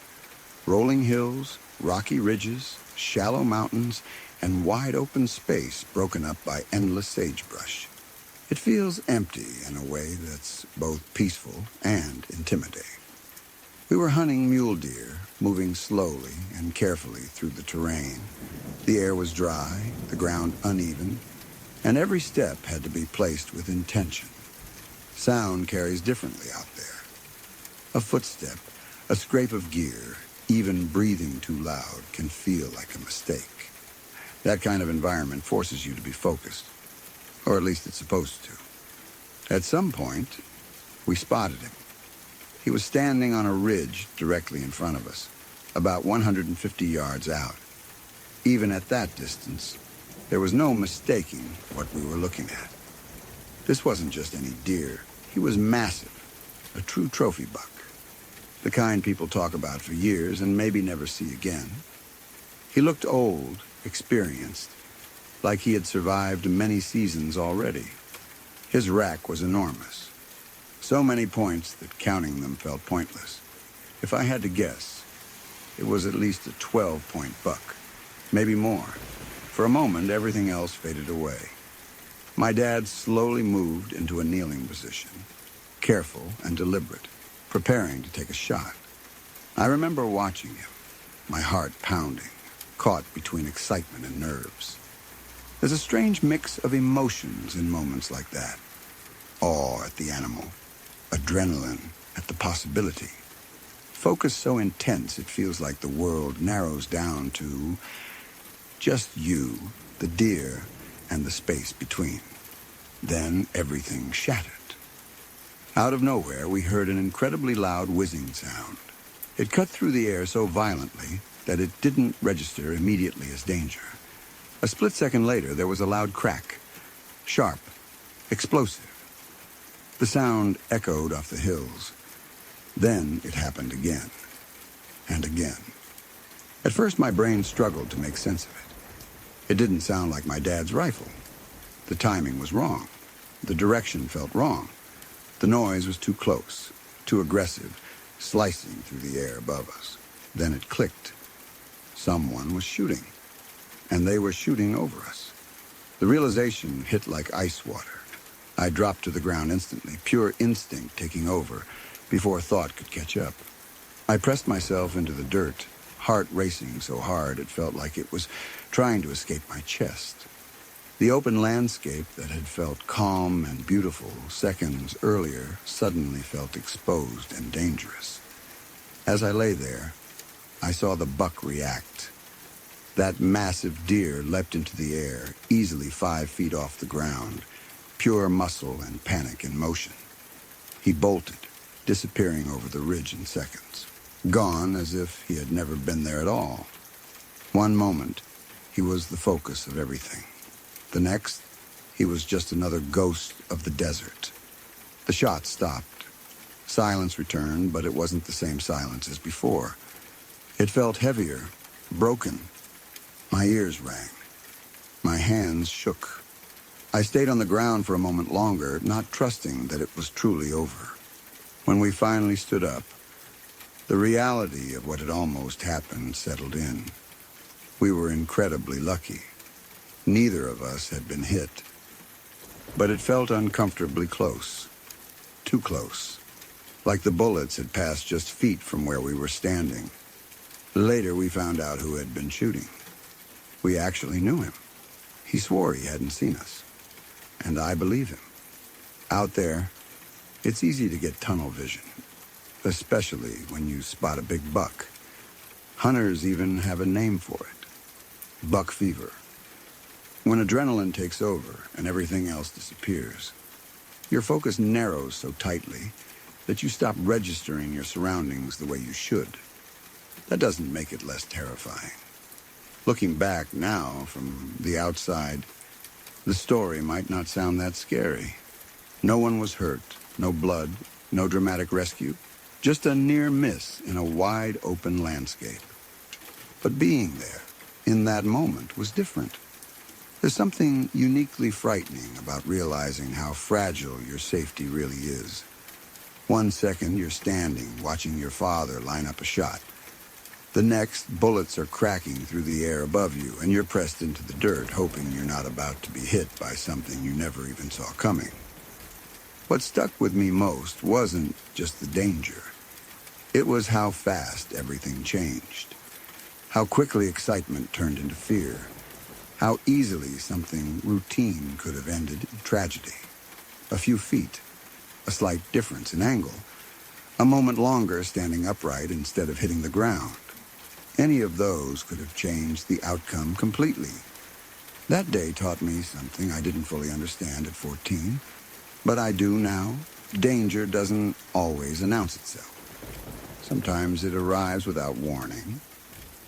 Speaker 1: rolling hills, rocky ridges, shallow mountains, and wide open space broken up by endless sagebrush. It feels empty in a way that's both peaceful and intimidating. We were hunting mule deer, moving slowly and carefully through the terrain. The air was dry, the ground uneven, and every step had to be placed with intention. Sound carries differently out there. A footstep, a scrape of gear, even breathing too loud can feel like a mistake. That kind of environment forces you to be focused, or at least it's supposed to. At some point, we spotted him. He was standing on a ridge directly in front of us, about 150 yards out. Even at that distance, there was no mistaking what we were looking at. This wasn't just any deer. He was massive, a true trophy buck. The kind people talk about for years and maybe never see again. He looked old, experienced, like he had survived many seasons already. His rack was enormous. So many points that counting them felt pointless. If I had to guess, it was at least a 12-point buck, maybe more. For a moment, everything else faded away. My dad slowly moved into a kneeling position, careful and deliberate, preparing to take a shot. I remember watching him, my heart pounding, caught between excitement and nerves. There's a strange mix of emotions in moments like that. Awe at the animal, adrenaline at the possibility, Focus so intense it feels like the world narrows down to just you, the deer, and the space between. Then everything shattered. Out of nowhere, we heard an incredibly loud whizzing sound. It cut through the air so violently that it didn't register immediately as danger. A split second later, there was a loud crack. Sharp. Explosive. The sound echoed off the hills. Then it happened again. And again. At first, my brain struggled to make sense of it. It didn't sound like my dad's rifle. The timing was wrong. The direction felt wrong. The noise was too close, too aggressive, slicing through the air above us. Then it clicked. Someone was shooting. And they were shooting over us. The realization hit like ice water. I dropped to the ground instantly, pure instinct taking over, before thought could catch up. I pressed myself into the dirt, heart racing so hard it felt like it was trying to escape my chest. The open landscape that had felt calm and beautiful seconds earlier suddenly felt exposed and dangerous. As I lay there, I saw the buck react. That massive deer leapt into the air, easily 5 feet off the ground, pure muscle and panic in motion. He bolted, disappearing over the ridge in seconds, gone as if he had never been there at all. One moment, he was the focus of everything. The next, he was just another ghost of the desert. The shot stopped. Silence returned, but it wasn't the same silence as before. It felt heavier, broken. My ears rang. My hands shook. I stayed on the ground for a moment longer, not trusting that it was truly over. When we finally stood up, the reality of what had almost happened settled in. We were incredibly lucky. Neither of us had been hit. But it felt uncomfortably close. Too close. Like the bullets had passed just feet from where we were standing. Later, we found out who had been shooting. We actually knew him. He swore he hadn't seen us. And I believe him. Out there, it's easy to get tunnel vision, especially when you spot a big buck. Hunters even have a name for it. Buck fever. When adrenaline takes over and everything else disappears, your focus narrows so tightly that you stop registering your surroundings the way you should. That doesn't make it less terrifying. Looking back now from the outside, the story might not sound that scary. No one was hurt, no blood, no dramatic rescue, just a near miss in a wide open landscape. But being there, in that moment, was different. There's something uniquely frightening about realizing how fragile your safety really is. 1 second, you're standing, watching your father line up a shot. The next, bullets are cracking through the air above you, and you're pressed into the dirt, hoping you're not about to be hit by something you never even saw coming. What stuck with me most wasn't just the danger. It was how fast everything changed. How quickly excitement turned into fear. How easily something routine could have ended in tragedy. A few feet, a slight difference in angle, a moment longer standing upright instead of hitting the ground. Any of those could have changed the outcome completely. That day taught me something I didn't fully understand at 14, but I do now. Danger doesn't always announce itself. Sometimes it arrives without warning,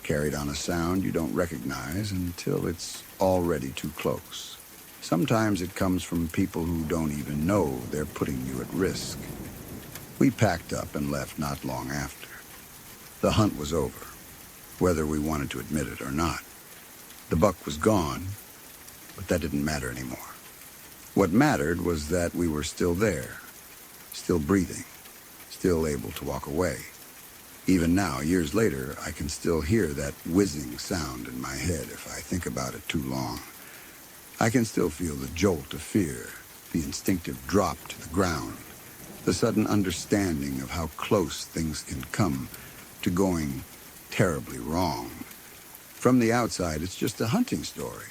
Speaker 1: carried on a sound you don't recognize until it's already too close. Sometimes it comes from people who don't even know they're putting you at risk. We packed up and left not long after. The hunt was over, whether we wanted to admit it or not. The buck was gone, but that didn't matter anymore. What mattered was that we were still there, still breathing, still able to walk away. Even now, years later, I can still hear that whizzing sound in my head if I think about it too long. I can still feel the jolt of fear, the instinctive drop to the ground, the sudden understanding of how close things can come to going terribly wrong. From the outside, it's just a hunting story.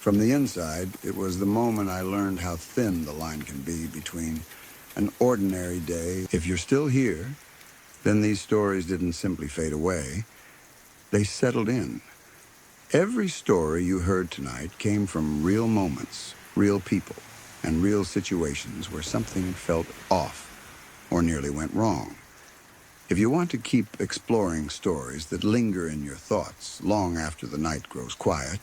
Speaker 1: From the inside, it was the moment I learned how thin the line can be between an ordinary day. If you're still here, Then these stories didn't simply fade away. They settled in. Every story you heard tonight came from real moments, real people, and real situations where something felt off or nearly went wrong. If you want to keep exploring stories that linger in your thoughts long after the night grows quiet,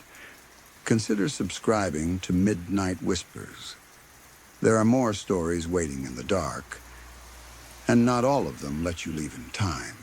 Speaker 1: consider subscribing to Midnight Whispers. There are more stories waiting in the dark, and not all of them let you leave in time.